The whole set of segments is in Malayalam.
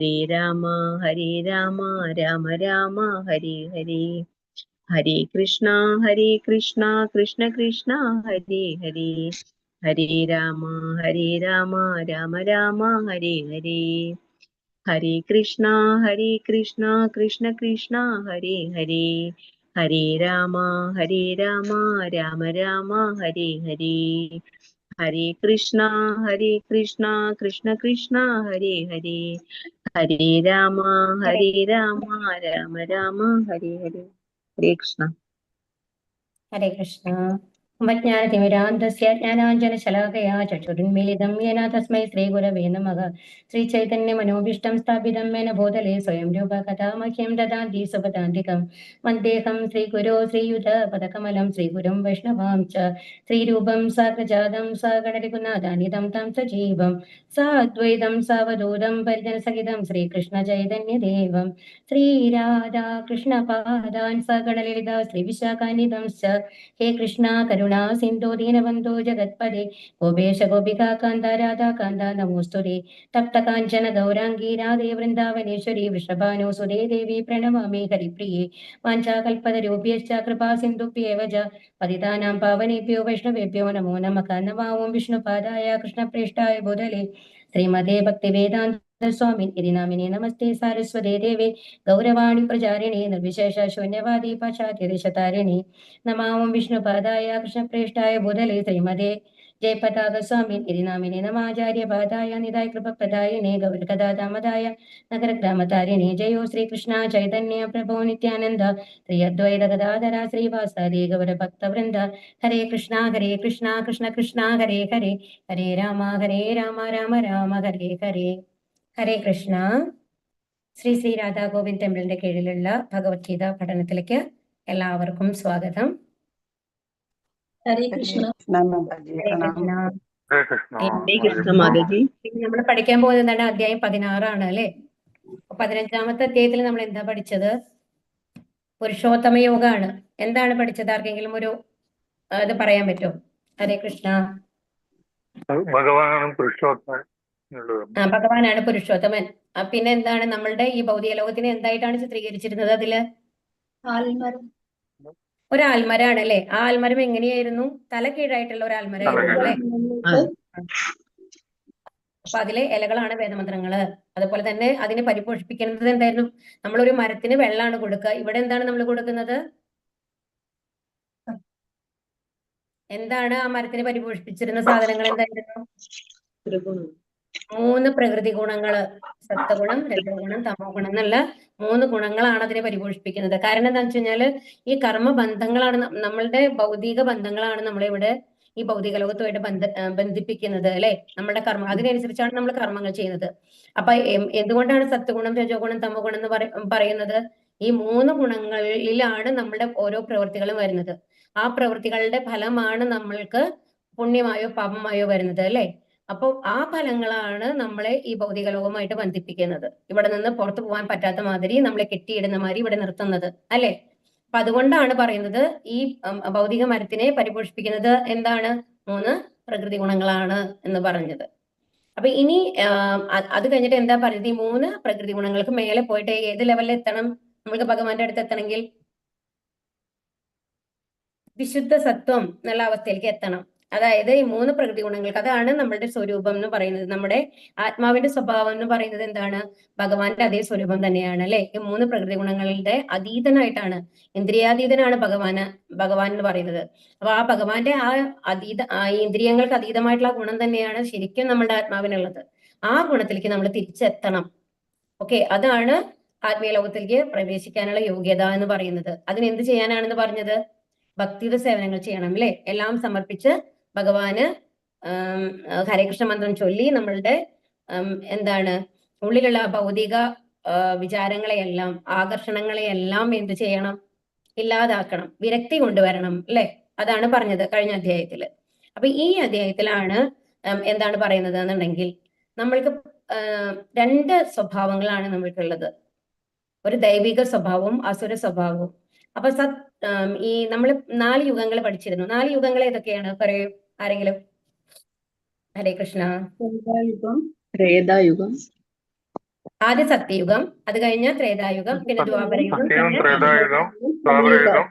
हरे राम राम राम हरे हरे, हरे कृष्णा कृष्ण कृष्ण हरे हरे, हरे राम राम राम हरे हरे, हरे कृष्णा कृष्ण कृष्ण हरे हरे, हरे राम राम राम हरे हरे, हरे कृष्णा कृष्ण कृष्ण हरे हरे, हरे राम राम राम हरे हरे। हरे कृष्ण। हरे कृष्ण। उपज्ञानतिमिरान्धस्य ज्ञानाञ्जनशलाकया चक्षुरुन्मीलितं येन तस्मै श्रीगुरवे नमः। श्रीचैतन्यमनोभीष्टं स्थापितं येन भूतले स्वयं रूप कथा मह्यं ददाति सुपदान्तिकं। वन्देऽहं श्रीगुरो श्रीयुतपदकमलं श्रीगुरुं वैष्णवां च श्रीरूपं साग्रजातं सागणरघुनाथान्वितं तं सजीवं साद्वैतं सावधूतं परिजनसहितं श्रीकृष्णचैतन्यदेवं श्रीराधा कृष्णपादान् सगणललिता श्रीविशाखान्वितंश्च। हे कृष्णा करुणा सिन्धु दीनबन्धो जगत्पदे गोपेश गोपिका कान्त राधा कान्त नमोऽस्तुते। तप्त काञ्चन गौराङ्गी राधे वृन्दावनेश्वरी वृषभानुसुते देवी प्रणमामि हरिप्रिये। वाञ्छाकल्पतरुभ्यश्च कृपा सिन्धुभ्येव च पतितानां पावनेभ्यो वैष्णवेभ्यो नमो नमः। नमो ॐ विष्णुपादाय कृष्णप्रेष्ठाय भूतले श्रीमते भक्तिवेदान्त स्वामिन् इति नामिने नमस्ते सारस्वते देवे गौरवाणी प्रचारिणे निर्विशेष शून्यवादी पाश्चात्यदेशतारिणे। नमो ॐ विष्णुपादाय कृष्णप्रेष्ठाय भूतले श्रीमते जयपताक स्वामिन् इति नामिने नमाचार्यपादाय निधाय कृपप्रदायिने गौरकदादामदाय नगरग्रामतारिणे। जयो श्रीकृष्ण चैतन्य प्रभो नित्यानन्द श्री अद्वैत गदाधर श्रीवासादि गौरभक्तवृन्द। हरे कृष्णा कृष्ण कृष्ण हरे हरे, हरे राम राम राम हरे हरे. ഹരേ കൃഷ്ണ. ശ്രീ ശ്രീ രാധാഗോവിന്ദ് ടെമ്പിളിന്റെ കീഴിലുള്ള ഭഗവത്ഗീത പഠനത്തിലേക്ക് എല്ലാവർക്കും സ്വാഗതം. ഹരേ കൃഷ്ണ. നമ്മൾ പഠിക്കാൻ പോകുന്നതാണ് അധ്യായം 16 അല്ലെ. 15-ാമത്തെ അധ്യായത്തിൽ നമ്മൾ എന്താ പഠിച്ചത്? പുരുഷോത്തമ യോഗമാണ്. എന്താണ് പഠിച്ചത്? ആർക്കെങ്കിലും ഒരു ഇത് പറയാൻ പറ്റുമോ? ഹരേ കൃഷ്ണ. ഭഗവാനാണ് പുരുഷോത്തമൻ. ഭഗവാനാണ് പുരുഷോത്തമൻ. പിന്നെ എന്താണ് നമ്മളുടെ ഈ ഭൗതിക ലോകത്തിനെ എന്തായിട്ടാണ് ചിത്രീകരിച്ചിരുന്നത്? അതില് ഒരു ആൽമരാണ് അല്ലെ. ആ ആൽമരം എങ്ങനെയായിരുന്നു? തല കീഴായിട്ടുള്ള ഒരു ആൽമരായിരുന്നു അല്ലെ. അപ്പൊ അതിലെ ഇലകളാണ് വേദമന്ത്രങ്ങള്. അതുപോലെ തന്നെ അതിനെ പരിപോഷിപ്പിക്കുന്നത് എന്തായിരുന്നു? നമ്മളൊരു മരത്തിന് വെള്ളമാണ് കൊടുക്കുക. ഇവിടെ എന്താണ് നമ്മൾ കൊടുക്കുന്നത്? എന്താണ് ആ മരത്തിനെ പരിപോഷിപ്പിച്ചിരുന്ന സാധനങ്ങൾ? എന്തായിരുന്നു? 3 പ്രകൃതി ഗുണങ്ങള്. സത്വഗുണം, രജോഗുണം, തമോ ഗുണം എന്നുള്ള 3 ഗുണങ്ങളാണ് അതിനെ പരിപോഷിപ്പിക്കുന്നത്. കാരണം എന്താണെന്ന് വെച്ച് കഴിഞ്ഞാല് ഈ കർമ്മബന്ധങ്ങളാണ്, നമ്മളുടെ ഭൗതിക ബന്ധങ്ങളാണ് നമ്മളിവിടെ ഈ ഭൗതിക ലോകത്തുമായിട്ട് ബന്ധിപ്പിക്കുന്നത് അല്ലെ. നമ്മുടെ കർമ്മം അതിനനുസരിച്ചാണ് നമ്മൾ കർമ്മങ്ങൾ ചെയ്യുന്നത്. അപ്പൊ എന്തുകൊണ്ടാണ് സത്വഗുണം, രജോഗുണം, തമോ ഗുണം എന്ന് പറയുന്നത്? ഈ 3 ഗുണങ്ങളിലാണ് നമ്മുടെ ഓരോ പ്രവൃത്തികളും വരുന്നത്. ആ പ്രവൃത്തികളുടെ ഫലമാണ് നമ്മൾക്ക് പുണ്യമായോ പാപമായോ വരുന്നത് അല്ലെ. അപ്പോൾ ആ ഫലങ്ങളാണ് നമ്മളെ ഈ ഭൗതിക ലോകവുമായിട്ട് ബന്ധിപ്പിക്കുന്നത്. ഇവിടെ നിന്ന് പുറത്തു പോകാൻ പറ്റാത്ത മാതിരി നമ്മളെ കെട്ടിയിടുന്ന മാതിരി ഇവിടെ നിർത്തുന്നത് അല്ലെ. അപ്പൊ അതുകൊണ്ടാണ് പറയുന്നത് ഈ ഭൗതിക മരത്തിനെ പരിപോഷിപ്പിക്കുന്നത് എന്താണ്? 3 പ്രകൃതി ഗുണങ്ങളാണ് എന്ന് പറഞ്ഞത്. അപ്പൊ ഇനി അത് കഴിഞ്ഞിട്ട് എന്താ പറയുന്നത്? ഈ 3 പ്രകൃതി ഗുണങ്ങൾക്ക് മേലെ പോയിട്ട് ഏത് ലെവലിൽ എത്തണം? നമുക്ക് ഭഗവാന്റെ അടുത്ത് എത്തണമെങ്കിൽ വിശുദ്ധ സത്വം എന്നുള്ള അവസ്ഥയിലേക്ക് എത്തണം. അതായത് ഈ 3 പ്രകൃതി ഗുണങ്ങൾക്ക്, അതാണ് നമ്മളുടെ സ്വരൂപം എന്ന് പറയുന്നത്. നമ്മുടെ ആത്മാവിന്റെ സ്വഭാവം എന്ന് പറയുന്നത് എന്താണ്? ഭഗവാന്റെ അതേ സ്വരൂപം തന്നെയാണ് അല്ലെ. ഈ 3 പ്രകൃതി ഗുണങ്ങളുടെ അതീതനായിട്ടാണ്, ഇന്ദ്രിയാതീതനാണ് ഭഗവാൻ എന്ന് പറയുന്നത്. അപ്പൊ ആ ഭഗവാന്റെ ആ ഇന്ദ്രിയങ്ങൾക്ക് അതീതമായിട്ടുള്ള ഗുണം തന്നെയാണ് ശരിക്കും നമ്മുടെ ആത്മാവിനുള്ളത്. ആ ഗുണത്തിലേക്ക് നമ്മൾ തിരിച്ചെത്തണം. ഓക്കെ, അതാണ് ആത്മീയ ലോകത്തിലേക്ക് പ്രവേശിക്കാനുള്ള യോഗ്യത എന്ന് പറയുന്നത്. അതിന് എന്ത് ചെയ്യാനാണെന്ന് പറഞ്ഞത്? ഭക്തിയുടെ സേവനങ്ങൾ ചെയ്യണം അല്ലെ. എല്ലാം സമർപ്പിച്ച് ഭഗവാന് ഹരേകൃഷ്ണ മന്ത്രം ചൊല്ലി നമ്മളുടെ എന്താണ് ഉള്ളിലുള്ള ഭൗതിക വിചാരങ്ങളെയെല്ലാം, ആകർഷണങ്ങളെയെല്ലാം എന്ത് ചെയ്യണം? ഇല്ലാതാക്കണം, വിരക്തി കൊണ്ടുവരണം അല്ലെ. അതാണ് പറഞ്ഞത് കഴിഞ്ഞ അധ്യായത്തില്. അപ്പൊ ഈ അധ്യായത്തിലാണ് എന്താണ് പറയുന്നത് എന്നുണ്ടെങ്കിൽ നമ്മൾക്ക് 2 സ്വഭാവങ്ങളാണ് നമ്മൾക്കുള്ളത്. ഒരു ദൈവിക സ്വഭാവവും അസുര സ്വഭാവവും. അപ്പൊ ഈ നമ്മൾ 4 യുഗങ്ങൾ പഠിച്ചിരുന്നു. 4 യുഗങ്ങൾ ഏതൊക്കെയാണ്? പറയൂ ആരെങ്കിലും. ഹരേ കൃഷ്ണ. ത്രേതായുഗം, ആദ്യ സത്യയുഗം, അത് കഴിഞ്ഞ ത്രേതായുഗം, പിന്നെ ദ്വാപരയുഗം, സത്യയുഗം, പിന്നെ ത്രേതായുഗം, ദ്വാപരയുഗം,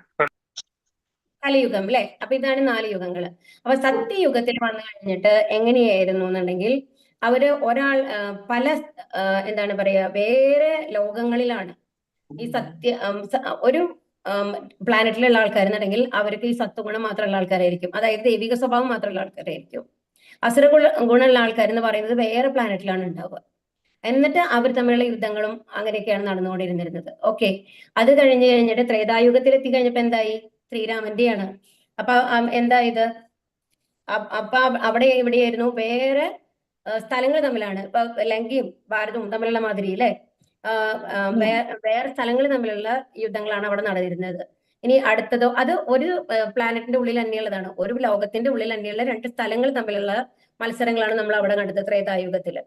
കലിയുഗം അല്ലെ. അപ്പൊ ഇതാണ് 4 യുഗങ്ങള്. അപ്പൊ സത്യയുഗത്തിൽ വന്നു കഴിഞ്ഞിട്ട് എങ്ങനെയായിരുന്നു എന്നുണ്ടെങ്കിൽ ഒരാൾ പല എന്താണ് പറയാ വേറെ ലോകങ്ങളിലാണ് ഈ ഒരു പ്ലാനറ്റിലുള്ള ആൾക്കാരെന്നുണ്ടെങ്കിൽ അവർക്ക് ഈ സത്വഗുണം മാത്രമുള്ള ആൾക്കാരായിരിക്കും, അതായത് ദൈവിക സ്വഭാവം മാത്രമുള്ള ആൾക്കാരായിരിക്കും. അസുര ഗുണമുള്ള ആൾക്കാരെന്ന് പറയുന്നത് വേറെ പ്ലാനറ്റിലാണ് ഉണ്ടാവുക. എന്നിട്ട് അവർ തമ്മിലുള്ള യുദ്ധങ്ങളും അങ്ങനെയൊക്കെയാണ് നടന്നുകൊണ്ടിരുന്നിരുന്നത്. ഓക്കെ, അത് കഴിഞ്ഞിട്ട് ത്രേതായുഗത്തിൽ എത്തി കഴിഞ്ഞപ്പോ എന്തായി? ശ്രീരാമന്റെയാണ്. അപ്പൊ എന്തായത്? അപ്പൊ അവിടെ എവിടെയായിരുന്നു? വേറെ സ്ഥലങ്ങൾ തമ്മിലാണ്. ഇപ്പൊ ലങ്കയും ഭാരതവും തമ്മിലുള്ള മാതിരി അല്ലെ, വേറെ സ്ഥലങ്ങൾ തമ്മിലുള്ള യുദ്ധങ്ങളാണ് അവിടെ നടന്നിരുന്നത്. ഇനി അടുത്തതോ, അത് ഒരു പ്ലാനറ്റിന്റെ ഉള്ളിൽ തന്നെയുള്ളതാണ്, ഒരു ലോകത്തിന്റെ ഉള്ളിൽ തന്നെയുള്ള 2 സ്ഥലങ്ങൾ തമ്മിലുള്ള മത്സരങ്ങളാണ് നമ്മൾ അവിടെ കണ്ടത് ത്രേതായുഗത്തില്.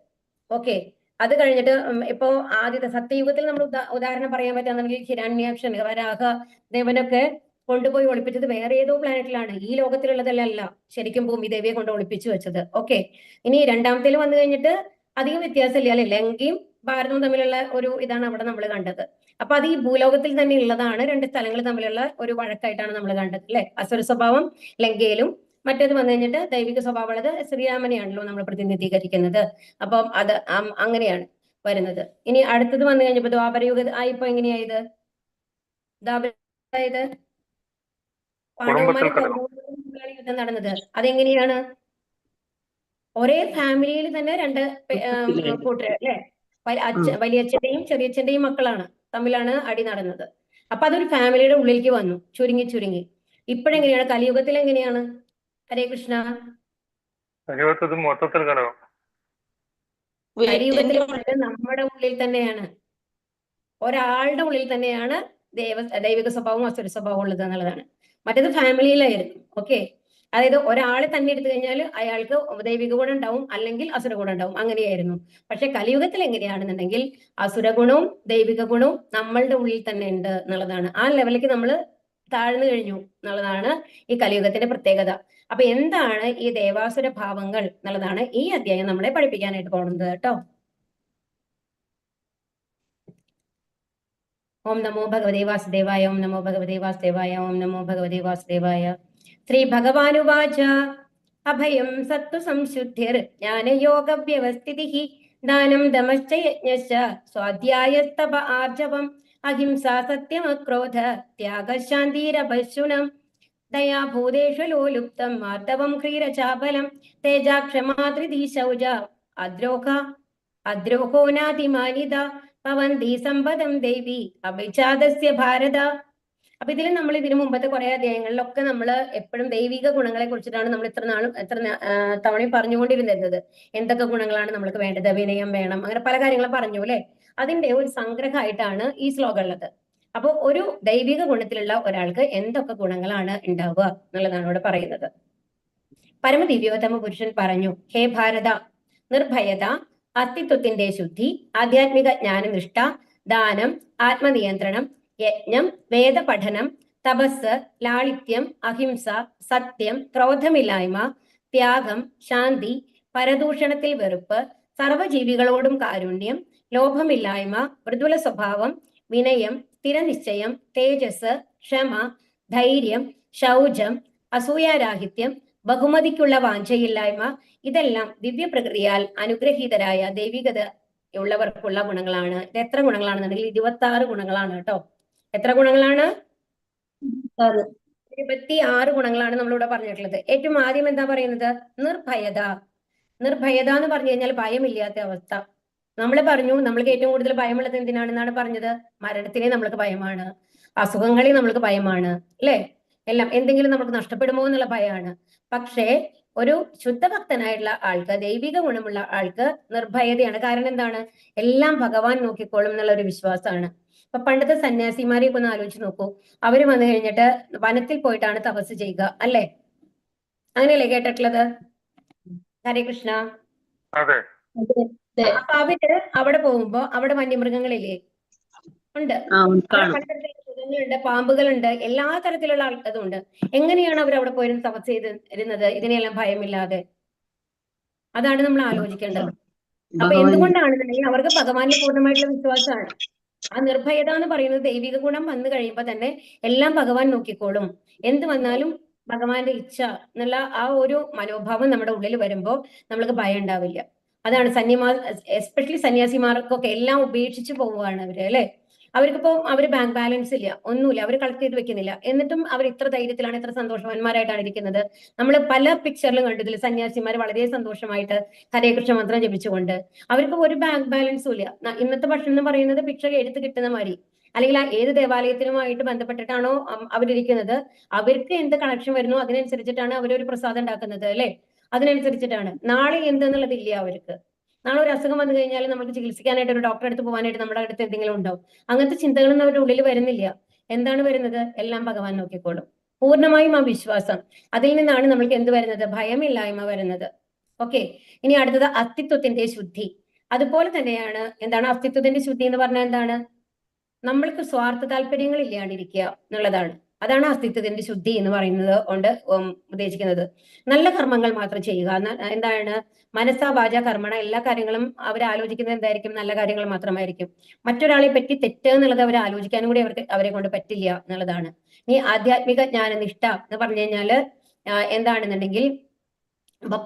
ഓക്കെ, അത് കഴിഞ്ഞിട്ട് ഇപ്പോ ആദ്യത്തെ സത്യയുഗത്തിൽ നമ്മൾ ഉദാഹരണം പറയാൻ പറ്റുകയാണെങ്കിൽ ഹിരണ്യാക്ഷൻ, വരാഹ ദേവനൊക്കെ കൊണ്ടുപോയി ഒളിപ്പിച്ചത് വേറെ ഏതോ പ്ലാനറ്റിലാണ്, ഈ ലോകത്തിലുള്ളതല്ല ശരിക്കും ഭൂമി ദേവിയെ കൊണ്ട് ഒളിപ്പിച്ചു വെച്ചത്. ഓക്കെ, ഇനി രണ്ടാമത്തേൽ വന്നു കഴിഞ്ഞിട്ട് അധികം വ്യത്യാസമില്ല അല്ലെ, ലങ്കയും ഭാരതവും തമ്മിലുള്ള ഒരു ഇതാണ് അവിടെ നമ്മൾ കണ്ടത്. അപ്പൊ അത് ഈ ഭൂലോകത്തിൽ തന്നെ ഉള്ളതാണ്, 2 സ്ഥലങ്ങൾ തമ്മിലുള്ള ഒരു വഴക്കായിട്ടാണ് നമ്മൾ കണ്ടത് അല്ലെ. അസുര സ്വഭാവം ലങ്കയിലും, മറ്റേത് വന്നു കഴിഞ്ഞിട്ട് ദൈവിക സ്വഭാവമുള്ളത് ശ്രീരാമനെയാണല്ലോ നമ്മൾ പ്രതിനിധീകരിക്കുന്നത്. അപ്പം അത് അങ്ങനെയാണ് വരുന്നത്. ഇനി അടുത്തത് വന്നു കഴിഞ്ഞപ്പോ ദ്വാപരയുഗ ആയിപ്പോ എങ്ങനെയായത്? അതായത് പാണ്ഡവന്മാരും കൗരവന്മാരും യുദ്ധം നടന്നത് അതെങ്ങനെയാണ്? ഒരേ ഫാമിലിയിൽ തന്നെ 2 കൂട്ടർ അല്ലെ, വലിയച്ഛന്റെയും ചെറിയച്ഛന്റെയും മക്കളാണ് തമ്മിലാണ് അടി നടന്നത്. അപ്പൊ അതൊരു ഫാമിലിയുടെ ഉള്ളിലേക്ക് വന്നു, ചുരുങ്ങി. ഇപ്പോഴെങ്ങനെയാണ്? കലിയുഗത്തിൽ എങ്ങനെയാണ്? ഹരേ കൃഷ്ണ. മൊത്തത്തിൽ കലിയുഗത്തിൽ നമ്മുടെ ഉള്ളിൽ തന്നെയാണ്, ഒരാളുടെ ഉള്ളിൽ തന്നെയാണ് ദൈവിക സ്വഭാവവും അസുര സ്വഭാവവും ഉള്ളത് എന്നുള്ളതാണ്. മറ്റേത് ഫാമിലിയിലായിരുന്നു. ഓക്കെ, അതായത് ഒരാളെ തന്നെ എടുത്തു കഴിഞ്ഞാൽ അയാൾക്ക് ദൈവിക ഗുണം ഉണ്ടാവും, അല്ലെങ്കിൽ അസുര ഗുണം ഉണ്ടാവും, അങ്ങനെയായിരുന്നു. പക്ഷെ കലിയുഗത്തിൽ എങ്ങനെയാണെന്നുണ്ടെങ്കിൽ അസുര ഗുണവും ദൈവിക ഗുണവും നമ്മളുടെ ഉള്ളിൽ തന്നെ ഉണ്ട് എന്നുള്ളതാണ്. ആ ലെവലിലേക്ക് നമ്മൾ താഴ്ന്നു കഴിഞ്ഞു എന്നുള്ളതാണ് ഈ കലിയുഗത്തിന്റെ പ്രത്യേകത. അപ്പൊ എന്താണ് ഈ ദേവാസുര ഭാവങ്ങൾ എന്നുള്ളതാണ് ഈ അധ്യായം നമ്മളെ പഠിപ്പിക്കാനായിട്ട് പോകുന്നത് കേട്ടോ. ഓം നമോ ഭഗവതേ വാസുദേവായ, ഓം നമോ ഭഗവതേ വാസുദേവായ, ഓം നമോ ഭഗവതേ വാസുദേവായ. ശ്രീ ഭഗവാനുവാച അഭയം സത്വ സംശുദ്ധിർ ജ്ഞാനയോഗ വ്യവസ്ഥിതിഃ ദാനം ദമശ്ച യജ്ഞശ്ച സ്വാധ്യായസ്തപ ആർജവം അഹിംസാ സത്യമക്രോധ ത്യാഗശാന്തിരപശുനം ദയാ ഭൂതേഷു ലോലുപ്തം മാർദ്ദവം ക്ഷീരചാപലം തേജാക്ഷമാ ശൗച അദ്രോഹോനാതിമാനിത ഭവന്തി സമ്പദം ദേവി അഭിജാതസ്യ ഭാരത. അപ്പൊ ഇതിൽ നമ്മൾ ഇതിനു മുമ്പത്തെ കുറെ അധ്യായങ്ങളിലൊക്കെ നമ്മൾ എപ്പോഴും ദൈവിക ഗുണങ്ങളെ കുറിച്ചിട്ടാണ് നമ്മൾ എത്ര തവണയും പറഞ്ഞുകൊണ്ടിരുന്നത്. എന്തൊക്കെ ഗുണങ്ങളാണ് നമ്മൾക്ക് വേണ്ടത്? വിനയം വേണം, അങ്ങനെ പല കാര്യങ്ങളും പറഞ്ഞു അല്ലെ. അതിന്റെ ഒരു സംഗ്രഹമായിട്ടാണ് ഈ ശ്ലോകം ഉള്ളത്. അപ്പൊ ഒരു ദൈവിക ഗുണത്തിലുള്ള ഒരാൾക്ക് എന്തൊക്കെ ഗുണങ്ങളാണ് ഉണ്ടാവുക എന്നുള്ളതാണ് ഇവിടെ പറയുന്നത്. പരമദിവ്യോത്തമ പുരുഷൻ പറഞ്ഞു, ഹേ ഭാരത, നിർഭയത, അസ്തിത്വത്തിന്റെ ശുദ്ധി, ആധ്യാത്മിക ജ്ഞാനനിഷ്ഠ, ദാനം, ആത്മനിയന്ത്രണം, യജ്ഞം, വേദപഠനം, തപസ്, ലാളിത്യം, അഹിംസ, സത്യം, ക്രോധമില്ലായ്മ, ത്യാഗം, ശാന്തി, പരദൂഷണത്തിൽ വെറുപ്പ്, സർവ്വജീവികളോടും കാരുണ്യം, ലോഭമില്ലായ്മ, മൃദുല സ്വഭാവം, വിനയം, സ്ഥിരനിശ്ചയം, തേജസ്, ക്ഷമ, ധൈര്യം, ശൗചം, അസൂയാരാഹിത്യം, ബഹുമതിക്കുള്ള വാഞ്ചയില്ലായ്മ, ഇതെല്ലാം ദിവ്യപ്രകൃതിയാൽ അനുഗ്രഹീതരായ ദൈവികത ഉള്ളവർക്കുള്ള ഗുണങ്ങളാണ്. ഇത് എത്ര ഗുണങ്ങളാണെന്നുണ്ടെങ്കിൽ 26 ഗുണങ്ങളാണ് കേട്ടോ. എത്ര ഗുണങ്ങളാണ്? 26 ഗുണങ്ങളാണ് നമ്മളിവിടെ പറഞ്ഞിട്ടുള്ളത്. ഏറ്റവും ആദ്യം എന്താ പറയുന്നത്? നിർഭയത. നിർഭയത എന്ന് പറഞ്ഞു കഴിഞ്ഞാൽ ഭയമില്ലാത്ത അവസ്ഥ. നമ്മൾ പറഞ്ഞു നമ്മൾക്ക് ഏറ്റവും കൂടുതൽ ഭയമുള്ളത് എന്തിനാണെന്നാണ് പറഞ്ഞത്? മരണത്തിനെ നമ്മൾക്ക് ഭയമാണ്, അസുഖങ്ങളെ നമ്മൾക്ക് ഭയമാണ് അല്ലെ, എല്ലാം എന്തെങ്കിലും നമുക്ക് നഷ്ടപ്പെടുമോ എന്നുള്ള ഭയമാണ്. പക്ഷേ ഒരു ശുദ്ധഭക്തനായിട്ടുള്ള ആൾക്ക്, ദൈവിക ഗുണമുള്ള ആൾക്ക് നിർഭയതയാണ്. കാരണം എന്താണ്? എല്ലാം ഭഗവാൻ നോക്കിക്കോളും എന്നുള്ള ഒരു വിശ്വാസമാണ്. അപ്പൊ പണ്ടത്തെ സന്യാസിമാരെയൊക്കെ ഒന്ന് ആലോചിച്ച് നോക്കൂ. അവര് വന്നു കഴിഞ്ഞിട്ട് വനത്തിൽ പോയിട്ടാണ് തപസ് ചെയ്യുക അല്ലെ, അങ്ങനെയല്ലേ കേട്ടിട്ടുള്ളത്? ഹരേ കൃഷ്ണ. അപ്പൊ അവര് അവിടെ പോകുമ്പോ അവിടെ വന്യമൃഗങ്ങളില്ലേ? ഉണ്ട്. മൃഗങ്ങളുണ്ട്, പാമ്പുകളുണ്ട്, എല്ലാ തരത്തിലുള്ള ആൾക്കാരുണ്ട്. എങ്ങനെയാണ് അവർ അവിടെ പോയി തപസ് ചെയ്തിരുന്നത് ഇതിനെല്ലാം ഭയമില്ലാതെ? അതാണ് നമ്മൾ ആലോചിക്കേണ്ടത്. അപ്പൊ ഭഗവാൻ എന്തുകൊണ്ടാണെന്നുണ്ടെങ്കിൽ അവർക്ക് ഭഗവാനിൽ പൂർണ്ണമായിട്ടുള്ള വിശ്വാസമാണ്. ആ നിർഭയത എന്ന് പറയുന്നത് ദൈവിക ഗുണം വന്നു കഴിയുമ്പോൾ തന്നെ എല്ലാം ഭഗവാൻ നോക്കിക്കോളും. എന്ത് വന്നാലും ഭഗവാന്റെ ഇച്ഛ എന്നുള്ള ആ ഒരു മനോഭാവം നമ്മുടെ ഉള്ളിൽ വരുമ്പോൾ നമ്മൾക്ക് ഭയം ഉണ്ടാവില്ല. അതാണ് എസ്പെഷ്യലി സന്യാസിമാർക്കൊക്കെ എല്ലാം ഉപേക്ഷിച്ച് പോവുകയാണ് അവര്, അല്ലെ? അവർക്കിപ്പോ അവര് ബാങ്ക് ബാലൻസ് ഇല്ല, ഒന്നുമില്ല, അവർ കളക്ട് ചെയ്ത് വെക്കുന്നില്ല, എന്നിട്ടും അവർ ഇത്ര ധൈര്യത്തിലാണ്, ഇത്ര സന്തോഷവാന്മാരായിട്ടാണ് ഇരിക്കുന്നത്. നമ്മൾ പല പിക്ചറിലും കണ്ടതിൽ സന്യാസിമാർ വളരെ സന്തോഷമായിട്ട് ഹരേ കൃഷ്ണ മന്ത്രം ജപിച്ചുകൊണ്ട്, അവർക്ക് ഒരു ബാങ്ക് ബാലൻസും ഇല്ല. ഇന്നത്തെ ഭക്ഷണം എന്ന് പറയുന്നത് ഭിക്ഷ എടുത്ത് കിട്ടുന്ന മാതിരി, അല്ലെങ്കിൽ ആ ഏത് ദേവാലയത്തിനുമായിട്ട് ബന്ധപ്പെട്ടിട്ടാണോ അവരിയ്ക്കുന്നത്, അവർക്ക് എന്ത് കണക്ഷൻ വരുന്നു അതിനനുസരിച്ചിട്ടാണ് അവരൊരു പ്രസാദം ഉണ്ടാക്കുന്നത്, അല്ലെ? അതിനനുസരിച്ചിട്ടാണ്. നാളെ എന്തെന്നുള്ളതില്ല അവർക്ക്. നാളെ ഒരു അസുഖം വന്നു കഴിഞ്ഞാൽ നമുക്ക് ചികിത്സിക്കാനായിട്ട് ഒരു ഡോക്ടറെ അടുത്ത് പോകാനായിട്ട് നമ്മുടെ അടുത്ത് എന്തെങ്കിലും ഉണ്ടാവും. അങ്ങനത്തെ ചിന്തകളൊന്നും അവരുടെ ഉള്ളിൽ വരുന്നില്ല. എന്താണ് വരുന്നത്? എല്ലാം ഭഗവാൻ നോക്കിക്കോളും. പൂർണ്ണമായും ആ വിശ്വാസം, അതിൽ നിന്നാണ് നമ്മൾക്ക് എന്ത് വരുന്നത്? ഭയമില്ലായ്മ വരുന്നത്. ഓക്കെ. ഇനി അടുത്തത് അസ്തിത്വത്തിന്റെ ശുദ്ധി. അതുപോലെ തന്നെയാണ്. എന്താണ് അസ്തിത്വത്തിന്റെ ശുദ്ധി എന്ന് പറഞ്ഞാൽ? എന്താണ്? നമ്മൾക്ക് സ്വാർത്ഥ താല്പര്യങ്ങൾ ഇല്ലാണ്ടിരിക്കുക എന്നുള്ളതാണ്. അതാണ് അസ്തിത്വത്തിന്റെ ശുദ്ധി എന്ന് പറയുന്നത് കൊണ്ട് ഉദ്ദേശിക്കുന്നത്. നല്ല കർമ്മങ്ങൾ മാത്രം ചെയ്യുക. എന്താണ്? മനസ്സാ വാച കർമ്മണ, എല്ലാ കാര്യങ്ങളും അവർ ആലോചിക്കുന്നത് എന്തായിരിക്കും? നല്ല കാര്യങ്ങൾ മാത്രമായിരിക്കും. മറ്റൊരാളെ പറ്റി തെറ്റ് എന്നുള്ളത് അവർ ആലോചിക്കാനും കൂടി അവരെ കൊണ്ട് പറ്റില്ല എന്നുള്ളതാണ്. ഈ ആധ്യാത്മിക ജ്ഞാനനിഷ്ഠ എന്ന് പറഞ്ഞു കഴിഞ്ഞാല് എന്താണെന്നുണ്ടെങ്കിൽ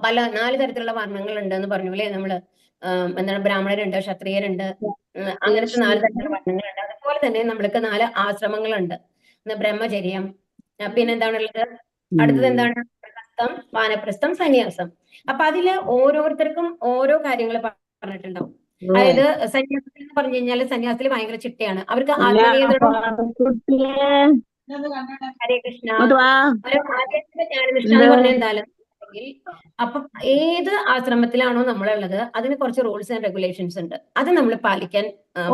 പല 4 തരത്തിലുള്ള വർണ്ണങ്ങൾ ഉണ്ട് എന്ന് പറഞ്ഞു, അല്ലെ? നമ്മള് എന്താണ്, ബ്രാഹ്മണരുണ്ട്, ക്ഷത്രിയരുണ്ട്, അങ്ങനത്തെ 4 തരത്തിലുള്ള വർണ്ണങ്ങളുണ്ട്. അതുപോലെ തന്നെ നമ്മൾക്ക് 4 ആശ്രമങ്ങളുണ്ട്. ബ്രഹ്മചര്യം, പിന്നെന്താണുള്ളത്? അടുത്തത് എന്താണ്? ഗൃഹസ്ഥം, വാനപ്രസ്ഥം, സന്യാസം. അപ്പൊ അതില് ഓരോരുത്തർക്കും ഓരോ കാര്യങ്ങൾ പറഞ്ഞിട്ടുണ്ടാവും. അതായത് സന്യാസത്തിൽ എന്ന് പറഞ്ഞു കഴിഞ്ഞാൽ സന്യാസത്തിൽ ഭയങ്കര ചിട്ടയാണ്. അവർക്ക് ആത്മനിയന്ത്രണം. ഹരേ കൃഷ്ണ. ഒരു ആധ്യാത്മിക ജ്ഞാനനിഷ്ഠ എന്ന് പറഞ്ഞാൽ എന്താണ്? അപ്പൊ ഏത് ആശ്രമത്തിലാണോ നമ്മളുള്ളത് അതിന് കുറച്ച് റൂൾസ് ആൻഡ് റെഗുലേഷൻസ് ഉണ്ട്. അത് നമ്മൾ പാലിക്കാൻ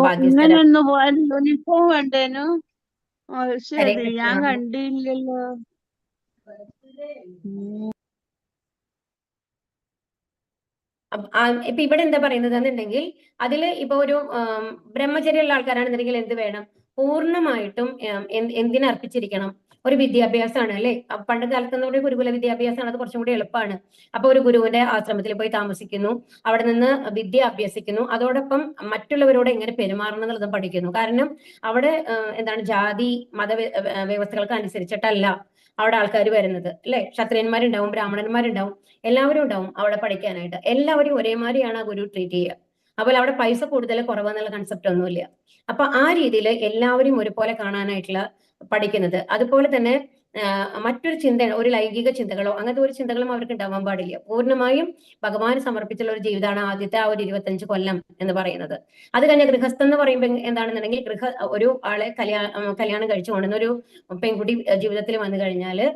ബാധ്യസ്ഥരാണ്. യൂണിഫോം വേണ്ടേനു. ഹരേ ശരി, ഞാൻ കൃഷ്ണ. കണ്ടില്ലല്ലോ. ഇപ്പൊ ഇവിടെ എന്താ പറയുന്നത് എന്നുണ്ടെങ്കിൽ, അതില് ഇപ്പൊ ഒരു ബ്രഹ്മചര്യമുള്ള ആൾക്കാരാണെന്നുണ്ടെങ്കിൽ എന്ത് വേണം? പൂർണ്ണമായിട്ടും എന്തിനർപ്പിച്ചിരിക്കണം? ഒരു വിദ്യാഭ്യാസമാണ്, അല്ലെ? പണ്ട് കാലത്ത് നമ്മുടെ ഗുരുകുല വിദ്യാഭ്യാസമാണ്, അത് കുറച്ചും കൂടി എളുപ്പമാണ്. അപ്പൊ ഒരു ഗുരുവിന്റെ ആശ്രമത്തിൽ പോയി താമസിക്കുന്നു, അവിടെ നിന്ന് വിദ്യ അഭ്യസിക്കുന്നു, അതോടൊപ്പം മറ്റുള്ളവരോട് എങ്ങനെ പെരുമാറണം എന്നുള്ളത് പഠിക്കുന്നു. കാരണം അവിടെ എന്താണ്, ജാതി മത വ്യവസ്ഥകൾക്ക് അനുസരിച്ചിട്ടല്ല അവിടെ ആൾക്കാർ വരുന്നത്, അല്ലെ? ക്ഷത്രിയന്മാരുണ്ടാവും, ബ്രാഹ്മണന്മാരുണ്ടാവും, എല്ലാവരും ഉണ്ടാവും അവിടെ പഠിക്കാനായിട്ട്. എല്ലാവരും ഒരേമാതിരിയാണ് ആ ഗുരു ട്രീറ്റ് ചെയ്യുക. അപ്പോൾ അവിടെ പൈസ കൂടുതൽ കുറവെന്നുള്ള കൺസെപ്റ്റ് ഒന്നുമില്ല. അപ്പൊ ആ രീതിയിൽ എല്ലാവരും ഒരുപോലെ കാണാനായിട്ടുള്ള പഠിക്കുന്നത്. അതുപോലെ തന്നെ മറ്റൊരു ചിന്ത, ഒരു ലൈംഗിക ചിന്തകളോ അങ്ങനത്തെ ഒരു ചിന്തകളും അവർക്ക് ഉണ്ടാവാൻ പാടില്ല. പൂർണ്ണമായും ഭഗവാന് സമർപ്പിച്ചുള്ള ഒരു ജീവിതമാണ് ആദ്യത്തെ ആ ഒരു 25 കൊല്ലം എന്ന് പറയുന്നത്. അത് കഴിഞ്ഞ ഗൃഹസ്ഥം എന്ന് പറയുമ്പോൾ എന്താണെന്നുണ്ടെങ്കിൽ, ഒരു ആളെ കല്യാണം കഴിച്ചു കൊണ്ടുവന്ന ഒരു പെൺകുട്ടി ജീവിതത്തിൽ വന്നു കഴിഞ്ഞാല്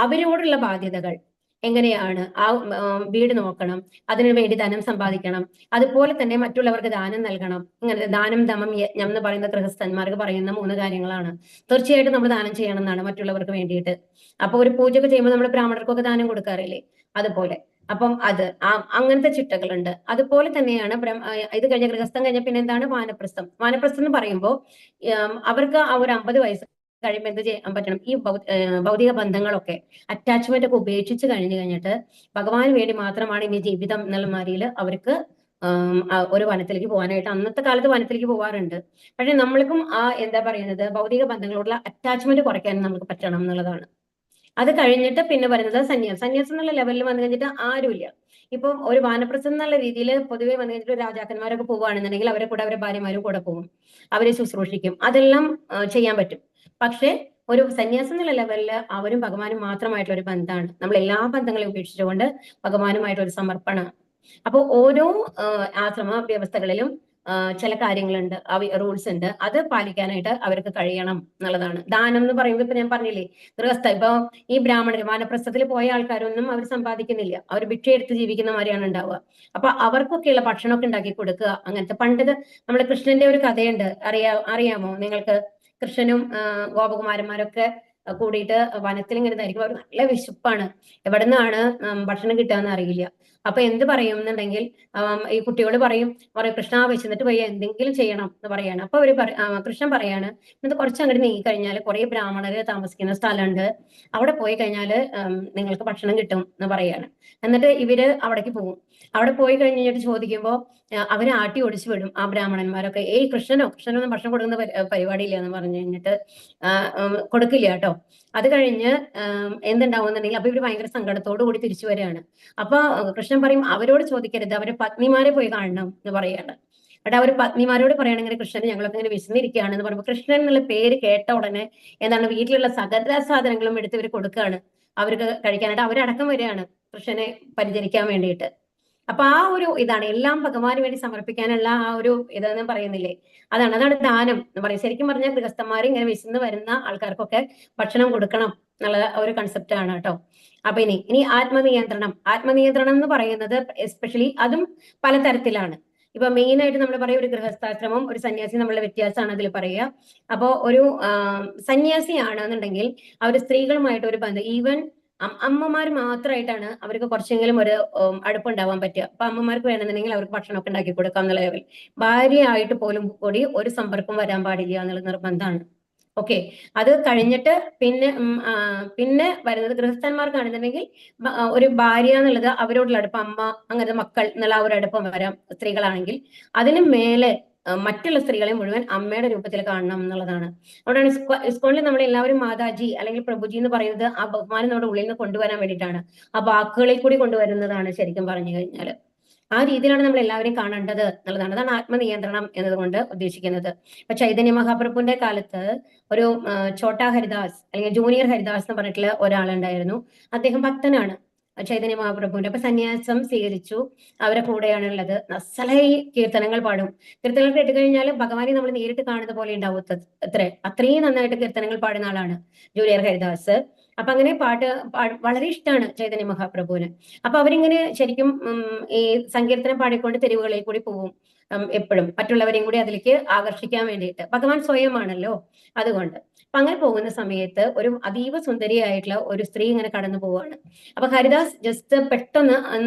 അവരോടുള്ള ബാധ്യതകൾ എങ്ങനെയാണ്? ആ വീട് നോക്കണം, അതിനു വേണ്ടി ധനം സമ്പാദിക്കണം, അതുപോലെ തന്നെ മറ്റുള്ളവർക്ക് ദാനം നൽകണം. ഇങ്ങനെ ദാനം, ദമം, യജ്ഞം എന്ന് പറയുന്ന ഗൃഹസ്ഥന്മാർക്ക് പറയുന്ന 3 കാര്യങ്ങളാണ്. തീർച്ചയായിട്ടും നമ്മൾ ദാനം ചെയ്യണം എന്നാണ് മറ്റുള്ളവർക്ക് വേണ്ടിയിട്ട്. അപ്പൊ ഒരു പൂജയൊക്കെ ചെയ്യുമ്പോൾ നമ്മൾ ബ്രാഹ്മണർക്കൊക്കെ ദാനം കൊടുക്കാറില്ലേ? അതുപോലെ. അപ്പം അത് അങ്ങനത്തെ ചിട്ടകളുണ്ട്. അതുപോലെ തന്നെയാണ് ഇത് കഴിഞ്ഞ ഗൃഹസ്ഥം കഴിഞ്ഞ പിന്നെ എന്താണ്? വാനപ്രസ്ഥം. വാനപ്രസ്ഥം എന്ന് പറയുമ്പോൾ അവർക്ക് ആ ഒരു 50 വയസ്സ് കഴിയുമ്പോൾ എന്ത് ചെയ്യാൻ പറ്റണം? ഈ ഭൗതിക ബന്ധങ്ങളൊക്കെ, അറ്റാച്ച്മെന്റ് ഒക്കെ ഉപേക്ഷിച്ച് കഴിഞ്ഞിട്ട് ഭഗവാന് വേണ്ടി മാത്രമാണ് ഇനി ജീവിതം എന്നുള്ള മാതിരിയിൽ അവർക്ക് ഒരു വനത്തിലേക്ക് പോകാനായിട്ട്, അന്നത്തെ കാലത്ത് വനത്തിലേക്ക് പോകാറുണ്ട്. പക്ഷെ നമ്മൾക്കും എന്താ പറയുന്നത്, ഭൗതിക ബന്ധങ്ങളോടുള്ള അറ്റാച്ച്മെന്റ് കുറയ്ക്കാൻ നമുക്ക് പറ്റണം എന്നുള്ളതാണ്. അത് കഴിഞ്ഞിട്ട് പിന്നെ വരുന്നത് സന്യാസം. സന്യാസം എന്നുള്ള ലെവലിൽ വന്നു കഴിഞ്ഞിട്ട് ആരുമില്ല. ഇപ്പം ഒരു വാനപ്രസ്ഥം എന്നുള്ള രീതിയിൽ പൊതുവെ വന്നു കഴിഞ്ഞിട്ട് രാജാക്കന്മാരൊക്കെ പോവുകയാണെന്നുണ്ടെങ്കിൽ അവരെ കൂടെ അവരെ ഭാര്യമാരും കൂടെ പോകും, അവരെ ശുശ്രൂഷിക്കും, അതെല്ലാം ചെയ്യാൻ പറ്റും. പക്ഷെ ഒരു സന്യാസം എന്നുള്ള ലെവലിൽ അവരും ഭഗവാനും മാത്രമായിട്ടുള്ള ഒരു ബന്ധമാണ്. നമ്മൾ എല്ലാ ബന്ധങ്ങളെയും ഉപേക്ഷിച്ചുകൊണ്ട് ഭഗവാനുമായിട്ട് ഒരു സമർപ്പണം. അപ്പൊ ഓരോ ആശ്രമ വ്യവസ്ഥകളിലും ചില കാര്യങ്ങളുണ്ട്, റൂൾസ് ഉണ്ട്, അത് പാലിക്കാനായിട്ട് അവർക്ക് കഴിയണം എന്നുള്ളതാണ്. ദാനം എന്ന് പറയുമ്പോൾ ഇപ്പൊ ഞാൻ പറഞ്ഞില്ലേ, ഗൃഹസ്ഥ, ഇപ്പൊ ഈ ബ്രാഹ്മണർ വാനപ്രസ്ഥത്തിൽ പോയ ആൾക്കാരൊന്നും അവർ സമ്പാദിക്കുന്നില്ല, അവർ ഭിക്ഷയെടുത്ത് ജീവിക്കുന്ന മാതിരിയാണ് ഉണ്ടാവുക. അപ്പൊ അവർക്കൊക്കെയുള്ള ഭക്ഷണമൊക്കെ ഉണ്ടാക്കി കൊടുക്കുക. അങ്ങനത്തെ പണ്ടത് നമ്മൾ കൃഷ്ണന്റെ ഒരു കഥയുണ്ട്, അറിയാമോ നിങ്ങൾക്ക്? കൃഷ്ണനും ഗോപകുമാരന്മാരൊക്കെ കൂടിയിട്ട് വനത്തിൽ ഇങ്ങനെ ഇതായിരിക്കും. അവർ നല്ല വിശപ്പാണ്, എവിടെ നിന്നാണ് ഭക്ഷണം കിട്ടുകയെന്ന് അറിയില്ല. അപ്പൊ എന്ത് പറയും എന്നുണ്ടെങ്കിൽ, ഈ കുട്ടികൾ പറയും കൃഷ്ണ വിശന്നിട്ട് പോയി എന്തെങ്കിലും ചെയ്യണം എന്ന് പറയാണ്. അപ്പൊ കൃഷ്ണൻ പറയാണ്, ഇത് കുറച്ച് അങ്ങോട്ട് നീങ്ങി കഴിഞ്ഞാൽ കുറെ ബ്രാഹ്മണര് താമസിക്കുന്ന സ്ഥലമുണ്ട്, അവിടെ പോയി കഴിഞ്ഞാൽ നിങ്ങൾക്ക് ഭക്ഷണം കിട്ടും എന്ന് പറയാണ്. എന്നിട്ട് ഇവര് അവിടേക്ക് പോകും. അവിടെ പോയി കഴിഞ്ഞിട്ട് ചോദിക്കുമ്പോൾ അവരെ ആട്ടി ഓടിച്ചു വിടും ആ ബ്രാഹ്മണന്മാരൊക്കെ. കൃഷ്ണനൊന്നും ഭക്ഷണം കൊടുക്കുന്ന പരിപാടിയില്ല എന്ന് പറഞ്ഞു കഴിഞ്ഞിട്ട് കൊടുക്കില്ല കേട്ടോ. അത് കഴിഞ്ഞ് എന്തുണ്ടാവുന്നുണ്ടെങ്കിൽ അപ്പൊ ഇവര് ഭയങ്കര സങ്കടത്തോടു കൂടി തിരിച്ചു വരികയാണ്. അപ്പൊ കൃഷ്ണൻ പറയും അവരോട് ചോദിക്കരുത്, അവരെ പത്നിമാരെ പോയി കാണണം എന്ന് പറയാണ്. എന്നിട്ട് അവർ പത്നിമാരോട് പറയുകയാണെങ്കിൽ കൃഷ്ണൻ ഞങ്ങളൊക്കെ ഇങ്ങനെ വിശന്നിരിക്കുകയാണെന്ന് പറയുമ്പോൾ കൃഷ്ണൻ എന്നുള്ള പേര് കേട്ട ഉടനെ എന്താണ് വീട്ടിലുള്ള സകല സാധനങ്ങളും എടുത്ത് ഇവർ കൊടുക്കുകയാണ് അവർക്ക് കഴിക്കാനായിട്ട്. അവരടക്കം വരികയാണ് കൃഷ്ണനെ പരിചരിക്കാൻ വേണ്ടിയിട്ട്. അപ്പൊ ആ ഒരു ഇതാണ് എല്ലാം ഭഗവാന് വേണ്ടി സമർപ്പിക്കാനുള്ള ആ ഒരു ഇതെന്ന് പറയുന്നില്ലേ, അതാണ് ദാനം എന്ന് പറയും. ശരിക്കും പറഞ്ഞാൽ ഗൃഹസ്ഥന്മാർ ഇങ്ങനെ വിശന്ന് വരുന്ന ആൾക്കാർക്കൊക്കെ ഭക്ഷണം കൊടുക്കണം എന്നുള്ള ഒരു കൺസെപ്റ്റ് ആണ് കേട്ടോ. അപ്പൊ ഇനി ആത്മനിയന്ത്രണം എന്ന് പറയുന്നത് എസ്പെഷ്യലി അതും പലതരത്തിലാണ്. ഇപ്പൊ മെയിൻ ആയിട്ട് നമ്മൾ പറയും ഒരു ഗൃഹസ്ഥാശ്രമം ഒരു സന്യാസി നമ്മളുടെ വ്യത്യാസമാണ് അതിൽ പറയുക. അപ്പോ ഒരു സന്യാസി ആണെന്നുണ്ടെങ്കിൽ അവർ സ്ത്രീകളുമായിട്ട് ഒരു ബന്ധം, ഈവൻ അമ്മമാർ മാത്രമായിട്ടാണ് അവർക്ക് കുറച്ചെങ്കിലും ഒരു അടുപ്പുണ്ടാവാൻ പറ്റുക. അപ്പൊ അമ്മമാർക്ക് വേണമെന്നുണ്ടെങ്കിൽ അവർക്ക് ഭക്ഷണമൊക്കെ ഉണ്ടാക്കി കൊടുക്കാം എന്നുള്ള ലെവൽ. ഭാര്യയായിട്ട് പോലും കൂടി ഒരു സമ്പർക്കം വരാൻ പാടില്ല എന്നുള്ള നിർബന്ധമാണ്. ഓക്കെ, അത് കഴിഞ്ഞിട്ട് പിന്നെ വരുന്നത് ഗൃഹസ്ഥന്മാർക്കാണെന്നുണ്ടെങ്കിൽ ഒരു ഭാര്യ എന്നുള്ളത് അവരോടുള്ള അടുപ്പം, അമ്മ അങ്ങനത്തെ മക്കൾ എന്നുള്ള ആ ഒരു അടുപ്പം വരാം സ്ത്രീകളാണെങ്കിൽ. അതിന് മേലെ മറ്റുള്ള സ്ത്രീകളെ മുഴുവൻ അമ്മയുടെ രൂപത്തിൽ കാണണം എന്നുള്ളതാണ്. അതുകൊണ്ടാണ് ഇസ്കോണിൽ നമ്മൾ എല്ലാവരും മാതാജി അല്ലെങ്കിൽ പ്രഭുജി എന്ന് പറയുന്നത് ആ ബഹുമാനം നമ്മുടെ ഉള്ളിൽ നിന്ന് കൊണ്ടുവരാൻ വേണ്ടിയിട്ടാണ്, ആ വാക്കുകളിൽ കൂടി കൊണ്ടുവരുന്നതാണ് ശരിക്കും പറഞ്ഞു കഴിഞ്ഞാൽ. ആ രീതിയിലാണ് നമ്മൾ എല്ലാവരെയും കാണേണ്ടത് എന്നുള്ളതാണ്. അതാണ് ആത്മനിയന്ത്രണം എന്നതുകൊണ്ട് ഉദ്ദേശിക്കുന്നത്. ഇപ്പൊ ചൈതന്യ മഹാപ്രഭുവിന്റെ കാലത്ത് ഒരു ഛോട്ടാ ഹരിദാസ് അല്ലെങ്കിൽ ജൂനിയർ ഹരിദാസ് എന്ന് പറഞ്ഞിട്ടുള്ള ഒരാളുണ്ടായിരുന്നു. അദ്ദേഹം ഭക്തനാണ് ചൈതന്യ മഹാപ്രഭുവിന്റെ. അപ്പൊ സന്യാസം സ്വീകരിച്ചു, അവരെ കൂടെയാണ് ഉള്ളത്. നസ്സലായി കീർത്തനങ്ങൾ പാടും. കീർത്തനങ്ങൾ കേട്ടുകഴിഞ്ഞാൽ ഭഗവാനെ നമ്മൾ നേരിട്ട് കാണുന്ന പോലെ ഉണ്ടാവും അത്രയും നന്നായിട്ട് കീർത്തനങ്ങൾ പാടുന്ന ആളാണ് ജൂനിയർ ഹരിദാസ്. അപ്പൊ അങ്ങനെ പാട്ട് വളരെ ഇഷ്ടമാണ് ചൈതന്യ മഹാപ്രഭുവിന്. അപ്പൊ അവരിങ്ങനെ ശരിക്കും ഈ സങ്കീർത്തനം പാടിക്കൊണ്ട് തെരുവുകളിൽ കൂടി പോവും എപ്പോഴും, മറ്റുള്ളവരെയും കൂടി അതിലേക്ക് ആകർഷിക്കാൻ വേണ്ടിയിട്ട്. ഭഗവാൻ സ്വയമാണല്ലോ, അതുകൊണ്ട്. അപ്പൊ അങ്ങനെ പോകുന്ന സമയത്ത് ഒരു അതീവ സുന്ദരിയായിട്ടുള്ള ഒരു സ്ത്രീ ഇങ്ങനെ കടന്നു പോവാണ്. അപ്പൊ ഹരിദാസ് ജസ്റ്റ് പെട്ടെന്ന്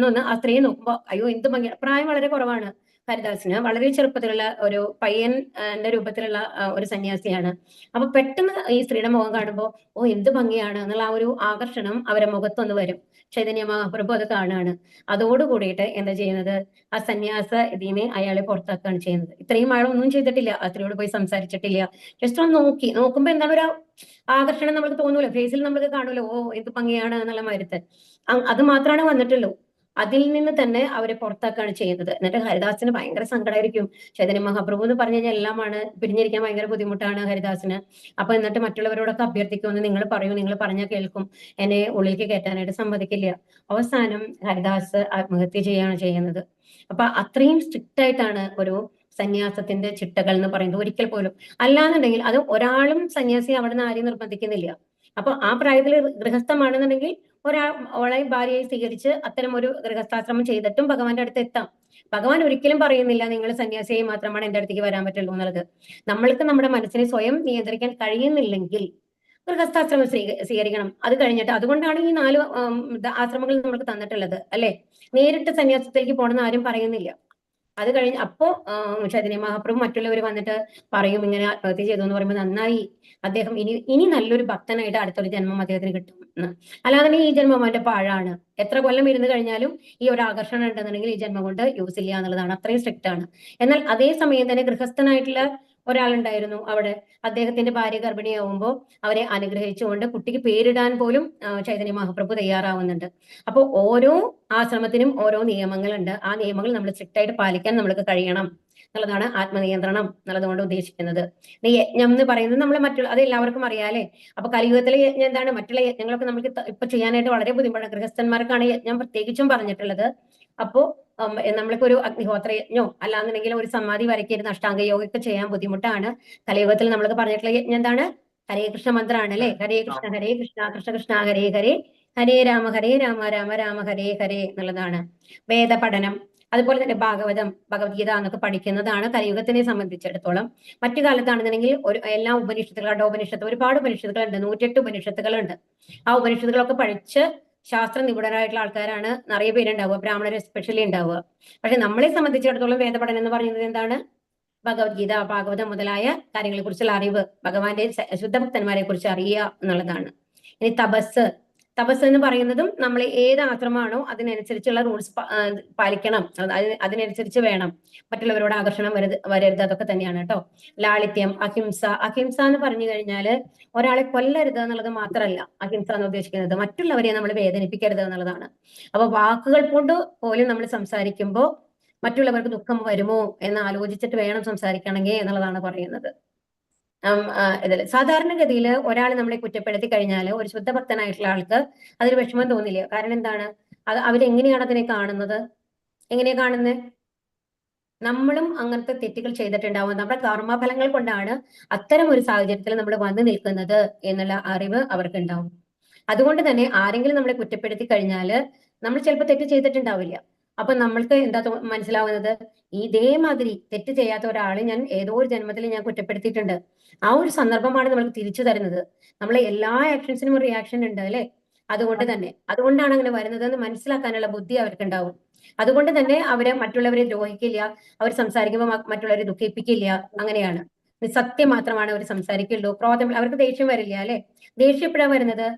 ആ സ്ത്രീയെ നോക്കുമ്പോ അയ്യോ എന്ത് ഭംഗിയാണ്. പ്രായം വളരെ കുറവാണ് ഹരിദാസിന്, വളരെ ചെറുപ്പത്തിലുള്ള ഒരു പയ്യന്റെ രൂപത്തിലുള്ള ഒരു സന്യാസിയാണ്. അപ്പൊ പെട്ടെന്ന് ഈ സ്ത്രീയുടെ മുഖം കാണുമ്പോൾ ഓ എന്ത് ഭംഗിയാണ് എന്നുള്ള ആ ഒരു ആകർഷണം അവരെ മുഖത്തൊന്ന് വരും. ചൈതന്യ മഹാപ്രഭു അത് കാണുകയാണ്. അതോടുകൂടിയിട്ട് എന്താ ചെയ്യുന്നത്, ആ സന്യാസ ഇതിനെ അയാളെ പുറത്താക്കുകയാണ് ചെയ്യുന്നത്. ഇത്രയും ആളൊന്നും ചെയ്തിട്ടില്ല, ആ സ്ത്രീയോട് പോയി സംസാരിച്ചിട്ടില്ല. ജസ്റ്റ് ഒന്ന് നോക്കുമ്പോ എന്താണ് ഒരു ആകർഷണം നമുക്ക് തോന്നൂല, ഫേസിൽ നമുക്ക് കാണൂല, ഓ എന്ത് ഭംഗിയാണ് എന്നുള്ള മാതിരത്തെ. അത് മാത്രമാണ് വന്നിട്ടുള്ളൂ. അതിൽ നിന്ന് തന്നെ അവരെ പുറത്താക്കുകയാണ് ചെയ്യുന്നത്. എന്നിട്ട് ഹരിദാസിന് ഭയങ്കര സങ്കടമായിരിക്കും. ചൈതന്യ മഹാപ്രഭു എന്ന് പറഞ്ഞു കഴിഞ്ഞാൽ എല്ലാമാണ്, പിരിഞ്ഞിരിക്കാൻ ഭയങ്കര ബുദ്ധിമുട്ടാണ് ഹരിദാസിന്. അപ്പൊ എന്നിട്ട് മറ്റുള്ളവരോടൊക്കെ അഭ്യർത്ഥിക്കുമെന്ന്, നിങ്ങൾ പറയൂ, നിങ്ങൾ പറഞ്ഞാൽ കേൾക്കും, എന്നെ ഉള്ളിലേക്ക് കയറ്റാനായിട്ട് സമ്മതിക്കില്ല. അവസാനം ഹരിദാസ് ആത്മഹത്യ ചെയ്യുകയാണ് ചെയ്യുന്നത്. അപ്പൊ അത്രയും സ്ട്രിക്റ്റ് ആയിട്ടാണ് ഒരു സന്യാസത്തിന്റെ ചിട്ടകൾ എന്ന് പറയുന്നത്. ഒരിക്കൽ പോലും അല്ലാന്നുണ്ടെങ്കിൽ അത് ഒരാളും സന്യാസി അവിടെ നിന്ന് ആരെയും നിർബന്ധിക്കുന്നില്ല. അപ്പൊ ആ പ്രായത്തിൽ ഗൃഹസ്ഥമാണെന്നുണ്ടെങ്കിൽ ഒരാളെ ഭാര്യയായി സ്വീകരിച്ച് അത്തരം ഒരു ഗൃഹസ്ഥാശ്രമം ചെയ്തിട്ടും ഭഗവാന്റെ അടുത്ത് എത്താം. ഭഗവാൻ ഒരിക്കലും പറയുന്നില്ല നിങ്ങൾ സന്യാസിയായി മാത്രമാണ് എന്റെ അടുത്തേക്ക് വരാൻ പറ്റുള്ളൂ എന്നുള്ളത്. നമ്മൾക്ക് നമ്മുടെ മനസ്സിനെ സ്വയം നിയന്ത്രിക്കാൻ കഴിയുന്നില്ലെങ്കിൽ ഗൃഹസ്ഥാശ്രമം സ്വീകരിക്കണം. അത് കഴിഞ്ഞിട്ട്, അതുകൊണ്ടാണ് ഈ 4 ആശ്രമങ്ങൾ നമ്മൾക്ക് തന്നിട്ടുള്ളത് അല്ലെ. നേരിട്ട് സന്യാസത്തിലേക്ക് പോകണമെന്ന് ആരും പറയുന്നില്ല. അത് കഴിഞ്ഞ് അപ്പോ ചൈതന്യ മഹാപ്രഭു മറ്റുള്ളവർ വന്നിട്ട് പറയും ഇങ്ങനെ ആത്മഹത്യ ചെയ്തു എന്ന് പറയുമ്പോൾ നന്നായി, അദ്ദേഹം ഇനി നല്ലൊരു ഭക്തനായിട്ട് അടുത്തൊരു ജന്മം അദ്ദേഹത്തിന് കിട്ടും എന്ന്. അല്ലാതെ ഈ ജന്മം അവന്റെ പാഴാണ്, എത്ര കൊല്ലം ഇരുന്ന് കഴിഞ്ഞാലും ഈ ഒരു ആകർഷണം ഉണ്ടെന്നുണ്ടെങ്കിൽ ഈ ജന്മം കൊണ്ട് യൂസ് ഇല്ല എന്നുള്ളതാണ്. അത്രയും സ്ട്രിക്റ്റ് ആണ്. എന്നാൽ അതേ സമയം തന്നെ ഗൃഹസ്ഥനായിട്ടുള്ള ഒരാളുണ്ടായിരുന്നു അവിടെ. അദ്ദേഹത്തിന്റെ ഭാര്യ ഗർഭിണിയാവുമ്പോൾ അവരെ അനുഗ്രഹിച്ചുകൊണ്ട് കുട്ടിക്ക് പേരിടാൻ പോലും ചൈതന്യ മഹാപ്രഭു തയ്യാറാവുന്നുണ്ട്. അപ്പോൾ ഓരോ ആശ്രമത്തിനും ഓരോ നിയമങ്ങളുണ്ട്. ആ നിയമങ്ങൾ നമ്മൾ സ്ട്രിക്റ്റ് ആയിട്ട് പാലിക്കാൻ നമ്മൾക്ക് കഴിയണം എന്നുള്ളതാണ് ആത്മനിയന്ത്രണം എന്നുള്ളതുകൊണ്ട് ഉദ്ദേശിക്കുന്നത്. യജ്ഞം എന്ന് പറയുന്നത് നമ്മൾ അത് എല്ലാവർക്കും അറിയാലേ. അപ്പൊ കലിയുഗത്തിലെ യജ്ഞം എന്താണ്, മറ്റുള്ള യജ്ഞങ്ങളൊക്കെ നമുക്ക് ഇപ്പൊ ചെയ്യാനായിട്ട് വളരെ ബുദ്ധിമുട്ടാണ്. ഗൃഹസ്ഥന്മാർക്കാണ് യജ്ഞം പ്രത്യേകിച്ചും പറഞ്ഞിട്ടുള്ളത്. അപ്പോ നമ്മൾക്കൊരു അഗ്നിഹോത്ര യജ്ഞോ അല്ലാന്നുണ്ടെങ്കിൽ ഒരു സമാധി വരയ്ക്കരുത്, അഷ്ടാംഗ യോഗയൊക്കെ ചെയ്യാൻ ബുദ്ധിമുട്ടാണ്. കലിയുഗത്തിൽ നമ്മൾക്ക് പറഞ്ഞിട്ടുള്ള യജ്ഞം എന്താണ്, ഹരേ കൃഷ്ണ മന്ത്രമാണ് അല്ലെ. ഹരേ കൃഷ്ണ കൃഷ്ണ കൃഷ്ണ ഹരേ ഹരേ, ഹരേ രാമ രാമ രാമ ഹരേ ഹരേ എന്നുള്ളതാണ്. വേദ പഠനം, അതുപോലെ തന്നെ ഭഗവത്ഗീത എന്നൊക്കെ പഠിക്കുന്നതാണ് കലിയുഗത്തിനെ സംബന്ധിച്ചിടത്തോളം. മറ്റു കാലത്താണെന്നുണ്ടെങ്കിൽ എല്ലാ ഉപനിഷത്തുകൾ, അഡോപനിഷത്ത്, ഒരുപാട് ഉപനിഷത്തുകളുണ്ട്, 108 ഉപനിഷത്തുകളുണ്ട്. ആ ഉപനിഷത്തുകളൊക്കെ പഠിച്ച് ശാസ്ത്ര നിപുണരായിട്ടുള്ള ആൾക്കാരാണ് നിറയെ പേരുണ്ടാവുക, ബ്രാഹ്മണർ എസ്പെഷ്യലി ഉണ്ടാവുക. പക്ഷെ നമ്മളെ സംബന്ധിച്ചിടത്തോളം വേദപഠനം എന്ന് പറയുന്നത് എന്താണ്, ഭഗവത്ഗീത, ഭാഗവതം മുതലായ കാര്യങ്ങളെ കുറിച്ചുള്ള അറിവ്, ഭഗവാന്റെ ശുദ്ധഭക്തന്മാരെ കുറിച്ച് അറിയുക എന്നുള്ളതാണ്. ഇനി തപസ്, തപസ് എന്ന് പറയുന്നതും നമ്മൾ ഏത് ആശ്രമമാണോ അതിനനുസരിച്ചുള്ള റൂൾസ് പാലിക്കണം, അതിനനുസരിച്ച് വേണം. മറ്റുള്ളവരോട് ആകർഷണം വരരുത്, അതൊക്കെ തന്നെയാണ് കേട്ടോ. ലാളിത്യം, അഹിംസ. അഹിംസ എന്ന് പറഞ്ഞു കഴിഞ്ഞാൽ ഒരാളെ കൊല്ലരുത് എന്നുള്ളത് മാത്രമല്ല അഹിംസ എന്ന് ഉദ്ദേശിക്കുന്നത്, മറ്റുള്ളവരെ നമ്മൾ വേദനിപ്പിക്കരുത് എന്നുള്ളതാണ്. അപ്പൊ വാക്കുകൾ കൊണ്ട് പോലും നമ്മൾ സംസാരിക്കുമ്പോൾ മറ്റുള്ളവർക്ക് ദുഃഖം വരുമോ എന്ന് ആലോചിച്ചിട്ട് വേണം സംസാരിക്കണമെങ്കിൽ എന്നുള്ളതാണ് പറയുന്നത്. ഇതിൽ സാധാരണഗതിയിൽ ഒരാൾ നമ്മളെ കുറ്റപ്പെടുത്തി കഴിഞ്ഞാൽ ഒരു ശുദ്ധഭക്തനായിട്ടുള്ള ആൾക്ക് അതിന് വിഷമം തോന്നില്ല. കാരണം എന്താണ്, അത് അവരെങ്ങനെയാണ് അതിനെ കാണുന്നത്? എങ്ങനെയാ കാണുന്നത്? നമ്മളും അങ്ങനത്തെ തെറ്റുകൾ ചെയ്തിട്ടുണ്ടാവും, നമ്മുടെ കർമ്മഫലങ്ങൾ കൊണ്ടാണ് അത്തരം ഒരു സാഹചര്യത്തിൽ നമ്മൾ വന്നു നിൽക്കുന്നത് എന്നുള്ള അറിവ് അവർക്ക് ഉണ്ടാവും. അതുകൊണ്ട് തന്നെ ആരെങ്കിലും നമ്മളെ കുറ്റപ്പെടുത്തി കഴിഞ്ഞാൽ നമ്മൾ ചിലപ്പോൾ തെറ്റ് ചെയ്തിട്ടുണ്ടാവില്ല. അപ്പൊ നമ്മൾക്ക് എന്താ മനസ്സിലാവുന്നത്, ഇതേമാതിരി തെറ്റ് ചെയ്യാത്ത ഒരാളെ ഞാൻ ഏതോ ഒരു ജന്മത്തിൽ ഞാൻ കുറ്റപ്പെടുത്തിയിട്ടുണ്ട്. ആ ഒരു സന്ദർഭമാണ് നമ്മൾക്ക് തിരിച്ചു തരുന്നത്. നമ്മളെ എല്ലാ ആക്ഷൻസിനും ഒരു റിയാക്ഷൻ ഉണ്ട് അല്ലെ? അതുകൊണ്ടാണ് അങ്ങനെ വരുന്നത് എന്ന് മനസ്സിലാക്കാനുള്ള ബുദ്ധി അവർക്ക് ഉണ്ടാവും. അതുകൊണ്ട് തന്നെ അവര് മറ്റുള്ളവരെ ദ്രോഹിക്കില്ല, അവർ സംസാരിക്കുമ്പോൾ മറ്റുള്ളവരെ ദുഃഖിപ്പിക്കില്ല. അങ്ങനെയാണ്, സത്യം മാത്രമാണ് അവർ സംസാരിക്കുള്ളൂ. ക്രോധം, അവർക്ക് ദേഷ്യം വരില്ല അല്ലെ? ദേഷ്യം എപ്പോഴാണ് വരുന്നത്?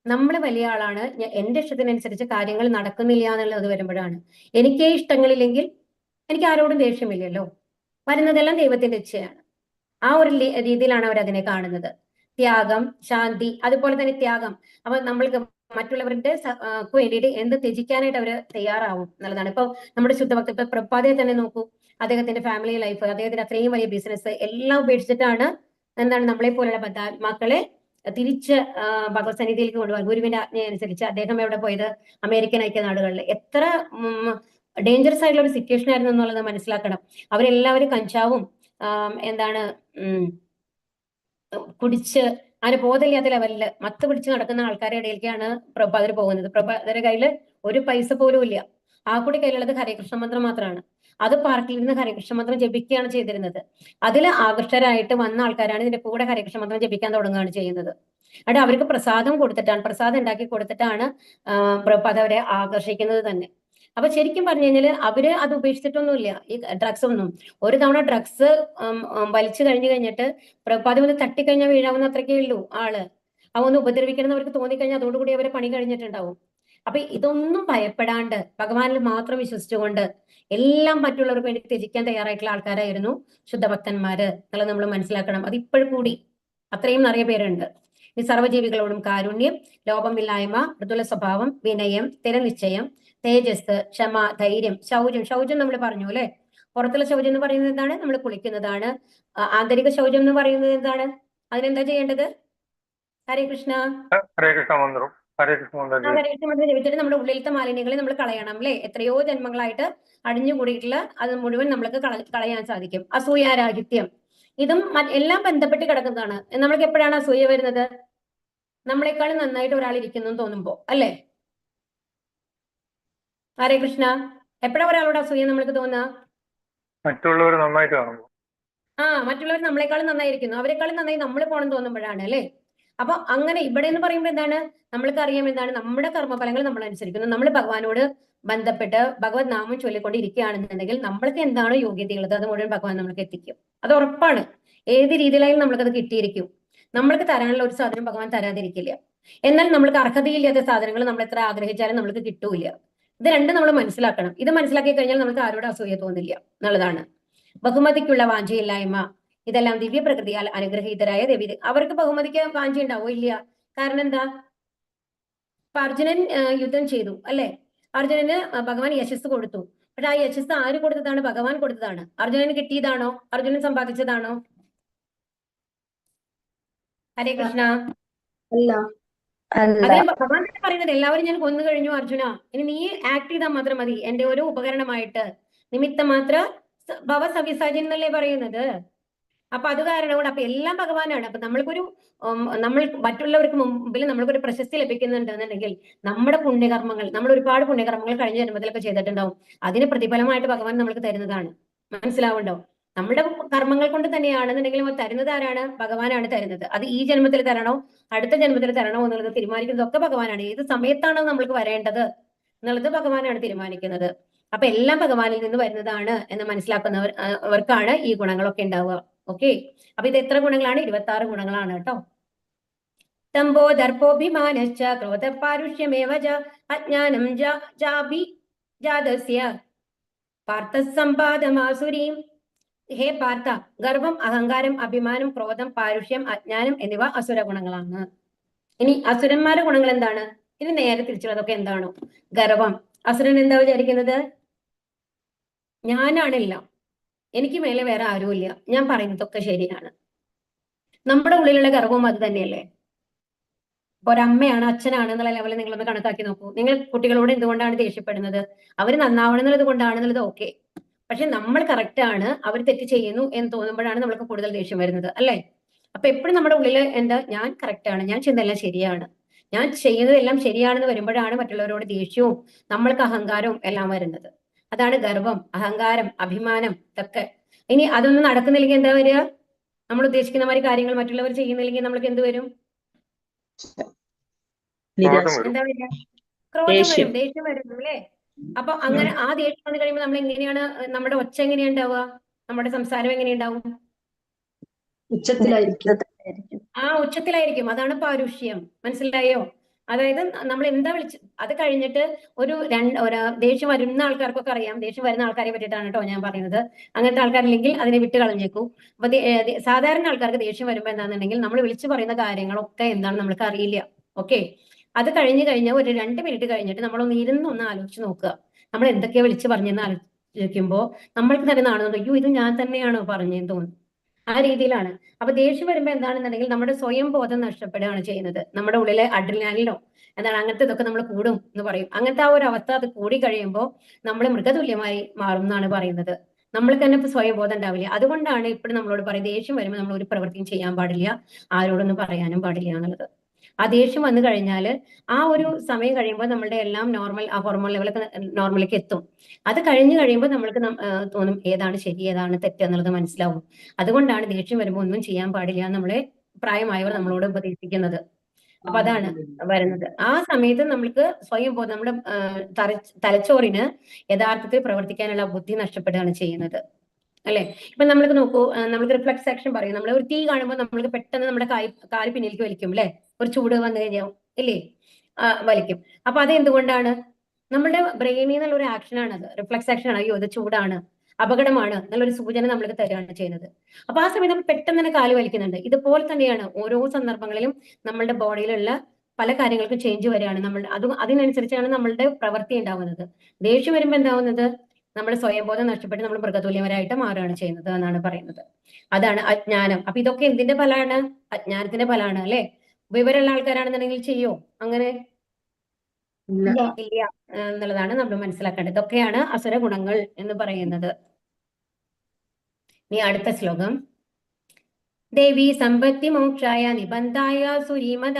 നമ്മൾ വലിയ ആളാണ്, എന്റെ ഇഷ്ടത്തിനനുസരിച്ച് കാര്യങ്ങൾ നടക്കുന്നില്ല എന്നുള്ളത് വരുമ്പോഴാണ്. എനിക്കേ ഇഷ്ടങ്ങളില്ലെങ്കിൽ എനിക്ക് ആരോടും ദേഷ്യമില്ലല്ലോ, വരുന്നതെല്ലാം ദൈവത്തിന്റെ ഇച്ഛയാണ്. ആ ഒരു രീതിയിലാണ് അവർ അതിനെ കാണുന്നത്. ത്യാഗം, ശാന്തി, അതുപോലെ തന്നെ ത്യാഗം. അപ്പൊ നമ്മൾക്ക് മറ്റുള്ളവരുടെ വേണ്ടിയിട്ട് എന്ത് ത്യജിക്കാനായിട്ട് അവര് തയ്യാറാവും എന്നുള്ളതാണ്. ഇപ്പൊ നമ്മുടെ ശുദ്ധഭക്തി, ഇപ്പൊ പ്രഭാതയെ തന്നെ നോക്കൂ, അദ്ദേഹത്തിന്റെ ഫാമിലി ലൈഫ്, അദ്ദേഹത്തിന്റെ അത്രയും വലിയ ബിസിനസ് എല്ലാം ഉപേക്ഷിച്ചിട്ടാണ് എന്താണ് നമ്മളെ പോലുള്ള ബദ്ധാത്മാക്കളെ തിരിച്ച് ഭഗവത് സന്നിധിയിലേക്ക് കൊണ്ടുപോകാൻ ഗുരുവിന്റെ ആജ്ഞ അനുസരിച്ച് അദ്ദേഹം എവിടെ പോയത്? അമേരിക്കൻ ഐക്യനാടുകളിൽ. എത്ര ഡേഞ്ചറസ് ആയിട്ടുള്ള ഒരു സിറ്റുവേഷൻ ആയിരുന്നു എന്നുള്ളത് മനസ്സിലാക്കണം. അവരെല്ലാവരും കഞ്ചാവും എന്താണ് കുടിച്ച് അങ്ങനെ ബോധമില്ലാത്ത ലെവലില് മത്ത് പിടിച്ച് നടക്കുന്ന ആൾക്കാരുടെ ഇടയിലേക്കാണ് പ്രഭാതർ പോകുന്നത്. പ്രഭാതരുടെ കയ്യിൽ ഒരു പൈസ പോലും ഇല്ല. ആ കൂടി കയ്യിലുള്ളത് ഹരേകൃഷ്ണ മന്ത്രം മാത്രമാണ്. അത് പാർക്കിൽ നിന്ന് ഹരേകൃഷ്ണ മന്ത്രം ജപിക്കുകയാണ് ചെയ്തിരുന്നത്. അതിൽ ആകൃഷ്ടരായിട്ട് വന്ന ആൾക്കാരാണ് ഇതിന്റെ കൂടെ ഹരേകൃഷ്ണ മന്ത്രം ജപിക്കാൻ തുടങ്ങുകയാണ് ചെയ്യുന്നത്. അവിടെ അവർക്ക് പ്രസാദം ഉണ്ടാക്കി കൊടുത്തിട്ടാണ് പ്രഭാത അവരെ ആകർഷിക്കുന്നത് തന്നെ. അപ്പൊ ശരിക്കും പറഞ്ഞു കഴിഞ്ഞാൽ അവര് അത് ഉപേക്ഷിച്ചിട്ടൊന്നുമില്ല, ഈ ഡ്രഗ്സ് ഒന്നും. ഒരു തവണ ഡ്രഗ്സ് വലിച്ചു കഴിഞ്ഞിട്ട് പ്രഭാതം ഒന്ന് തട്ടിക്കഴിഞ്ഞാൽ വീഴാവുന്ന അത്രയ്ക്കേ ഉള്ളൂ ആള്. അവന്ന് ഉപദ്രവിക്കണം എന്ന് അവർക്ക് തോന്നിക്കഴിഞ്ഞാൽ അതോടുകൂടി അവരെ പണി കഴിഞ്ഞിട്ടുണ്ടാവും. അപ്പൊ ഇതൊന്നും ഭയപ്പെടാണ്ട് ഭഗവാനിൽ മാത്രം വിശ്വസിച്ചുകൊണ്ട് എല്ലാം മറ്റുള്ളവർക്ക് വേണ്ടി ത്യജിക്കാൻ തയ്യാറായിട്ടുള്ള ആൾക്കാരായിരുന്നു ശുദ്ധഭക്തന്മാര് എന്നുള്ളത് നമ്മൾ മനസ്സിലാക്കണം. അത് ഇപ്പോഴും കൂടി അത്രയും നിറയെ പേരുണ്ട്. ഈ സർവ്വജീവികളോടും കാരുണ്യം, ലോപമില്ലായ്മ, മൃദുല സ്വഭാവം, വിനയം, സ്ഥിരനിശ്ചയം, തേജസ്, ക്ഷമ, ധൈര്യം, ശൗചം നമ്മൾ പറഞ്ഞു അല്ലെ? പുറത്തുള്ള ശൗചം എന്ന് പറയുന്നത് എന്താണ്? നമ്മൾ കുളിക്കുന്നതാണ്. ആന്തരിക ശൗചം എന്ന് പറയുന്നത് എന്താണ്? അതിനെന്താ ചെയ്യേണ്ടത്? ഹരേ കൃഷ്ണ മന്ത്രം ജപിച്ചിട്ട് നമ്മുടെ ഉള്ളിലത്തെ മാലിന്യങ്ങളെ നമ്മൾ കളയണം അല്ലെ? എത്രയോ ജന്മങ്ങളായിട്ട് അടിഞ്ഞുകൂടിയിട്ടുള്ള അത് മുഴുവൻ നമ്മൾക്ക് കളയാൻ സാധിക്കും. അസൂയാരാഹിത്യം, ഇതും എല്ലാം ബന്ധപ്പെട്ട് കിടക്കുന്നതാണ്. നമ്മൾക്ക് എപ്പോഴാണ് അസൂയ വരുന്നത്? നമ്മളെക്കാളും നന്നായിട്ട് ഒരാൾ ഇരിക്കുന്നു തോന്നുമ്പോ അല്ലെ? ഹരേ കൃഷ്ണ, എപ്പോഴാ ഒരാളോട് അസൂയ നമ്മൾക്ക് തോന്നുക? മറ്റുള്ളവർ നന്നായിട്ട് കാണുമ്പോൾ. മറ്റുള്ളവർ നമ്മളെക്കാളും നന്നായിരിക്കുന്നു, അവരെക്കാളും നന്നായി നമ്മൾ പോകണം തോന്നുമ്പോഴാണ് അല്ലെ? അപ്പൊ അങ്ങനെ ഇവിടെ എന്ന് പറയുമ്പോൾ എന്താണ്? നമ്മൾക്ക് അറിയാം എന്താണ് നമ്മുടെ കർമ്മഫലങ്ങൾ നമ്മൾ അനുസരിക്കുന്നു. നമ്മൾ ഭഗവാനോട് ബന്ധപ്പെട്ട് ഭഗവത് നാമം ചൊല്ലിക്കൊണ്ട് ഇരിക്കുകയാണെന്നുണ്ടെങ്കിൽ നമ്മൾക്ക് എന്താണോ യോഗ്യതയുള്ളത് അത് മുഴുവൻ ഭഗവാൻ നമ്മൾക്ക് എത്തിക്കും. അത് ഉറപ്പാണ്. ഏത് രീതിയിലായാലും നമ്മൾക്കത് കിട്ടിയിരിക്കും. നമ്മൾക്ക് തരാനുള്ള ഒരു സാധനം ഭഗവാൻ തരാതിരിക്കില്ല. എന്നാൽ നമ്മൾക്ക് അർഹതയില്ലാത്ത സാധനങ്ങൾ നമ്മൾ എത്ര ആഗ്രഹിച്ചാലും നമ്മൾക്ക് കിട്ടൂല. ഇത് രണ്ടും നമ്മൾ മനസ്സിലാക്കണം. ഇത് മനസ്സിലാക്കി കഴിഞ്ഞാൽ നമുക്ക് ആരോടും അസൂയ തോന്നില്ല എന്നുള്ളതാണ്. ബഹുമതിക്കുള്ള വാഞ്ചയില്ലായ്മ, ഇതെല്ലാം ദിവ്യ പ്രകൃതിയാൽ അനുഗ്രഹീതരായ ദേവി. അവർക്ക് ബഹുമതിക്ക് വാഞ്ച ഉണ്ടാവോ? ഇല്ല. കാരണം എന്താ? ഇപ്പൊ അർജുനൻ യുദ്ധം ചെയ്തു അല്ലെ? അർജുനന് ഭഗവാൻ യശസ് കൊടുത്തു. പക്ഷെ ആ യശസ് ആര് കൊടുത്തതാണ്? ഭഗവാൻ കൊടുത്തതാണ്. അർജുനന് കിട്ടിയതാണോ? അർജുനൻ സമ്പാദിച്ചതാണോ? ഹരേ കൃഷ്ണ. അതിന് ഭഗവാൻ തന്നെ പറയുന്നത് എല്ലാവരും ഞാൻ കൊന്നു കഴിഞ്ഞു അർജുന, ഇനി നീ ആക്ട് ചെയ്താൽ മാത്രം മതി, എന്റെ ഒരു ഉപകരണമായിട്ട് നിമിത്തം മാത്ര ഭവ സവ്യസാചൻ എന്നല്ലേ പറയുന്നത്. അപ്പൊ അത് കാരണം കൊണ്ട് അപ്പൊ എല്ലാം ഭഗവാനാണ്. അപ്പൊ നമ്മൾ മറ്റുള്ളവർക്ക് മുമ്പിൽ നമ്മൾക്കൊരു പ്രശസ്തി ലഭിക്കുന്നുണ്ടെന്നുണ്ടെങ്കിൽ നമ്മുടെ പുണ്യകർമ്മങ്ങൾ, നമ്മൾ ഒരുപാട് പുണ്യകർമ്മങ്ങൾ കഴിഞ്ഞ ജന്മത്തിലൊക്കെ ചെയ്തിട്ടുണ്ടാവും. അതിന് പ്രതിഫലമായിട്ട് ഭഗവാൻ നമ്മൾക്ക് തരുന്നതാണ്. മനസ്സിലാവുണ്ടോ? നമ്മുടെ കർമ്മങ്ങൾ കൊണ്ട് തന്നെയാണെന്നുണ്ടെങ്കിലും തരുന്നത് ആരാണ്? ഭഗവാനാണ് തരുന്നത്. അത് ഈ ജന്മത്തിൽ തരണോ അടുത്ത ജന്മത്തിൽ തരണോ എന്നുള്ളത് തീരുമാനിക്കുന്നതൊക്കെ ഭഗവാനാണ്. ഏത് സമയത്താണോ നമ്മൾക്ക് വരേണ്ടത് എന്നുള്ളത് ഭഗവാനാണ് തീരുമാനിക്കുന്നത്. അപ്പൊ എല്ലാം ഭഗവാനിൽ നിന്ന് വരുന്നതാണ് എന്ന് മനസ്സിലാക്കുന്നവർക്കാണ് ഈ ഗുണങ്ങളൊക്കെ ഉണ്ടാവുക. ഓക്കെ, അപ്പൊ ഇത് എത്ര ഗുണങ്ങളാണ്? 26 ഗുണങ്ങളാണ് കേട്ടോ. തമ്പോ ദർപ്പോഭിമാനശ്ച ക്രോധപാരുഷ്യമേവ ച അജ്ഞാനം ജാതസ്യ പാർത്ഥസമ്പാദമാസുരീം. ഹേ പാർത്ഥ, ഗർവം, അഹങ്കാരം, അഭിമാനം, ക്രോധം, പാരുഷ്യം, അജ്ഞാനം എന്നിവ അസുര ഗുണങ്ങളാണ്. ഇനി അസുരന്മാരുടെ ഗുണങ്ങൾ എന്താണ്? ഇനി നേരെ തിരിച്ചുള്ളതൊക്കെ എന്താണോ? ഗർവം. അസുരൻ എന്താ വിചാരിക്കുന്നത്? ഞാനാണെല്ലാം, എനിക്ക് മേലെ വേറെ ആരുമില്ല, ഞാൻ പറയുന്നതൊക്കെ ശരിയാണ്. നമ്മുടെ ഉള്ളിലുള്ള ഗർവം അത് തന്നെയല്ലേ? ഇപ്പൊ ഒരമ്മയാണ്, അച്ഛനാണ് എന്നുള്ള ലെവലിൽ നിങ്ങളൊന്ന് കണക്കാക്കി നോക്കൂ. നിങ്ങൾ കുട്ടികളോട് എന്തുകൊണ്ടാണ് ദേഷ്യപ്പെടുന്നത്? അവർ നന്നാവണം എന്നുള്ളത് കൊണ്ടാണെന്നുള്ളത് ഓക്കെ. പക്ഷെ നമ്മൾ കറക്റ്റ് ആണ്, അവർ തെറ്റ് ചെയ്യുന്നു എന്ന് തോന്നുമ്പോഴാണ് നമ്മൾക്ക് കൂടുതൽ ദേഷ്യം വരുന്നത്, അല്ലേ? അപ്പൊ എപ്പോഴും നമ്മുടെ ഉള്ളിൽ എന്താ? ഞാൻ കറക്റ്റ് ആണ്, ഞാൻ ചെയ്യുന്നതെല്ലാം ശരിയാണ്, ഞാൻ ചെയ്യുന്നതെല്ലാം ശരിയാണെന്ന് വരുമ്പോഴാണ് മറ്റുള്ളവരോട് ദേഷ്യവും നമ്മൾക്ക് അഹങ്കാരവും എല്ലാം വരുന്നത്. അതാണ് ഗർവം, അഹങ്കാരം, അഭിമാനം ഇതൊക്കെ. ഇനി അതൊന്നും നടക്കുന്നില്ലെങ്കിൽ എന്താ വരിക? നമ്മൾ ഉദ്ദേശിക്കുന്ന മാതിരി കാര്യങ്ങൾ മറ്റുള്ളവർ ചെയ്യുന്നില്ലെങ്കിൽ നമ്മൾക്ക് എന്ത് വരും? നിരാശ, എന്താ വരിക? ക്രോധം ദേഷ്യം. വരും, ദേഷ്യം വരും, അല്ലേ? അപ്പൊ അങ്ങനെ ആ ദേഷ്യം വന്നു കഴിയുമ്പോൾ നമ്മൾ എങ്ങനെയാണ്, നമ്മുടെ ഒച്ച എങ്ങനെയുണ്ടാവുക, നമ്മുടെ സംസാരം എങ്ങനെയുണ്ടാവും? ഉച്ചത്തിലായിരിക്കും. ആ ഉച്ചത്തിലായിരിക്കും. അതാണ് പാരുഷ്യം. മനസ്സിലായോ? അതായത് നമ്മൾ എന്താ അത് കഴിഞ്ഞിട്ട് ഒരു ദേഷ്യം വരുന്ന ആൾക്കാർക്കൊക്കെ അറിയാം. ദേഷ്യം വരുന്ന ആൾക്കാരെ പറ്റിയിട്ടാണ് കേട്ടോ ഞാൻ പറയുന്നത്. അങ്ങനത്തെ ആൾക്കാരില്ലെങ്കിൽ അതിനെ വിട്ട് കളഞ്ഞേക്കൂ. അപ്പൊ സാധാരണ ആൾക്കാർക്ക് ദേഷ്യം വരുമ്പോൾ എന്താണെന്നുണ്ടെങ്കിൽ നമ്മൾ വിളിച്ചു പറയുന്ന കാര്യങ്ങളൊക്കെ എന്താണ് നമ്മൾക്ക് അറിയില്ല. ഓക്കെ, അത് കഴിഞ്ഞാൽ ഒരു 2 മിനിറ്റ് കഴിഞ്ഞിട്ട് നമ്മളൊന്ന് ഇരുന്നൊന്ന് ആലോചിച്ച് നോക്കുക. നമ്മൾ എന്തൊക്കെയാ വിളിച്ചു പറഞ്ഞെന്ന് ആലോചിക്കുമ്പോൾ നമ്മൾക്ക് തന്നെ നാണെന്ന്, അയ്യോ ഇത് ഞാൻ തന്നെയാണോ പറഞ്ഞെന്ന് തോന്നുന്നു. ആ രീതിയിലാണ്. അപ്പൊ ദേഷ്യം വരുമ്പോ എന്താണെന്നുണ്ടെങ്കിൽ നമ്മുടെ സ്വയം ബോധം നഷ്ടപ്പെടുകയാണ് ചെയ്യുന്നത്. നമ്മുടെ ഉള്ളിലെ അഡ്രിനാലിനോ എന്താണ് അങ്ങനത്തെ ഇതൊക്കെ നമ്മൾ കൂടും എന്ന് പറയും. അങ്ങനത്തെ ആ ഒരു അവസ്ഥ അത് കൂടി കഴിയുമ്പോൾ നമ്മൾ മൃഗതുല്യമായി മാറും എന്നാണ് പറയുന്നത്. നമ്മൾക്ക് തന്നെ ഇപ്പൊ സ്വയം ബോധം ഉണ്ടാവില്ല. അതുകൊണ്ടാണ് ഇപ്പോഴും നമ്മളോട് പറയും ദേഷ്യം വരുമ്പോൾ നമ്മൾ ഒരു പ്രവൃത്തിയും ചെയ്യാൻ പാടില്ല, ആരോടൊന്നും പറയാനും പാടില്ല എന്നുള്ളത്. ആ ദേഷ്യം വന്നു കഴിഞ്ഞാൽ ആ ഒരു സമയം കഴിയുമ്പോൾ നമ്മളുടെ എല്ലാം നോർമൽ, ആ ഹോർമോൺ ലെവലൊക്കെ നോർമലിലേക്ക് എത്തും. അത് കഴിഞ്ഞു കഴിയുമ്പോൾ നമ്മൾക്ക് തോന്നും ഏതാണ് ശരി ഏതാണ് തെറ്റ് എന്നുള്ളത് മനസ്സിലാവും. അതുകൊണ്ടാണ് ദേഷ്യം വരുമ്പോൾ ഒന്നും ചെയ്യാൻ പാടില്ല നമ്മളെ പ്രായമായവർ നമ്മളോട് ഉപദേശിക്കുന്നത്. അപ്പൊ അതാണ് വരുന്നത്. ആ സമയത്ത് നമ്മൾക്ക് സ്വയം ബോധം, നമ്മുടെ തലച്ചോറിന് യഥാർത്ഥത്തിൽ പ്രവർത്തിക്കാനുള്ള ബുദ്ധി നഷ്ടപ്പെടുകയാണ് ചെയ്യുന്നത്, അല്ലെ? ഇപ്പൊ നമ്മൾക്ക് നോക്കൂ, നമ്മൾക്ക് റിഫ്ലക്സ് ആക്ഷൻ പറയും. നമ്മൾ ഒരു തീ കാണുമ്പോൾ നമ്മൾക്ക് പെട്ടെന്ന് നമ്മുടെ കാല് പിന്നിലേക്ക് വലിക്കും, അല്ലെ? ഒരു ചൂട് വന്നു കഴിഞ്ഞാൽ ഇല്ലേ, വലിക്കും. അപ്പൊ അത് എന്തുകൊണ്ടാണ്? നമ്മുടെ ബ്രെയിനിൽ നിന്നുള്ള ഒരു ആക്ഷനാണ് അത്, റിഫ്ലക്സ് ആക്ഷൻ ആണ്. അയ്യോ ഇത് ചൂടാണ്, അപകടമാണ് എന്നുള്ളൊരു സൂചന നമ്മൾക്ക് തരികയാണ് ചെയ്യുന്നത്. അപ്പൊ ആ സമയത്ത് നമ്മൾ പെട്ടെന്ന് തന്നെ കാല് വലിക്കുന്നുണ്ട്. ഇതുപോലെ തന്നെയാണ് ഓരോ സന്ദർഭങ്ങളിലും നമ്മളുടെ ബോഡിയിലുള്ള പല കാര്യങ്ങൾക്കും ചേഞ്ച് വരികയാണ്. അതിനനുസരിച്ചാണ് നമ്മളുടെ പ്രവൃത്തി ഉണ്ടാവുന്നത്. ദേഷ്യം വരുമ്പോൾ എന്താവുന്നത്? നമ്മുടെ സ്വയംബോധം നഷ്ടപ്പെട്ട് നമ്മൾ മൃഗതുല്യവരായിട്ട് മാറുകയാണ് ചെയ്യുന്നത് എന്നാണ് പറയുന്നത്. അതാണ് അജ്ഞാനം. അപ്പൊ ഇതൊക്കെ എന്തിന്റെ ഫലമാണ്? അജ്ഞാനത്തിന്റെ ഫലമാണ്, അല്ലെ? വിവരമുള്ള ആൾക്കാരാണെന്നുണ്ടെങ്കിൽ ചെയ്യോ അങ്ങനെ? ഇല്ല എന്നുള്ളതാണ് നമ്മൾ മനസ്സിലാക്കേണ്ടത്. ഇതൊക്കെയാണ് അസുര ഗുണങ്ങൾ എന്ന് പറയുന്നത്. ഇനി അടുത്ത ശ്ലോകം. ദേവി സമ്പത്തി മോക്ഷായ നിബന്ധായ സുരീമത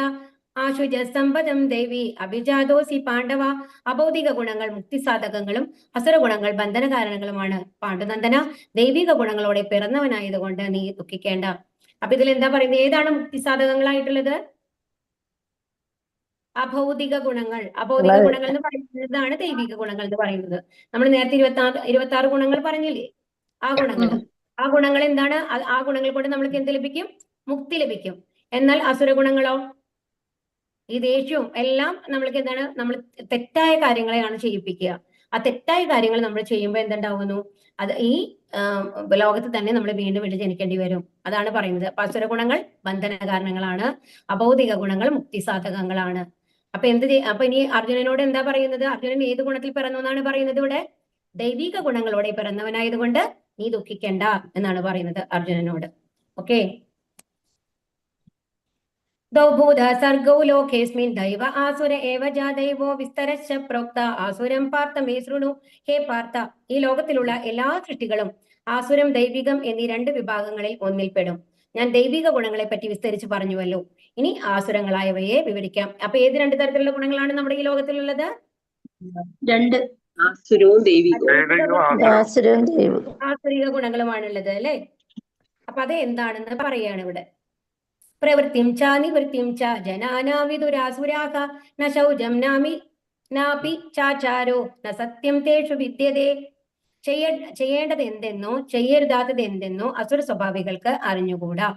ആശുജ സമ്പദം ദേവി അഭിജാതോസി പാണ്ഡവ. അഭൗതിക ഗുണങ്ങൾ മുക്തിസാധകങ്ങളും അസുര ഗുണങ്ങൾ ബന്ധന കാരണങ്ങളുമാണ്. പാണ്ഡുനന്ദന, ദൈവിക ഗുണങ്ങളോടെ പിറന്നവനായതുകൊണ്ട് നീ ദുഃഖിക്കേണ്ട. അപ്പൊ ഇതിൽ എന്താ പറയുന്നത്? ഏതാണ് മുക്തിസാധകങ്ങളായിട്ടുള്ളത്? അഭൗതിക ഗുണങ്ങൾ. അഭൗതിക ഗുണങ്ങൾ എന്ന് പറയുന്നതാണ് ദൈവിക ഗുണങ്ങൾ എന്ന് പറയുന്നത്. നമ്മൾ നേരത്തെ 26 ഗുണങ്ങൾ പറഞ്ഞില്ലേ? ആ ഗുണങ്ങൾ എന്താണ്? ആ ഗുണങ്ങൾ കൊണ്ട് നമ്മൾക്ക് എന്ത് ലഭിക്കും? മുക്തി ലഭിക്കും. എന്നാൽ അസുര ഗുണങ്ങളോ? ഈ ദേഷ്യവും എല്ലാം നമ്മൾക്ക് എന്താണ്? നമ്മൾ തെറ്റായ കാര്യങ്ങളെയാണ് ചെയ്യിപ്പിക്കുക. ആ തെറ്റായ കാര്യങ്ങൾ നമ്മൾ ചെയ്യുമ്പോൾ എന്തുണ്ടാവുന്നു? അത് ഈ ലോകത്ത് തന്നെ നമ്മൾ വീണ്ടും വീണ്ടും ജനിക്കേണ്ടി വരും. അതാണ് പറയുന്നത്. അപ്പൊ അസുര ഗുണങ്ങൾ ബന്ധന കാരണങ്ങളാണ്, അഭൗതിക ഗുണങ്ങൾ മുക്തിസാധകങ്ങളാണ്. അപ്പൊ ഇനി അർജുനനോട് എന്താ പറയുന്നത്? അർജുനൻ ഏത് ഗുണത്തിൽ പിറന്നു എന്നാണ് പറയുന്നത് ഇവിടെ? ദൈവിക ഗുണങ്ങളോടെ പിറന്നവനായതുകൊണ്ട് നീ ദുഃഖിക്കണ്ട എന്നാണ് പറയുന്നത് അർജുനനോട്. ഓക്കെ. ദൗഭൂത സർഗൗ ലോകേസ്മിൻ ദൈവ ആസുര ഏവ ജാദൈവോ വിസ്തരശ്ച പ്രോക്ത ആസുരം പാർത്ഥ മേ ശൃണു. ഹേ പാർത്ഥ, ഈ ലോകത്തിലുള്ള എല്ലാ സൃഷ്ടികളും ആസുരം ദൈവികം എന്നീ 2 വിഭാഗങ്ങളിൽ ഒന്നിൽപ്പെടും. ഞാൻ ദൈവിക ഗുണങ്ങളെ പറ്റി വിസ്തരിച്ച് പറഞ്ഞുവല്ലോ. ഇനി ആസുരങ്ങളായവയെ വിവരിക്കാം. അപ്പൊ ഏത് 2 തരത്തിലുള്ള ഗുണങ്ങളാണ് നമ്മുടെ ഈ ലോകത്തിലുള്ളത്? 2. ആസുരവും ദൈവികവും. ആസുരിക ഗുണങ്ങളുമാണുള്ളത്, അല്ലെ? അപ്പൊ അത് എന്താണെന്ന് പറയാണ് ഇവിടെ. പ്രവൃത്തിം ച നിവൃത്തിം ച ജനാനാ വിദുരാസുരാഃ ന ശൗചം നാപി ചാചാരോ ന സത്യം തേഷു വിദ്യതേ. ചെയ്യേണ്ടത് എന്തെന്നോ ചെയ്യരുതാത്തത് എന്തെന്നോ അസുര സ്വഭാവികൾക്ക് അറിഞ്ഞുകൂടാ.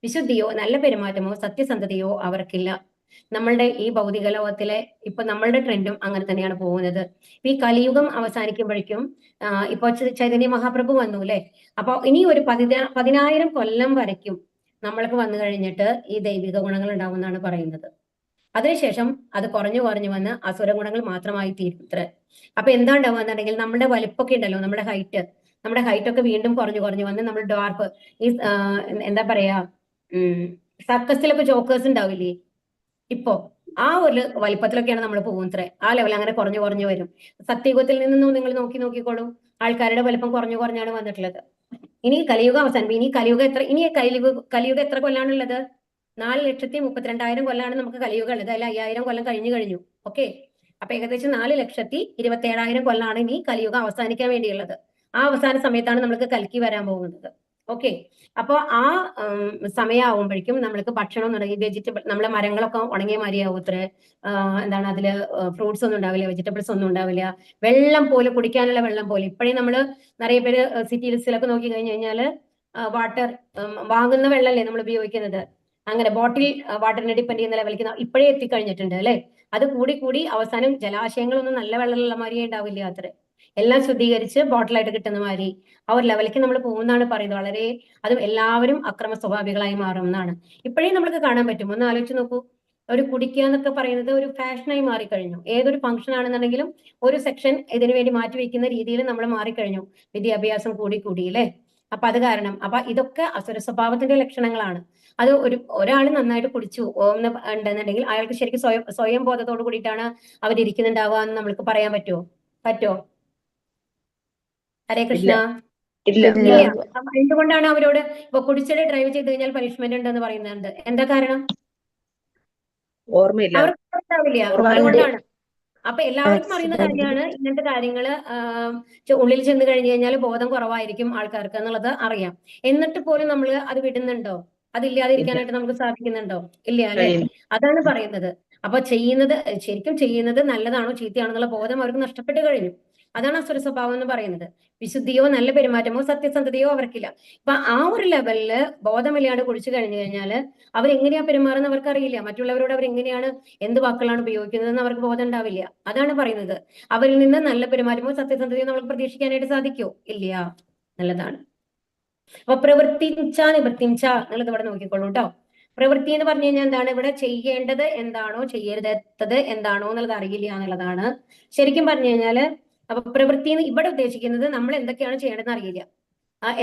വിശുദ്ധിയോ നല്ല പെരുമാറ്റമോ സത്യസന്ധതയോ അവർക്കില്ല. നമ്മളുടെ ഈ ഭൗതിക ലോകത്തിലെ ഇപ്പൊ നമ്മളുടെ ട്രെൻഡും അങ്ങനെ തന്നെയാണ് പോകുന്നത്. ഈ കലിയുഗം അവസാനിക്കുമ്പോഴേക്കും ഇപ്പൊ ചൈതന്യ മഹാപ്രഭു വന്നു അല്ലെ. അപ്പൊ ഇനി ഒരു 10,000 കൊല്ലം വരയ്ക്കും നമ്മൾക്ക് വന്നു കഴിഞ്ഞിട്ട് ഈ ദൈവിക ഗുണങ്ങൾ ഉണ്ടാവും എന്നാണ് പറയുന്നത്. അതിനുശേഷം അത് കുറഞ്ഞു വന്ന് അസുര ഗുണങ്ങൾ മാത്രമായി തീരും ഇത്ര. അപ്പൊ എന്താ ഉണ്ടാവുക എന്നുണ്ടെങ്കിൽ നമ്മുടെ വലിപ്പൊക്കെ ഉണ്ടല്ലോ, നമ്മുടെ ഹൈറ്റ് ഒക്കെ വീണ്ടും കുറഞ്ഞു വന്ന് നമ്മൾ ഡ്വാർഫ് ഈ എന്താ പറയാ സർക്കസിലൊക്കെ ജോക്കേഴ്സ് ഉണ്ടാവില്ലേ ഇപ്പോ ആ ഒരു വലിപ്പത്തിലൊക്കെയാണ് നമ്മൾ പോകുന്നത്. ആ ലെവൽ അങ്ങനെ കുറഞ്ഞു വരും. സത്യയുഗത്തിൽ നിന്നും നിങ്ങൾ നോക്കിക്കോളൂ, ആൾക്കാരുടെ വലിപ്പം കുറഞ്ഞാണ് വന്നിട്ടുള്ളത്. ഇനി കലിയുഗം അവസാനം ഇനി കലിയുഗം എത്ര കൊല്ലാണുള്ളത്? 4,32,000 കൊല്ലാണ് നമുക്ക് കലിയുഗം ഉള്ളത്. അതിൽ 5,000 കൊല്ലം കഴിഞ്ഞു. ഓക്കെ, അപ്പൊ ഏകദേശം 4,27,000 കൊല്ലാണ് ഇനി കലിയുഗം അവസാനിക്കാൻ വേണ്ടിയുള്ളത്. ആ അവസാന സമയത്താണ് നമ്മൾക്ക് കൽക്കി വരാൻ പോകുന്നത്. ഓക്കെ, അപ്പൊ ആ സമയമാകുമ്പോഴേക്കും നമ്മൾക്ക് ഭക്ഷണം തുടങ്ങി വെജിറ്റബിൾ, നമ്മളെ മരങ്ങളൊക്കെ ഉണങ്ങിയ മാതിരിയാവും ഇത്ര. എന്താണ് അതില് ഫ്രൂട്ട്സ് ഒന്നും ഉണ്ടാവില്ല, വെജിറ്റബിൾസ് ഒന്നും ഉണ്ടാവില്ല. വെള്ളം പോലെ, കുടിക്കാനുള്ള വെള്ളം പോലെ. ഇപ്പോഴേ നമ്മള് നിറയെ പേര് സിറ്റീസിലൊക്കെ നോക്കി കഴിഞ്ഞു കഴിഞ്ഞാല് വാട്ടർ വാങ്ങുന്ന വെള്ളമല്ലേ നമ്മൾ ഉപയോഗിക്കുന്നത്. അങ്ങനെ ബോട്ടിൽ വാട്ടറിനെ ഡിപ്പെൻഡ് ചെയ്യുന്ന ലെവലിലേക്ക് ഇപ്പോഴേ എത്തിക്കഴിഞ്ഞിട്ടുണ്ട് അല്ലെ. അത് കൂടി അവസാനം ജലാശയങ്ങളൊന്നും നല്ല വെള്ളമുള്ള മാതിരിയേ ഉണ്ടാവില്ല അത്ര. എല്ലാം ശുദ്ധീകരിച്ച് ബോട്ടിലായിട്ട് കിട്ടുന്ന മാതിരി ആ ഒരു ലെവലിലേക്ക് നമ്മൾ പോകുന്നതാണ് പറയുന്നത്. വളരെ അതും എല്ലാവരും അക്രമ സ്വഭാവികളായി മാറും എന്നാണ് ഇപ്പോഴേ നമുക്ക് കാണാൻ പറ്റും. ഒന്ന് ആലോചിച്ച് നോക്കൂ, ഒരു കുടിക്കുക എന്നൊക്കെ പറയുന്നത് ഒരു ഫാഷനായി മാറിക്കഴിഞ്ഞു. ഏതൊരു ഫംഗ്ഷൻ ആണെന്നുണ്ടെങ്കിലും ഒരു സെക്ഷൻ ഇതിനു വേണ്ടി മാറ്റിവെക്കുന്ന രീതിയിൽ നമ്മൾ മാറിക്കഴിഞ്ഞു, വിദ്യാഭ്യാസം കൂടി അല്ലേ. അപ്പൊ അത് കാരണം ഇതൊക്കെ അസുര സ്വഭാവത്തിന്റെ ലക്ഷണങ്ങളാണ്. അത് ഒരാൾ നന്നായിട്ട് കുടിച്ചു ഉണ്ടെന്നുണ്ടെങ്കിൽ അയാൾക്ക് ശരിക്കും സ്വയം ബോധത്തോട് കൂടിയിട്ടാണ് അവരിയ്ക്കുന്നുണ്ടാവുക എന്ന് നമ്മൾക്ക് പറയാൻ പറ്റോ? ഹരേ കൃഷ്ണ. ഇല്ല. എന്തുകൊണ്ടാണ് അവരോട് ഇപ്പൊ കുടിച്ചിട്ട് ഡ്രൈവ് ചെയ്ത് കഴിഞ്ഞാൽ പണിഷ്മെന്റ് ഉണ്ടെന്ന് പറയുന്നുണ്ട്? എന്താ കാരണം? ഓർമ്മയില്ല. അവർക്ക് ഉണ്ടാവില്ല, അതുകൊണ്ടാണ്. അപ്പൊ എല്ലാവർക്കും അറിയുന്ന കാര്യമാണ് ഇങ്ങനത്തെ കാര്യങ്ങള് ഉള്ളിൽ ചെന്ന് കഴിഞ്ഞു കഴിഞ്ഞാൽ ബോധം കുറവായിരിക്കും ആൾക്കാർക്ക് എന്നുള്ളത് അറിയാം. എന്നിട്ട് പോലും നമ്മൾ അത് വിടുന്നുണ്ടോ? അതില്ലാതിരിക്കാനായിട്ട് നമുക്ക് സാധിക്കുന്നുണ്ടോ? ഇല്ല അല്ലെ. അതാണ് പറയുന്നത്. അപ്പൊ ശരിക്കും ചെയ്യുന്നത് നല്ലതാണോ ചീത്തയാണോ എന്നുള്ള ബോധം അവർക്ക് നഷ്ടപ്പെട്ട് കഴിഞ്ഞു. അതാണ് അസുര സ്വഭാവം എന്ന് പറയുന്നത്. വിശുദ്ധിയോ നല്ല പെരുമാറ്റമോ സത്യസന്ധതയോ അവർക്കില്ല. അപ്പൊ ആ ഒരു ലെവലില് ബോധമില്ലാണ്ട് കുടിച്ചു കഴിഞ്ഞു കഴിഞ്ഞാല് അവരെങ്ങനെയാ പെരുമാറുന്ന അവർക്ക് അറിയില്ല. മറ്റുള്ളവരോട് അവരെങ്ങനെയാണ് എന്ത് വാക്കുകളാണ് ഉപയോഗിക്കുന്നതെന്ന് അവർക്ക് ബോധം ഉണ്ടാവില്ല. അതാണ് പറയുന്നത്. അവരിൽ നിന്ന് നല്ല പെരുമാറ്റമോ സത്യസന്ധതയോ നമുക്ക് പ്രതീക്ഷിക്കാനായിട്ട് സാധിക്കോ? ഇല്ല. നല്ലതാണ്. അപ്പൊ പ്രവൃത്തിച്ച നിവൃത്തിച്ച എന്നുള്ളത് ഇവിടെ നോക്കിക്കോളൂ കേട്ടോ. പ്രവൃത്തി എന്ന് പറഞ്ഞു കഴിഞ്ഞാൽ എന്താണ്? ഇവിടെ ചെയ്യേണ്ടത് എന്താണോ ചെയ്യരുതാത്തത് എന്താണോ എന്നുള്ളത് അറിയില്ല എന്നുള്ളതാണ് ശരിക്കും പറഞ്ഞു കഴിഞ്ഞാല്. അപ്പൊ പ്രവൃത്തി ഇവിടെ ഉദ്ദേശിക്കുന്നത് നമ്മൾ എന്തൊക്കെയാണ് ചെയ്യേണ്ടതെന്ന് അറിയില്ല,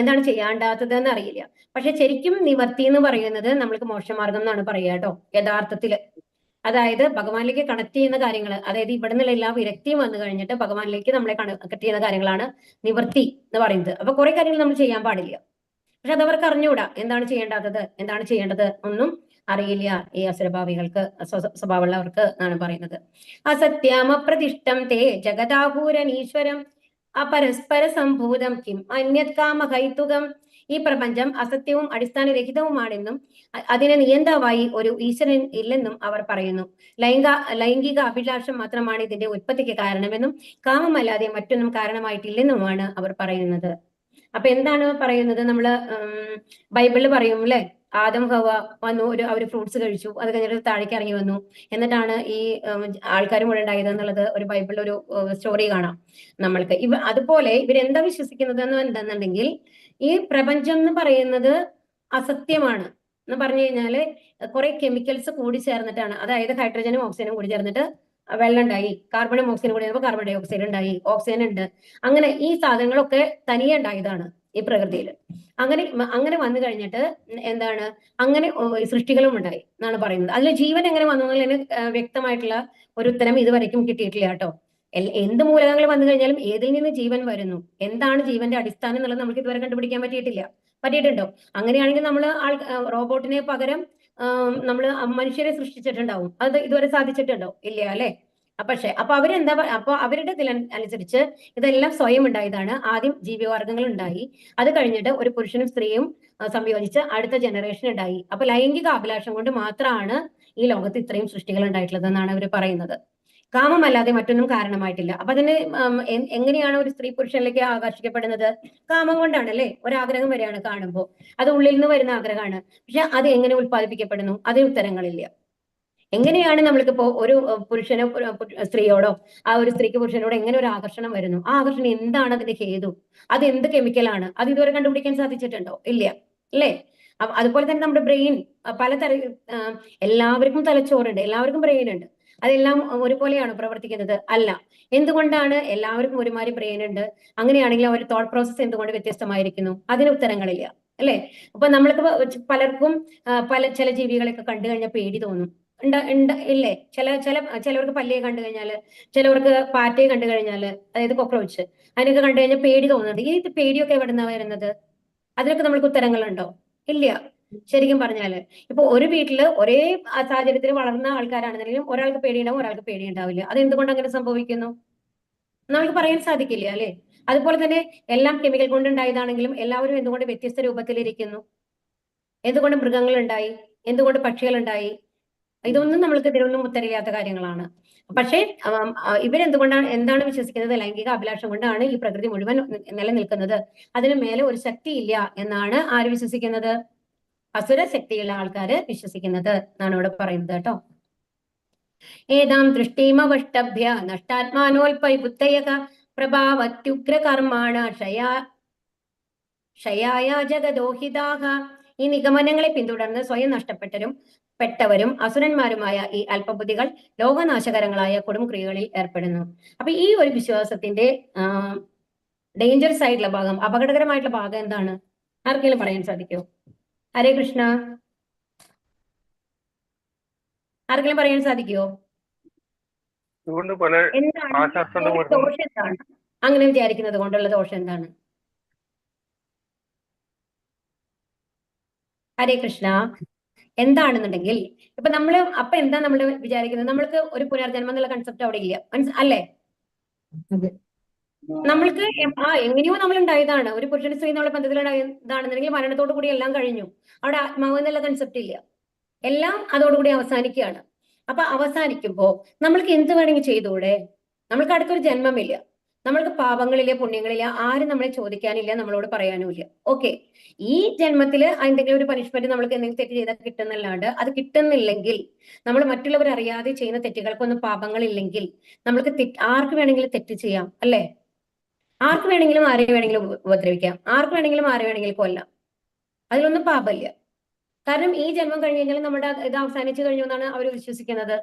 എന്താണ് ചെയ്യാണ്ടാത്തത് എന്ന് അറിയില്ല. പക്ഷെ ശരിക്കും നിവർത്തി എന്ന് പറയുന്നത് നമ്മൾക്ക് മോക്ഷമാർഗം എന്നാണ് പറയുക കേട്ടോ യഥാർത്ഥത്തില്. അതായത് ഭഗവാനിലേക്ക് കണക്ട് ചെയ്യുന്ന കാര്യങ്ങൾ, അതായത് ഇവിടെ നിന്നുള്ള എല്ലാ വിരക്തിയും വന്നു കഴിഞ്ഞിട്ട് ഭഗവാനിലേക്ക് നമ്മളെ കണക്ട് ചെയ്യുന്ന കാര്യങ്ങളാണ് നിവർത്തി എന്ന് പറയുന്നത്. അപ്പൊ കുറെ കാര്യങ്ങൾ നമ്മൾ ചെയ്യാൻ പാടില്ല, പക്ഷെ അതവർക്ക് അറിഞ്ഞുകൂടാ. എന്താണ് ചെയ്യേണ്ടാത്തത്, എന്താണ് ചെയ്യേണ്ടത് ഒന്നും അറിയില്ല ഈ അസുരഭാവികൾക്ക്, സ്വഭാവമുള്ളവർക്ക് എന്നാണ് പറയുന്നത്. അസത്യമപ്രതിഷ്ഠം തേ ജഗദാഹൂരനീശ്വരം അപരസ്പര സംഭൂതം കിം അന്യത് കാമഹൈതുകം. ഈ പ്രപഞ്ചം അസത്യവും അടിസ്ഥാനരഹിതവുമാണെന്നും അതിനെ നിയന്താവായി ഒരു ഈശ്വരൻ ഇല്ലെന്നും അവർ പറയുന്നു. ലൈംഗിക അഭിലാഷം മാത്രമാണ് ഇതിന്റെ ഉത്പത്തിക്ക് കാരണമെന്നും കാമമല്ലാതെ മറ്റൊന്നും കാരണമായിട്ടില്ലെന്നുമാണ് അവർ പറയുന്നത്. അപ്പൊ എന്താണ് പറയുന്നത്? നമ്മള് ബൈബിളിൽ പറയും അല്ലെ, ആദം ഹവ്വ വന്നു, അവര് ഫ്രൂട്ട്സ് കഴിച്ചു, അത് കഴിഞ്ഞിട്ട് താഴേക്ക് ഇറങ്ങി വന്നു, എന്നിട്ടാണ് ഈ ആൾക്കാർ മുഴുവൻ ഉണ്ടായത് എന്നുള്ളത് ഒരു ബൈബിളിൽ ഒരു സ്റ്റോറി കാണാം നമ്മൾക്ക്. അതുപോലെ ഇവരെന്താ വിശ്വസിക്കുന്നത് എന്താണെന്നുണ്ടെങ്കിൽ ഈ പ്രപഞ്ചം എന്ന് പറയുന്നത് അസത്യമാണ് എന്ന് പറഞ്ഞു കഴിഞ്ഞാല് കുറെ കെമിക്കൽസ് കൂടി ചേർന്നിട്ടാണ്. അതായത് ഹൈഡ്രജനും ഓക്സിജനും കൂടി ചേർന്നിട്ട് വെള്ളം ഉണ്ടായി, കാർബണും ഓക്സിജനും കൂടി ചേർന്നപ്പോൾ കാർബൺ ഡൈ ഓക്സൈഡ് ഉണ്ടായി, ഓക്സിജൻ ഉണ്ട്. അങ്ങനെ ഈ സാധനങ്ങളൊക്കെ തനിയെ ഉണ്ടായതാണ് ഈ പ്രകൃതിയിൽ. അങ്ങനെ വന്നു കഴിഞ്ഞിട്ട് എന്താണ്, അങ്ങനെ സൃഷ്ടികളും ഉണ്ടായി എന്നാണ് പറയുന്നത്. അതിൽ ജീവൻ എങ്ങനെ വന്നു എന്നുള്ളതിന് വ്യക്തമായിട്ടുള്ള ഒരു ഉത്തരം ഇതുവരെയ്ക്കും കിട്ടിയിട്ടില്ല കേട്ടോ. എന്ത് മൂലകങ്ങൾ വന്നു കഴിഞ്ഞാലും ഏതിൽ നിന്ന് ജീവൻ വരുന്നു, എന്താണ് ജീവന്റെ അടിസ്ഥാനം എന്നുള്ളത് നമുക്ക് ഇതുവരെ കണ്ടുപിടിക്കാൻ പറ്റിയിട്ടുണ്ടോ? അങ്ങനെയാണെങ്കിൽ നമ്മൾ റോബോട്ടിനെ പകരം നമ്മൾ മനുഷ്യരെ സൃഷ്ടിച്ചിട്ടുണ്ടാവും. അത് ഇതുവരെ സാധിച്ചിട്ടുണ്ടോ? ഇല്ല അല്ലെ. അപ്പൊ അവരുടെ അനുസരിച്ച് ഇതെല്ലാം സ്വയം ഉണ്ടായതാണ്. ആദ്യം ജീവിവർഗങ്ങൾ ഉണ്ടായി, അത് കഴിഞ്ഞിട്ട് ഒരു പുരുഷനും സ്ത്രീയും സംയോജിച്ച് അടുത്ത ജനറേഷൻ ഉണ്ടായി. അപ്പൊ ലൈംഗിക അഭിലാഷം കൊണ്ട് മാത്രമാണ് ഈ ലോകത്ത് ഇത്രയും സൃഷ്ടികൾ ഉണ്ടായിട്ടുള്ളത് എന്നാണ് അവർ പറയുന്നത്. കാമമല്ലാതെ മറ്റൊന്നും കാരണമായിട്ടില്ല. അപ്പൊ അതിന് എങ്ങനെയാണ് ഒരു സ്ത്രീ പുരുഷനിലേക്ക് ആകർഷിക്കപ്പെടുന്നത്? കാമം കൊണ്ടാണ് അല്ലേ? ഒരാഗ്രഹം വരെയാണ് കാണുമ്പോൾ. അത് ഉള്ളിൽ നിന്ന് വരുന്ന ആഗ്രഹമാണ്. പക്ഷെ അത് എങ്ങനെ ഉത്പാദിപ്പിക്കപ്പെടുന്നു? അതിന് ഉത്തരങ്ങളില്ല. എങ്ങനെയാണ് നമ്മൾക്കിപ്പോ ഒരു പുരുഷനോ സ്ത്രീയോടോ, ആ ഒരു സ്ത്രീക്ക് പുരുഷനോട് എങ്ങനെ ഒരു ആകർഷണം വരുന്നു? ആ ആകർഷണം എന്താണ് അതിന്റെ ഹേതു? അത് എന്ത് കെമിക്കലാണ്? അത് ഇതുവരെ കണ്ടുപിടിക്കാൻ സാധിച്ചിട്ടുണ്ടോ? ഇല്ല, അല്ലേ? അതുപോലെ തന്നെ നമ്മുടെ ബ്രെയിൻ പലതര എല്ലാവർക്കും തലച്ചോറുണ്ട്, എല്ലാവർക്കും ബ്രെയിൻ ഉണ്ട്. അതെല്ലാം ഒരുപോലെയാണോ പ്രവർത്തിക്കുന്നത്? അല്ല. എന്തുകൊണ്ടാണ് എല്ലാവർക്കും ഒരുമാതിരി ബ്രെയിൻ ഉണ്ട്? അങ്ങനെയാണെങ്കിൽ അവർ തോട്ട് പ്രോസസ് എന്തുകൊണ്ട് വ്യത്യസ്തമായിരിക്കുന്നു? അതിന് ഉത്തരങ്ങളില്ല, അല്ലേ? അപ്പൊ നമ്മൾക്ക് പലർക്കും ചില ജീവികളെയൊക്കെ കണ്ടു കഴിഞ്ഞാൽ പേടി തോന്നും. ഇല്ലേ? ചിലവർക്ക് പല്ലിയെ കണ്ടു കഴിഞ്ഞാല്, ചിലവർക്ക് പാറ്റയെ കണ്ടു കഴിഞ്ഞാല്, അതായത് കോക്രോച്ച്, അതിനൊക്കെ കണ്ടു കഴിഞ്ഞാൽ പേടി തോന്നുന്നുണ്ട്. ഈ പേടിയൊക്കെ എവിടെ നിന്നാ വരുന്നത്? അതിനൊക്കെ നമ്മൾക്ക് ഉത്തരങ്ങളുണ്ടോ? ഇല്ല. ശരിക്കും പറഞ്ഞാല് ഇപ്പൊ ഒരു വീട്ടില് ഒരേ സാഹചര്യത്തിൽ വളർന്ന ആൾക്കാരാണെന്നുണ്ടെങ്കിലും ഒരാൾക്ക് പേടിയുണ്ടാവും, ഒരാൾക്ക് പേടിയുണ്ടാവില്ല. അത് എന്തുകൊണ്ട് അങ്ങനെ സംഭവിക്കുന്നു? നമുക്ക് പറയാൻ സാധിക്കില്ല, അല്ലെ? അതുപോലെ തന്നെ എല്ലാം കെമിക്കൽ കൊണ്ടുണ്ടായതാണെങ്കിലും എല്ലാവരും എന്തുകൊണ്ട് വ്യത്യസ്ത രൂപത്തിലിരിക്കുന്നു? എന്തുകൊണ്ട് മൃഗങ്ങൾ ഉണ്ടായി? എന്തുകൊണ്ട് പക്ഷികൾ ഉണ്ടായി? ഇതൊന്നും നമ്മൾക്ക് ഇതിനൊന്നും ഉത്തരവില്ലാത്ത കാര്യങ്ങളാണ്. പക്ഷേ എന്താണ് വിശ്വസിക്കുന്നത്? ലൈംഗിക അഭിലാഷം കൊണ്ടാണ് ഈ പ്രകൃതി മുഴുവൻ നിലനിൽക്കുന്നത്. അതിന് മേലെ ഒരു ശക്തിയില്ല എന്നാണ് ആര് വിശ്വസിക്കുന്നത്? അസുര ശക്തിയുള്ള ആൾക്കാര് വിശ്വസിക്കുന്നത് എന്നാണ് ഇവിടെ പറയുന്നത് കേട്ടോ. ഏതാം ദൃഷ്ടീമവഷ്ടഭ്യ നഷ്ടാത്മാനോൽപൈബുദ്ധയക പ്രഭാവത്യുഗ്രകർമാണ ക്ഷയായ ജഗദോഹിതാഹ. ഈ നിഗമനങ്ങളെ പിന്തുടർന്ന് സ്വയം പെട്ടവരും അസുരന്മാരുമായ ഈ അല്പബുദ്ധികൾ ലോകനാശകരങ്ങളായ കൊടുംക്രിയകളിൽ ഏർപ്പെടുന്നു. അപ്പൊ ഈ ഒരു വിശ്വാസത്തിന്റെ ഡേഞ്ചറസ് ആയിട്ടുള്ള ഭാഗം, അപകടകരമായിട്ടുള്ള ഭാഗം എന്താണ്? ആർക്കെങ്കിലും പറയാൻ സാധിക്കോ? ഹരേ കൃഷ്ണ. ആർക്കെങ്കിലും പറയാൻ സാധിക്കുമോ? എന്താണ് ദോഷം? എന്താണ് അങ്ങനെ വിചാരിക്കുന്നത് കൊണ്ടുള്ള ദോഷം? എന്താണ്? ഹരേ കൃഷ്ണ. എന്താണെന്നുണ്ടെങ്കിൽ ഇപ്പൊ എന്താ നമ്മൾ വിചാരിക്കുന്നത്? നമ്മൾക്ക് ഒരു പുനർജന്മം എന്നുള്ള കൺസെപ്റ്റ് അവിടെ ഇല്ല, അല്ലേ? നമ്മൾക്ക് എങ്ങനെയോ നമ്മൾ ഉണ്ടായതാണ്. ഒരു പുരുഷൻ സ്ത്രീ എന്നുള്ള ബന്ധത്തിലുണ്ടായതാണെന്നുണ്ടെങ്കിൽ മരണത്തോടു കൂടി എല്ലാം കഴിഞ്ഞു. അവിടെ ആത്മാവ് എന്നുള്ള കൺസെപ്റ്റ് ഇല്ല. എല്ലാം അതോടുകൂടി അവസാനിക്കുകയാണ്. അപ്പൊ അവസാനിക്കുമ്പോ നമ്മൾക്ക് എന്ത് വേണമെങ്കിൽ ചെയ്തൂടെ? നമ്മൾക്ക് അടുത്തൊരു ജന്മമില്ല, നമ്മൾക്ക് പാപങ്ങളില്ല, പുണ്യങ്ങളില്ല, ആരും നമ്മളെ ചോദിക്കാനില്ല, നമ്മളോട് പറയാനുമില്ല. ഓക്കെ, ഈ ജന്മത്തില് എന്തെങ്കിലും ഒരു പനിഷ്മെന്റ് നമ്മൾക്ക് എന്തെങ്കിലും തെറ്റ് ചെയ്താൽ കിട്ടുന്നല്ലാണ്ട്, അത് കിട്ടുന്നില്ലെങ്കിൽ, നമ്മൾ മറ്റുള്ളവർ അറിയാതെ ചെയ്യുന്ന തെറ്റുകൾക്കൊന്നും പാപങ്ങളില്ലെങ്കിൽ നമ്മൾക്ക് ആർക്ക് വേണമെങ്കിലും തെറ്റ് ചെയ്യാം, അല്ലേ? ആർക്ക് വേണമെങ്കിലും ആരെ വേണമെങ്കിലും ഉപദ്രവിക്കാം, ആർക്ക് വേണമെങ്കിലും ആരെ വേണമെങ്കിലും കൊല്ലാം. അതിലൊന്നും പാപമില്ല. കാരണം ഈ ജന്മം കഴിഞ്ഞ് കഴിഞ്ഞാൽ നമ്മുടെ ഇത് അവസാനിച്ചു കഴിഞ്ഞു എന്നാണ് അവർ വിശ്വസിക്കുന്നത്.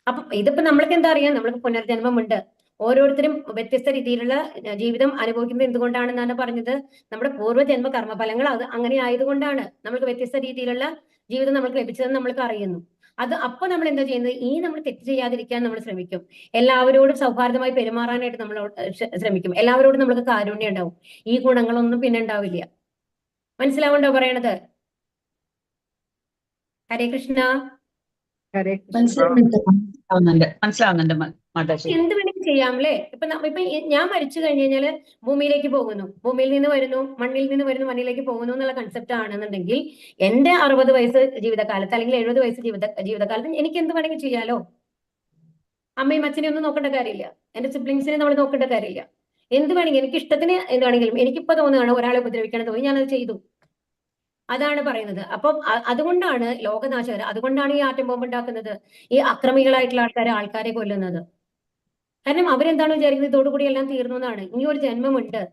അപ്പൊ ഇതിപ്പോ നമ്മൾക്ക് എന്താ അറിയാം? നമ്മൾക്ക് പുനർജന്മമുണ്ട്. ഓരോരുത്തരും വ്യത്യസ്ത രീതിയിലുള്ള ജീവിതം അനുഭവിക്കുന്നത് എന്തുകൊണ്ടാണെന്നാണ് പറഞ്ഞത്? നമ്മുടെ പൂർവ്വജന്മ കർമ്മഫലങ്ങൾ അത് അങ്ങനെ ആയതുകൊണ്ടാണ് നമ്മൾക്ക് വ്യത്യസ്ത രീതിയിലുള്ള ജീവിതം നമ്മൾക്ക് ലഭിച്ചതെന്ന് നമ്മൾക്ക് അറിയുന്നു. അപ്പൊ നമ്മൾ എന്താ ചെയ്യുന്നത്? നമ്മൾ തെറ്റ് ചെയ്യാതിരിക്കാൻ നമ്മൾ ശ്രമിക്കും. എല്ലാവരോടും സൗഹാർദ്ദമായി പെരുമാറാനായിട്ട് നമ്മൾ ശ്രമിക്കും. എല്ലാവരോടും നമ്മൾക്ക് കാരുണ്യം ഉണ്ടാവും. ഈ ഗുണങ്ങളൊന്നും പിന്നെ ഉണ്ടാവില്ല. മനസ്സിലാവുണ്ടോ പറയണത്? ഹരേ കൃഷ്ണ. മനസ്സിലാവുന്നുണ്ട്. എന്ത് വേണമെങ്കിലും ചെയ്യാം, അല്ലേ? ഇപ്പൊ ഞാൻ മരിച്ചു കഴിഞ്ഞു കഴിഞ്ഞാല് ഭൂമിയിലേക്ക് പോകുന്നു, ഭൂമിയിൽ നിന്ന് വരുന്നു, മണ്ണിൽ നിന്ന് വരുന്നു, മണ്ണിലേക്ക് പോകുന്നു എന്നുള്ള കൺസെപ്റ്റ് ആണെന്നുണ്ടെങ്കിൽ എന്റെ 60 വയസ്സ് ജീവിതകാലത്ത് അല്ലെങ്കിൽ 70 വയസ്സ് ജീവിതകാലത്ത് എനിക്ക് എന്ത് വേണമെങ്കിൽ ചെയ്യാലോ. അമ്മയും അച്ഛനെയും ഒന്നും നോക്കേണ്ട കാര്യമില്ല, എന്റെ സിബ്ലിങ്സിനെ നമ്മൾ നോക്കേണ്ട കാര്യമില്ല. എന്ത് വേണമെങ്കിൽ എനിക്ക് ഇഷ്ടത്തിന് എന്താണെങ്കിലും എനിക്കിപ്പോ തോന്നുകയാണ് ഒരാളെ ഉപദ്രവിക്കണം തോന്നി, ഞാനത് ചെയ്തു. അതാണ് പറയുന്നത്. അപ്പം അതുകൊണ്ടാണ് ലോകനാശകർ, അതുകൊണ്ടാണ് ഈ ആറ്റം ബോംബ് ഉണ്ടാക്കുന്നത്, ഈ അക്രമികളായിട്ടുള്ള ആൾക്കാരെ കൊല്ലുന്നത്. കാരണം അവരെന്താണ് വിചാരിക്കുന്നത്? ഇതോടുകൂടി എല്ലാം തീർന്നു എന്നാണ്. ഇനി ഒരു ജന്മമുണ്ട്.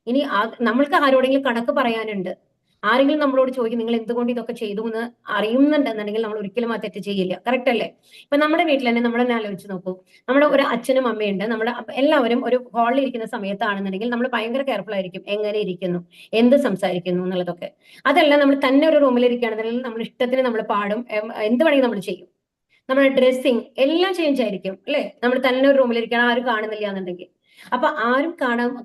ഇനി നമ്മൾക്ക് ആരോടെങ്കിലും കണക്ക് പറയാനുണ്ട്. ആരെങ്കിലും നമ്മളോട് ചോദിക്കും നിങ്ങൾ എന്തുകൊണ്ട് ഇതൊക്കെ ചെയ്തു എന്ന് അറിയുന്നുണ്ടെന്നുണ്ടെങ്കിൽ നമ്മൾ ഒരിക്കലും ആ തെറ്റ് ചെയ്യില്ല. കറക്റ്റ് അല്ലേ? ഇപ്പൊ നമ്മുടെ വീട്ടിൽ തന്നെ നമ്മളെന്നെ ആലോചിച്ച് നോക്കൂ. നമ്മുടെ ഒരു അച്ഛനും അമ്മയുണ്ട്, നമ്മുടെ എല്ലാവരും ഒരു ഹാളിൽ ഇരിക്കുന്ന സമയത്താണെന്നുണ്ടെങ്കിൽ നമ്മൾ ഭയങ്കര കെയർഫുൾ ആയിരിക്കും, എങ്ങനെ ഇരിക്കുന്നു, എന്ത് സംസാരിക്കുന്നു എന്നുള്ളതൊക്കെ. അതല്ല, നമ്മൾ തന്നെ ഒരു റൂമിൽ ഇരിക്കുകയാണെന്നുണ്ടെങ്കിൽ നമ്മൾ ഇഷ്ടത്തിന് നമ്മൾ പാടും, എന്ത് വേണമെങ്കിൽ നമ്മൾ ചെയ്യും. നമ്മുടെ ഡ്രസ്സിങ് എല്ലാം ചേഞ്ച് ആയിരിക്കും, അല്ലെ? നമ്മൾ തന്നെ ഒരു റൂമിലിരിക്കണം, ആരും കാണുന്നില്ല എന്നുണ്ടെങ്കിൽ. അപ്പൊ ആരും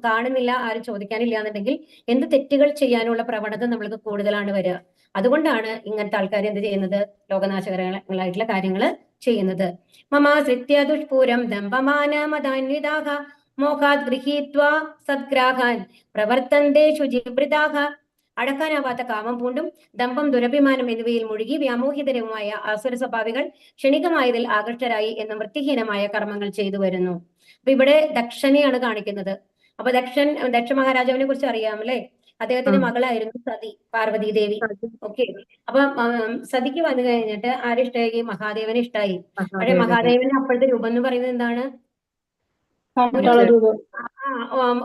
കാണുന്നില്ല, ആരും ചോദിക്കാനില്ല എന്നുണ്ടെങ്കിൽ എന്ത് തെറ്റുകൾ ചെയ്യാനുള്ള പ്രവണത നമ്മൾക്ക് കൂടുതലാണ് വരിക. അതുകൊണ്ടാണ് ഇങ്ങനത്തെ ആൾക്കാർ എന്ത് ചെയ്യുന്നത്? ലോകനാശകരങ്ങളായിട്ടുള്ള കാര്യങ്ങൾ ചെയ്യുന്നത്. മമാശ്രിത്യ ദുഷ്പൂരം ദമ്പമാനമദാന്വിതാഹ മോഹാത് ഗൃഹീത്വാ സദ്ഗ്രാഹാൻ പ്രവർത്തന്തേ ശുചിവൃതാഹ. അടക്കാനാവാത്ത കാമം പൂണ്ടും ദമ്പം ദുരഭിമാനം എന്നിവയിൽ മുഴുകി വ്യാമോഹിതരവുമായ ആസുര സ്വഭാവികൾ ക്ഷണികമായതിൽ ആകൃഷ്ടരായി എന്ന വൃത്തിഹീനമായ കർമ്മങ്ങൾ ചെയ്തു വരുന്നു. അപ്പൊ ഇവിടെ ദക്ഷനെയാണ് കാണിക്കുന്നത്. അപ്പൊ ദക്ഷ മഹാരാജാവിനെ കുറിച്ച് അറിയാം അല്ലെ? അദ്ദേഹത്തിന്റെ മകളായിരുന്നു സതി, പാർവതി ദേവി. ഓക്കെ. അപ്പൊ സതിക്ക് വന്നു കഴിഞ്ഞിട്ട് ആരെ ഇഷ്ടമായി? മഹാദേവനെ ഇഷ്ടമായി. പക്ഷെ മഹാദേവന്റെ അപ്പോഴത്തെ രൂപം എന്ന് പറയുന്നത് എന്താണ്?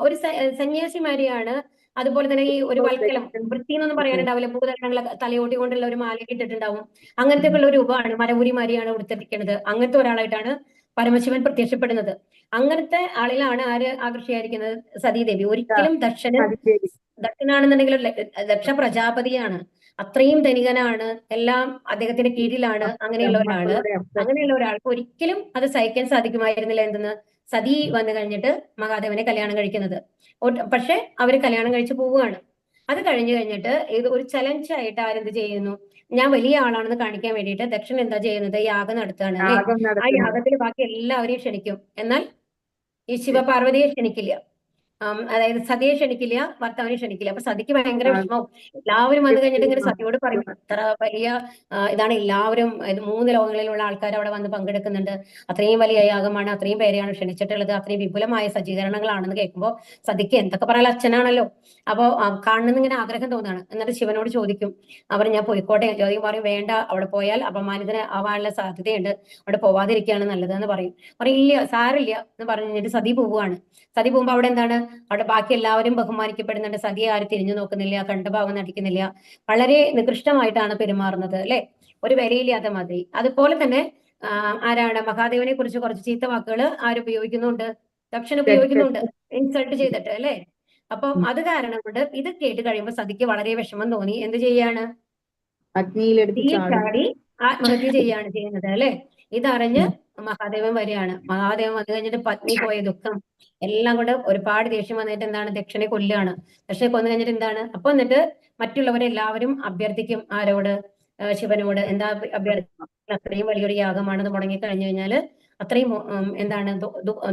ഒരു സന്യാസിമാരിയാണ്. അതുപോലെ തന്നെ ഈ ഒരു വൽക്കലം, വൃത്തി എന്നൊന്നും പറയാനുണ്ടാവില്ല, ഭൂതരണങ്ങളെ തലയോട്ടിക്കൊണ്ടുള്ള ഒരു മാല ഇട്ടിട്ടുണ്ടാവും. അങ്ങനത്തെ ഉള്ള ഒരു രൂപമാണ്, മരമുരിമാരിയാണ് ഉടുത്തിരിക്കുന്നത്. അങ്ങനത്തെ ഒരാളായിട്ടാണ് പരമശിവൻ പ്രത്യക്ഷപ്പെടുന്നത്. അങ്ങനത്തെ ആളിലാണ് ആര് ആകർഷിയായിരിക്കുന്നത്? സതീദേവി. ഒരിക്കലും ദക്ഷനാണെന്നുണ്ടെങ്കിൽ ദക്ഷ പ്രജാപതിയാണ്, അത്രയും ധനികനാണ്, എല്ലാം അദ്ദേഹത്തിന്റെ കീഴിലാണ്. അങ്ങനെയുള്ള ഒരാൾക്ക് ഒരിക്കലും അത് സഹിക്കാൻ സാധിക്കുമായിരുന്നില്ല എന്തെന്ന്? സതി വന്നു കഴിഞ്ഞിട്ട് മഹാദേവനെ കല്യാണം കഴിക്കുന്നത്. പക്ഷെ അവര് കല്യാണം കഴിച്ചു പോവുകയാണ്. അത് കഴിഞ്ഞു കഴിഞ്ഞിട്ട് ഇത് ഒരു ചലഞ്ച് ആയിട്ട് ആരെന്ത് ചെയ്യുന്നു? ഞാൻ വലിയ ആളാണെന്ന് കാണിക്കാൻ വേണ്ടിയിട്ട് ദക്ഷൻ എന്താ ചെയ്യുന്നത്? യാഗം നടത്തുകയാണ് അല്ലെ? ആ യാഗത്തിൽ ബാക്കി എല്ലാവരെയും ക്ഷണിക്കും, എന്നാൽ ഈ ശിവപാർവതിയെ ക്ഷണിക്കില്ല. അതായത് സതിയെ ക്ഷണിക്കില്ല, ഭർത്താവിനെ ക്ഷണിക്കില്ല. അപ്പൊ സതിക്ക് ഭയങ്കര വിഷമവും. എല്ലാവരും വന്നു കഴിഞ്ഞിട്ട് ഇങ്ങനെ സതിയോട് പറയും, ഇത്ര വലിയ ഇതാണ്, എല്ലാവരും 3 ലോകങ്ങളിലുള്ള ആൾക്കാർ അവിടെ വന്ന് പങ്കെടുക്കുന്നുണ്ട്, അത്രയും വലിയ യാഗമാണ്, അത്രയും പേരെയാണ് ക്ഷണിച്ചിട്ടുള്ളത്, അത്രയും വിപുലമായ സജ്ജീകരണങ്ങളാണെന്ന് കേൾക്കുമ്പോൾ സതിക്ക് എന്തൊക്കെ പറയാൻ അച്ഛനാണല്ലോ. അപ്പൊ കാണുന്ന ഇങ്ങനെ ആഗ്രഹം തോന്നാണ്. എന്നിട്ട് ശിവനോട് ചോദിക്കും, അവർ ഞാൻ പോയിക്കോട്ടെ? ചോദിക്കും, പറയും വേണ്ട, അവിടെ പോയാൽ അപമാനിതന് ആവാനുള്ള സാധ്യതയുണ്ട്, അവിടെ പോവാതിരിക്കുകയാണ് നല്ലതെന്ന് പറയും. ഇല്ല, സാരില്ല എന്ന് പറഞ്ഞിട്ട് സതി പോവുകയാണ്. സതി പോകുമ്പോൾ അവിടെ എന്താണ്? അവിടെ ബാക്കി എല്ലാവരും ബഹുമാനിക്കപ്പെടുന്നുണ്ട്. സതിയെ ആരും തിരിഞ്ഞു നോക്കുന്നില്ല, കണ്ടഭാവം നടിക്കുന്നില്ല, വളരെ നികൃഷ്ടമായിട്ടാണ് പെരുമാറുന്നത് അല്ലെ? ഒരു വിലയില്ലാത്ത മാതിരി. അതുപോലെ തന്നെ ആരാണ്? മഹാദേവനെ കുറിച്ച് കുറച്ച് ചീത്ത വാക്കുകൾ ആരുപയോഗിക്കുന്നുണ്ട്? ദക്ഷൻ ഉപയോഗിക്കുന്നുണ്ട്, ഇൻസൾട്ട് ചെയ്തിട്ട് അല്ലെ? അപ്പം അത് കാരണം കൊണ്ട് ഇത് കേട്ട് കഴിയുമ്പോൾ സതിക്ക് വളരെ വിഷമം തോന്നി. എന്ത് ചെയ്യാണ്? ചാടി ആത്മഹത്യ ചെയ്യാണ് ചെയ്യുന്നത് അല്ലെ? ഇതറിഞ്ഞ് മഹാദേവൻ വരികയാണ്. മഹാദേവൻ വന്നു കഴിഞ്ഞിട്ട് പത്നി പോയ ദുഃഖം എല്ലാം കൊണ്ട് ഒരുപാട് ദേഷ്യം വന്നിട്ട് എന്താണ്? ദക്ഷനെ കൊല്ലുകയാണ്. ദക്ഷനെ കൊന്നു കഴിഞ്ഞിട്ട് എന്താണ്? അപ്പൊ എന്നിട്ട് മറ്റുള്ളവരെല്ലാവരും അഭ്യർത്ഥിക്കും. ആരോട്? ശിവനോട്. എന്താ അഭ്യർത്ഥിക്കും? അത്രയും വലിയൊരു യാഗമാണെന്ന് മുടങ്ങി കഴിഞ്ഞു കഴിഞ്ഞാല് അത്രയും എന്താണ്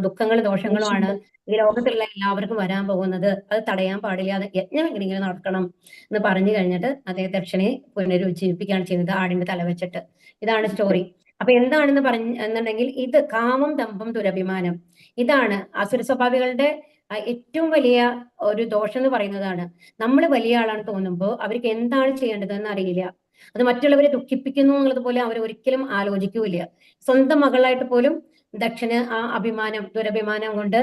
ദുഃഖങ്ങളും ദോഷങ്ങളുമാണ് ഈ ലോകത്തുള്ള എല്ലാവർക്കും വരാൻ പോകുന്നത്. അത് തടയാൻ പാടില്ല, അത് യജ്ഞം എങ്ങനെയെങ്കിലും നടക്കണം എന്ന് പറഞ്ഞു കഴിഞ്ഞിട്ട് അദ്ദേഹം ദക്ഷനെ പുനരുജ്ജീവിപ്പിക്കുകയാണ് ചെയ്യുന്നത്, ആടിന്റെ തല വെച്ചിട്ട്. ഇതാണ് സ്റ്റോറി. അപ്പൊ എന്താണെന്ന് എന്നുണ്ടെങ്കിൽ ഇത് കാമം, ദമ്പം, ദുരഭിമാനം, ഇതാണ് അസുര സ്വഭാവികളുടെ ഏറ്റവും വലിയ ഒരു ദോഷം എന്ന് പറയുന്നതാണ്. നമ്മൾ വലിയ ആളാണ് തോന്നുമ്പോൾ അവർക്ക് എന്താണ് ചെയ്യേണ്ടതെന്ന് അറിയില്ല. അത് മറ്റുള്ളവരെ ദുഃഖിപ്പിക്കുന്നു എന്നുള്ളത് പോലെ അവർ ഒരിക്കലും ആലോചിക്കൂല. സ്വന്തം മകളായിട്ട് പോലും ദക്ഷന് ആ അഭിമാനം, ദുരഭിമാനം കൊണ്ട്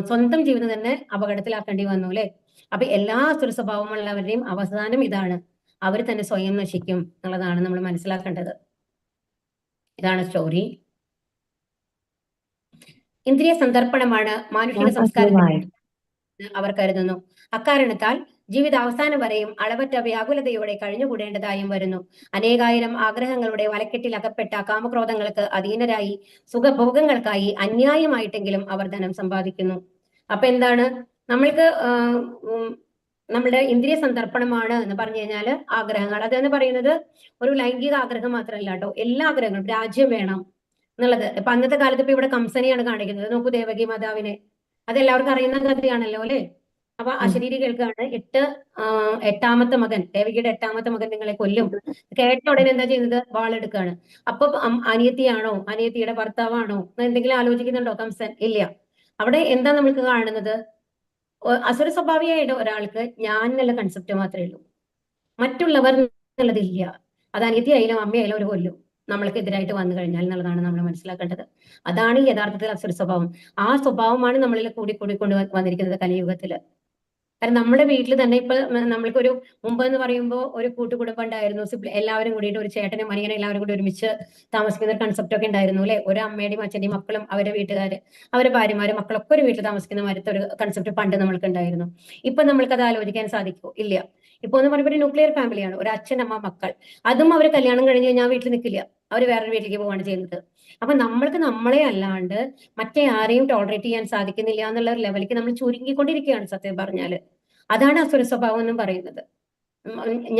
സ്വന്തം ജീവിതം തന്നെ അപകടത്തിലാക്കേണ്ടി വന്നു അല്ലെ? അപ്പൊ എല്ലാ അസുര സ്വഭാവമുള്ളവരുടെയും അവസാനം ഇതാണ്, അവർ തന്നെ സ്വയം നശിക്കും എന്നുള്ളതാണ് നമ്മൾ മനസ്സിലാക്കേണ്ടത്. ഇതാണ് സ്റ്റോറി. ഇന്ദ്രിയ സന്ദർപ്പണമാണ് മാനുഷിക സംസ്കാരത്തിൽ അവർ കരുതുന്നു. അക്കാരണത്താൽ ജീവിതാവസാനം വരെയും അളവറ്റ വ്യാകുലതയോടെ കഴിഞ്ഞുകൂടേണ്ടതായും വരുന്നു. അനേകായിരം ആഗ്രഹങ്ങളുടെ വലക്കെട്ടിൽ അകപ്പെട്ട കാമക്രോധങ്ങൾക്ക് അധീനരായി സുഖഭോഗങ്ങൾക്കായി അന്യായമായിട്ടെങ്കിലും അവർ ധനം സമ്പാദിക്കുന്നു. അപ്പൊ എന്താണ്? നമ്മൾക്ക് നമ്മുടെ ഇന്ദ്രിയ സന്ദർപ്പണമാണ് എന്ന് പറഞ്ഞു കഴിഞ്ഞാല് ആഗ്രഹങ്ങൾ, അതെന്ന് പറയുന്നത് ഒരു ലൈംഗിക ആഗ്രഹം മാത്രമല്ല കേട്ടോ, എല്ലാ ആഗ്രഹങ്ങളും. രാജ്യം വേണം എന്നുള്ളത്. ഇപ്പൊ അന്നത്തെ കാലത്ത് ഇപ്പൊ ഇവിടെ കംസനെയാണ് കാണിക്കുന്നത്. നോക്കൂ, ദേവകി മാതാവിനെ, അതെല്ലാവർക്കും അറിയുന്ന കഥയാണല്ലോ അല്ലെ? അപ്പൊ അശരീരി കേൾക്കാണ്, എട്ടാമത്തെ മകൻ, ദേവകിയുടെ 8ാമത്തെ മകൻ നിങ്ങളെ കൊല്ലും. കേട്ട ഉടനെ എന്താ ചെയ്യുന്നത്? വാളെടുക്കാണ്. അപ്പൊ അനിയത്തിയാണോ, അനിയത്തിയുടെ ഭർത്താവാണോ എന്തെങ്കിലും ആലോചിക്കുന്നുണ്ടോ കംസൻ? ഇല്ല. അവിടെ എന്താ നമ്മൾക്ക് കാണുന്നത്? അസുര സ്വഭാവിയായിട്ട് ഒരാൾക്ക് ഞാൻ എന്നുള്ള കൺസെപ്റ്റ് മാത്രമേ ഉള്ളൂ, മറ്റുള്ളവർ എന്നുള്ളതില്ല. അത് അനിയത്തിയായാലും അമ്മയായാലും ഒരു കൊല്ലും നമ്മൾക്കെതിരായിട്ട് വന്നു കഴിഞ്ഞാൽ എന്നുള്ളതാണ് നമ്മൾ മനസ്സിലാക്കേണ്ടത്. അതാണ് യഥാർത്ഥത്തിൽ അസുര സ്വഭാവം. ആ സ്വഭാവമാണ് നമ്മളിൽ കൂടി കൊണ്ട് വന്നിരിക്കുന്നത് കലിയുഗത്തില്. കാരണം നമ്മുടെ വീട്ടിൽ തന്നെ ഇപ്പൊ നമ്മൾക്കൊരു മുമ്പ് എന്ന് പറയുമ്പോൾ ഒരു കൂട്ടുകുടുംബം ഉണ്ടായിരുന്നു, എല്ലാവരും കൂടിയിട്ട് ഒരു ചേട്ടനും മനിയനും എല്ലാവരും കൂടി ഒരുമിച്ച് താമസിക്കുന്ന ഒരു കൺസെപ്റ്റ് ഒക്കെ ഉണ്ടായിരുന്നു അല്ലെ? ഒരു അമ്മയുടെയും അച്ഛന്റെയും മക്കളും അവരുടെ വീട്ടുകാര്, അവരുടെ ഭാര്യമാരും മക്കളൊക്കെ ഒരു വീട്ടിൽ താമസിക്കുന്ന മാരത്തെ ഒരു കൺസെപ്റ്റ് പണ്ട് നമ്മൾക്ക് ഉണ്ടായിരുന്നു. ഇപ്പൊ നമ്മൾക്ക് അത് ആലോചിക്കാൻ സാധിക്കുമോ? ഇല്ല. ഇപ്പൊ എന്ന് പറയുമ്പോൾ ഒരു ന്യൂക്ലിയർ ഫാമിലിയാണ്, ഒരു അച്ഛൻ, അമ്മ, മക്കൾ. അതും അവർ കല്യാണം കഴിഞ്ഞ് കഴിഞ്ഞാൽ വീട്ടിൽ നിൽക്കില്ല, അവർ വേറൊരു വീട്ടിലേക്ക് പോവാണ് ചെയ്യുന്നത്. അപ്പൊ നമ്മൾക്ക് നമ്മളെ അല്ലാണ്ട് മറ്റേ ആരെയും ടോളറേറ്റ് ചെയ്യാൻ സാധിക്കുന്നില്ല എന്നുള്ള ഒരു ലെവലിലേക്ക് നമ്മൾ ചുരുങ്ങിക്കൊണ്ടിരിക്കുകയാണ് സത്യം പറഞ്ഞാല്. അതാണ് അസുര സ്വഭാവം എന്നും പറയുന്നത്.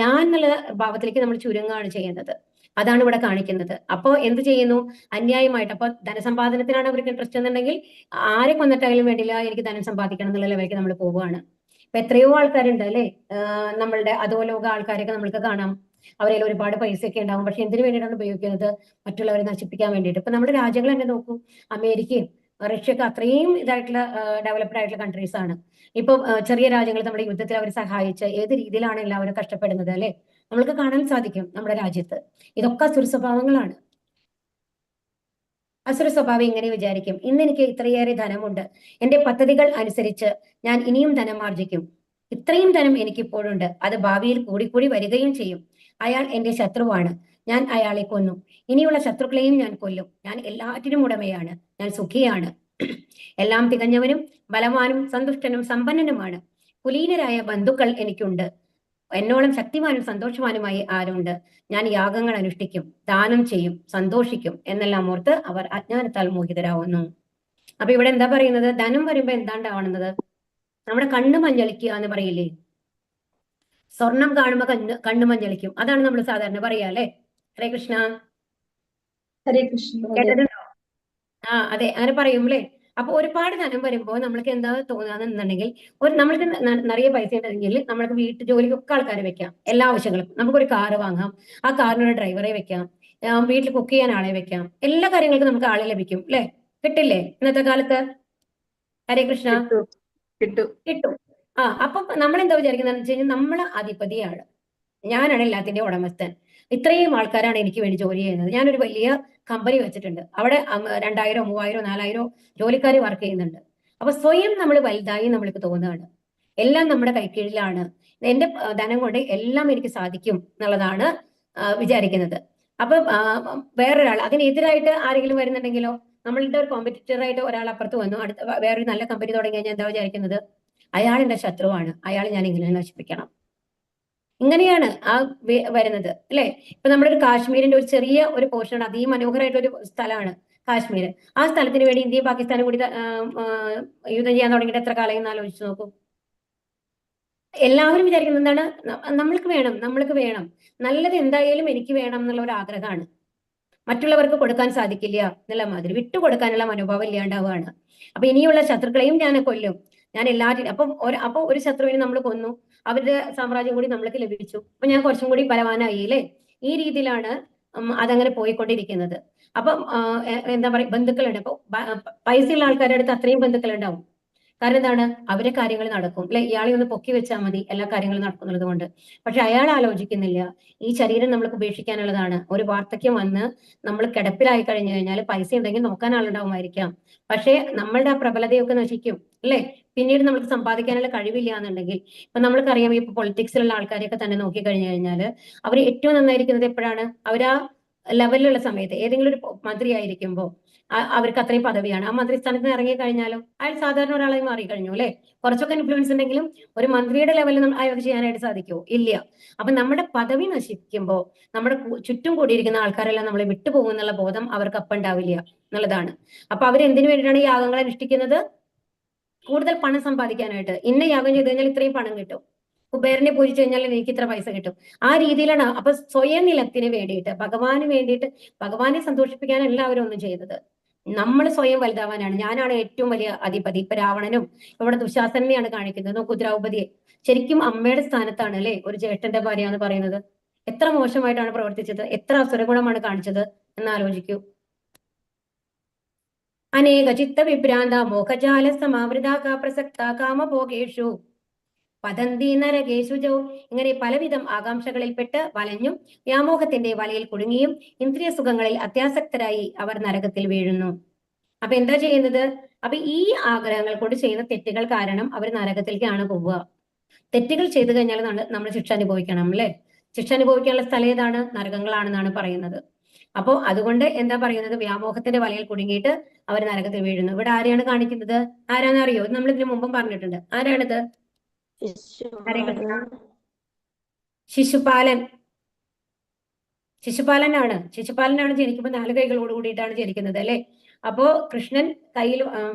ഞാൻ എന്നുള്ള ഭാവത്തിലേക്ക് നമ്മൾ ചുരുങ്ങാണ് ചെയ്യുന്നത്. അതാണ് ഇവിടെ കാണിക്കുന്നത്. അപ്പോ എന്ത് ചെയ്യുന്നു? അന്യായമായിട്ട്. അപ്പൊ ധനസമ്പാദനത്തിനാണ് അവർക്ക് ഇൻട്രസ്റ്റ് എന്നുണ്ടെങ്കിൽ ആരെ കൊന്നിട്ടായാലും വേണ്ടില്ല, എനിക്ക് ധനം സമ്പാദിക്കണം എന്നുള്ള ലെവലിലേക്ക് നമ്മൾ പോവുകയാണ്. ഇപ്പൊ എത്രയോ ആൾക്കാരുണ്ട് അല്ലെ, നമ്മളുടെ അധോലോക ആൾക്കാരെയൊക്കെ നമ്മൾക്ക് കാണാം. അവരിൽ ഒരുപാട് പൈസയൊക്കെ ഉണ്ടാവും, പക്ഷെ എന്തിനു വേണ്ടിയിട്ടാണ് ഉപയോഗിക്കുന്നത്? മറ്റുള്ളവരെ നശിപ്പിക്കാൻ വേണ്ടിയിട്ട്. ഇപ്പൊ നമ്മുടെ രാജ്യങ്ങൾ തന്നെ നോക്കൂ, അമേരിക്കയും റഷ്യയൊക്കെ അത്രയും ഇതായിട്ടുള്ള ഡെവലപ്ഡ് ആയിട്ടുള്ള കൺട്രീസ് ആണ്. ഇപ്പൊ ചെറിയ രാജ്യങ്ങൾ നമ്മുടെ യുദ്ധത്തിൽ അവർ സഹായിച്ച് ഏത് രീതിയിലാണ് എല്ലാവരും കഷ്ടപ്പെടുന്നത് അല്ലെ, നമ്മൾക്ക് കാണാൻ സാധിക്കും നമ്മുടെ രാജ്യത്ത്. ഇതൊക്കെ അസുര സ്വഭാവങ്ങളാണ്. അസുര സ്വഭാവം ഇങ്ങനെ വിചാരിക്കും, ഇന്ന് എനിക്ക് ഇത്രയേറെ ധനമുണ്ട്, എന്റെ പദ്ധതികൾ അനുസരിച്ച് ഞാൻ ഇനിയും ധനം ആർജിക്കും, ഇത്രയും ധനം എനിക്കിപ്പോഴുണ്ട്, അത് ഭാവിയിൽ കൂടിക്കൂടി വരികയും ചെയ്യും. അയാൾ എന്റെ ശത്രുവാണ്, ഞാൻ അയാളെ കൊന്നു, ഇനിയുള്ള ശത്രുക്കളെയും ഞാൻ കൊല്ലും, ഞാൻ എല്ലാറ്റിനും ഉടമയാണ്, ഞാൻ സുഖിയാണ്, എല്ലാം തികഞ്ഞവനും ബലവാനും സന്തുഷ്ടനും സമ്പന്നനുമാണ്, കുലീനരായ ബന്ധുക്കൾ എനിക്കുണ്ട്, എന്നോളം ശക്തിമാനും സന്തോഷവാനുമായി ആരുണ്ട്, ഞാൻ യാഗങ്ങൾ അനുഷ്ഠിക്കും, ദാനം ചെയ്യും, സന്തോഷിക്കും എന്നെല്ലാം ഓർത്ത് അവർ അജ്ഞാനത്താൽ മോഹിതരാവുന്നു. അപ്പൊ ഇവിടെ എന്താ പറയുന്നത്? ധനം വരുമ്പോ എന്താണ്ടാവുന്നത്? നമ്മുടെ കണ്ണ് മഞ്ഞളിക്കുക എന്ന് പറയില്ലേ, സ്വർണം കാണുമ്പോ കണ്ണ് മഞ്ഞളിക്കും, അതാണ് നമ്മൾ സാധാരണ പറയാ അല്ലെ. ഹരേ കൃഷ്ണ. ഹരേ കൃഷ്ണ. കേട്ടിട്ടുണ്ടോ? അതെ, അങ്ങനെ പറയും അല്ലേ. അപ്പൊ ഒരുപാട് ധനം വരുമ്പോൾ നമ്മൾക്ക് എന്താ തോന്നുകയെന്നുണ്ടെങ്കിൽ, നമ്മൾക്ക് നിറയെ പൈസ ഉണ്ടെങ്കിൽ നമ്മൾക്ക് വീട്ടു ജോലിക്കൊക്കെ ആൾക്കാരെ വെക്കാം, എല്ലാ ആവശ്യങ്ങളും. നമുക്കൊരു കാറ് വാങ്ങാം, ആ കാറിനൊരു ഡ്രൈവറെ വെക്കാം, വീട്ടിൽ കുക്ക് ചെയ്യാൻ ആളെ വെക്കാം, എല്ലാ കാര്യങ്ങൾക്കും നമുക്ക് ആളെ ലഭിക്കും അല്ലെ. കിട്ടില്ലേ ഇന്നത്തെ കാലത്ത്? ഹരേ കൃഷ്ണ. കിട്ടും. അപ്പം നമ്മൾ എന്താ വിചാരിക്കുന്നതെന്ന് വെച്ച് കഴിഞ്ഞാൽ നമ്മള് അധിപതിയാണ്, ഞാനാണ് എല്ലാത്തിന്റെ ഉടമസ്ഥൻ, ഇത്രയും ആൾക്കാരാണ് എനിക്ക് വേണ്ടി ജോലി ചെയ്യുന്നത്, ഞാനൊരു വലിയ കമ്പനി വെച്ചിട്ടുണ്ട്, അവിടെ 2000, 3000, 4000 ജോലിക്കാർ വർക്ക് ചെയ്യുന്നുണ്ട്. അപ്പൊ സ്വയം നമ്മൾ വലുതായി നമ്മൾക്ക് തോന്നുകയാണ്, എല്ലാം നമ്മുടെ കൈക്കീഴിലാണ്, എന്റെ ധനം കൊണ്ട് എല്ലാം എനിക്ക് സാധിക്കും എന്നുള്ളതാണ് വിചാരിക്കുന്നത്. അപ്പൊ വേറൊരാൾ അതിനെതിരായിട്ട് ആരെങ്കിലും വരുന്നുണ്ടെങ്കിലോ, നമ്മളുടെ ഒരു കോമ്പറ്റീറ്റർ ആയിട്ട് ഒരാൾ അപ്പുറത്ത് വന്നു, അടുത്ത വേറൊരു നല്ല കമ്പനി തുടങ്ങി കഴിഞ്ഞാൽ എന്താ വിചാരിക്കുന്നത്? അയാൾ എന്റെ ശത്രുവാണ്, അയാൾ ഞാൻ ഇങ്ങനെ നശിപ്പിക്കണം. ഇങ്ങനെയാണ് വരുന്നത് അല്ലെ. ഇപ്പൊ നമ്മുടെ ഒരു കാശ്മീരിന്റെ ഒരു ചെറിയ ഒരു പോർഷനാണ്, അതിമനോഹരമായിട്ടുള്ള ഒരു സ്ഥലമാണ് കാശ്മീർ. ആ സ്ഥലത്തിന് വേണ്ടി ഇന്ത്യയും പാകിസ്ഥാനും കൂടി യുദ്ധം ചെയ്യാൻ തുടങ്ങിയിട്ട് എത്ര കാലം എന്ന് ആലോചിച്ച് നോക്കൂ. എല്ലാവരും വിചാരിക്കുന്നത് എന്താണ്? നമ്മൾക്ക് വേണം, നല്ലത് എന്തായാലും എനിക്ക് വേണം എന്നുള്ള ഒരു ആഗ്രഹമാണ്. മറ്റുള്ളവർക്ക് കൊടുക്കാൻ സാധിക്കില്ല എന്നുള്ള മാതിരി വിട്ടുകൊടുക്കാനുള്ള മനോഭാവം ഇല്ലാണ്ടാവുകയാണ്. അപ്പൊ ഇനിയുള്ള ശത്രുക്കളെയും ഞാൻ കൊല്ലും, ഞാൻ എല്ലാറ്റിനും. അപ്പൊ ഒരു ശത്രുവിനെ നമ്മൾ കൊന്നു, അവരുടെ സാമ്രാജ്യം കൂടി നമ്മൾക്ക് ലഭിച്ചു, അപ്പൊ ഞാൻ കുറച്ചും കൂടി ബലവാനായി അല്ലേ. ഈ രീതിയിലാണ് അതങ്ങനെ പോയിക്കൊണ്ടിരിക്കുന്നത്. അപ്പം എന്താ പറയുക, ബന്ധുക്കളുണ്ട്. അപ്പൊ പൈസയുള്ള ആൾക്കാരുടെ അടുത്ത് അത്രയും ബന്ധുക്കൾ ഉണ്ടാവും. കാരണം എന്താണ്? അവരെ കാര്യങ്ങൾ നടക്കും അല്ലെ, ഇയാളെ ഒന്ന് പൊക്കി വെച്ചാൽ മതി, എല്ലാ കാര്യങ്ങളും നടക്കുന്നത് കൊണ്ട്. പക്ഷെ അയാൾ ആലോചിക്കുന്നില്ല, ഈ ശരീരം നമ്മൾക്ക് ഉപേക്ഷിക്കാനുള്ളതാണ്. ഒരു വാർദ്ധക്യം വന്ന് നമ്മൾ കിടപ്പിലായി കഴിഞ്ഞു കഴിഞ്ഞാൽ പൈസ ഉണ്ടെങ്കിൽ നോക്കാൻ ആളുണ്ടാവുമായിരിക്കാം, പക്ഷെ നമ്മളുടെ ആ പ്രബലതയൊക്കെ നശിക്കും അല്ലെ. പിന്നീട് നമുക്ക് സമ്പാദിക്കാനുള്ള കഴിവില്ല എന്നുണ്ടെങ്കിൽ, ഇപ്പൊ നമ്മൾക്കറിയാം, ഇപ്പൊ പൊളിറ്റിക്സിലുള്ള ആൾക്കാരെയൊക്കെ തന്നെ നോക്കി കഴിഞ്ഞു കഴിഞ്ഞാൽ അവർ ഏറ്റവും നന്നായിരിക്കുന്നത് എപ്പോഴാണ്? അവരാ ലെവലിലുള്ള സമയത്ത്. ഏതെങ്കിലും ഒരു മന്ത്രി ആയിരിക്കുമ്പോൾ അവർക്ക് അത്രയും പദവിയാണ്, ആ മന്ത്രിസ്ഥാനത്ത് നിന്ന് ഇറങ്ങി കഴിഞ്ഞാലോ അയാൾ സാധാരണ ഒരാളായി മാറി കഴിഞ്ഞു അല്ലെ. കുറച്ചൊക്കെ ഇൻഫ്ലുവൻസ് ഉണ്ടെങ്കിലും ഒരു മന്ത്രിയുടെ ലെവലിൽ അയാൾക്ക് ചെയ്യാനായിട്ട് സാധിക്കുമോ? ഇല്ല. അപ്പൊ നമ്മുടെ പദവി നശിക്കുമ്പോൾ നമ്മുടെ ചുറ്റും കൂടിയിരിക്കുന്ന ആൾക്കാരെല്ലാം നമ്മളെ വിട്ടുപോകും എന്നുള്ള ബോധം അവർക്ക് അപ്പം ഉണ്ടാവില്ല എന്നുള്ളതാണ്. അപ്പൊ അവരെന്തിനു വേണ്ടിയിട്ടാണ് യാഗങ്ങൾ അനുഷ്ഠിക്കുന്നത്? കൂടുതൽ പണം സമ്പാദിക്കാനായിട്ട്. ഇന്ന യാഗം ചെയ്ത് കഴിഞ്ഞാൽ ഇത്രയും പണം കിട്ടും, കുബേരനെ പൂജിച്ചു കഴിഞ്ഞാൽ എനിക്ക് ഇത്ര പൈസ കിട്ടും, ആ രീതിയിലാണ്. അപ്പൊ സ്വയം നിലത്തിന് വേണ്ടിയിട്ട്, ഭഗവാന് വേണ്ടിയിട്ട്, ഭഗവാനെ സന്തോഷിപ്പിക്കാനല്ല അവരൊന്നും ചെയ്തത്. നമ്മൾ സ്വയം വലുതാവാനാണ്. ഞാനാണ് ഏറ്റവും വലിയ അധിപതി. ഇപ്പൊ രാവണനും ഇവിടെ ദുശാസനെയാണ് കാണിക്കുന്നത്. നോക്കൂ, ദ്രൗപദിയെ ശരിക്കും അമ്മയുടെ സ്ഥാനത്താണ് അല്ലെ ഒരു ജ്യേഷ്ഠന്റെ ഭാര്യ എന്ന് പറയുന്നത്. എത്ര മോശമായിട്ടാണ് പ്രവർത്തിച്ചത്, എത്ര അസുരഗുണമാണ് കാണിച്ചത് എന്ന് ആലോചിക്കൂ. അനേക ചിത്ത വിഭ്രാന്ത മോഹജാല സമാവൃത പ്രസക്ത കാമഭോഗേഷു പതന്തി നരകേശുജോ. ഇങ്ങനെ പലവിധം ആകാംക്ഷകളിൽപ്പെട്ട് വലഞ്ഞും വ്യാമോഹത്തിന്റെ വലയിൽ കുടുങ്ങിയും ഇന്ദ്രിയ സുഖങ്ങളിൽ അത്യാസക്തരായി അവർ നരകത്തിൽ വീഴുന്നു. അപ്പൊ എന്താ ചെയ്യുന്നത്? അപ്പൊ ഈ ആഗ്രഹങ്ങൾ കൊണ്ട് ചെയ്യുന്ന തെറ്റുകൾ കാരണം അവർ നരകത്തിലേക്കാണ് പോവുക. തെറ്റുകൾ ചെയ്തു കഴിഞ്ഞാൽ നമ്മൾ ശിക്ഷ അനുഭവിക്കണം അല്ലെ. ശിക്ഷ അനുഭവിക്കാനുള്ള സ്ഥലം ഏതാണ്? നരകങ്ങളാണെന്നാണ് പറയുന്നത്. അപ്പോ അതുകൊണ്ട് എന്താ പറയുന്നത്? വ്യാമോഹത്തിന്റെ വലയിൽ കുടുങ്ങിയിട്ട് അവർ നരകത്തിൽ വീഴുന്നു. ഇവിടെ ആരെയാണ് കാണിക്കുന്നത്? ആരാന്ന് അറിയോ? നമ്മൾ ഇതിനു മുമ്പും പറഞ്ഞിട്ടുണ്ട്. ആരാണിത്? ശിശുപാലനാണ് ജനിക്കുമ്പോൾ 4 കൈകളോട് കൂടിയിട്ടാണ് ജനിക്കുന്നത് അല്ലെ. അപ്പോ കൃഷ്ണൻ കയ്യിൽ,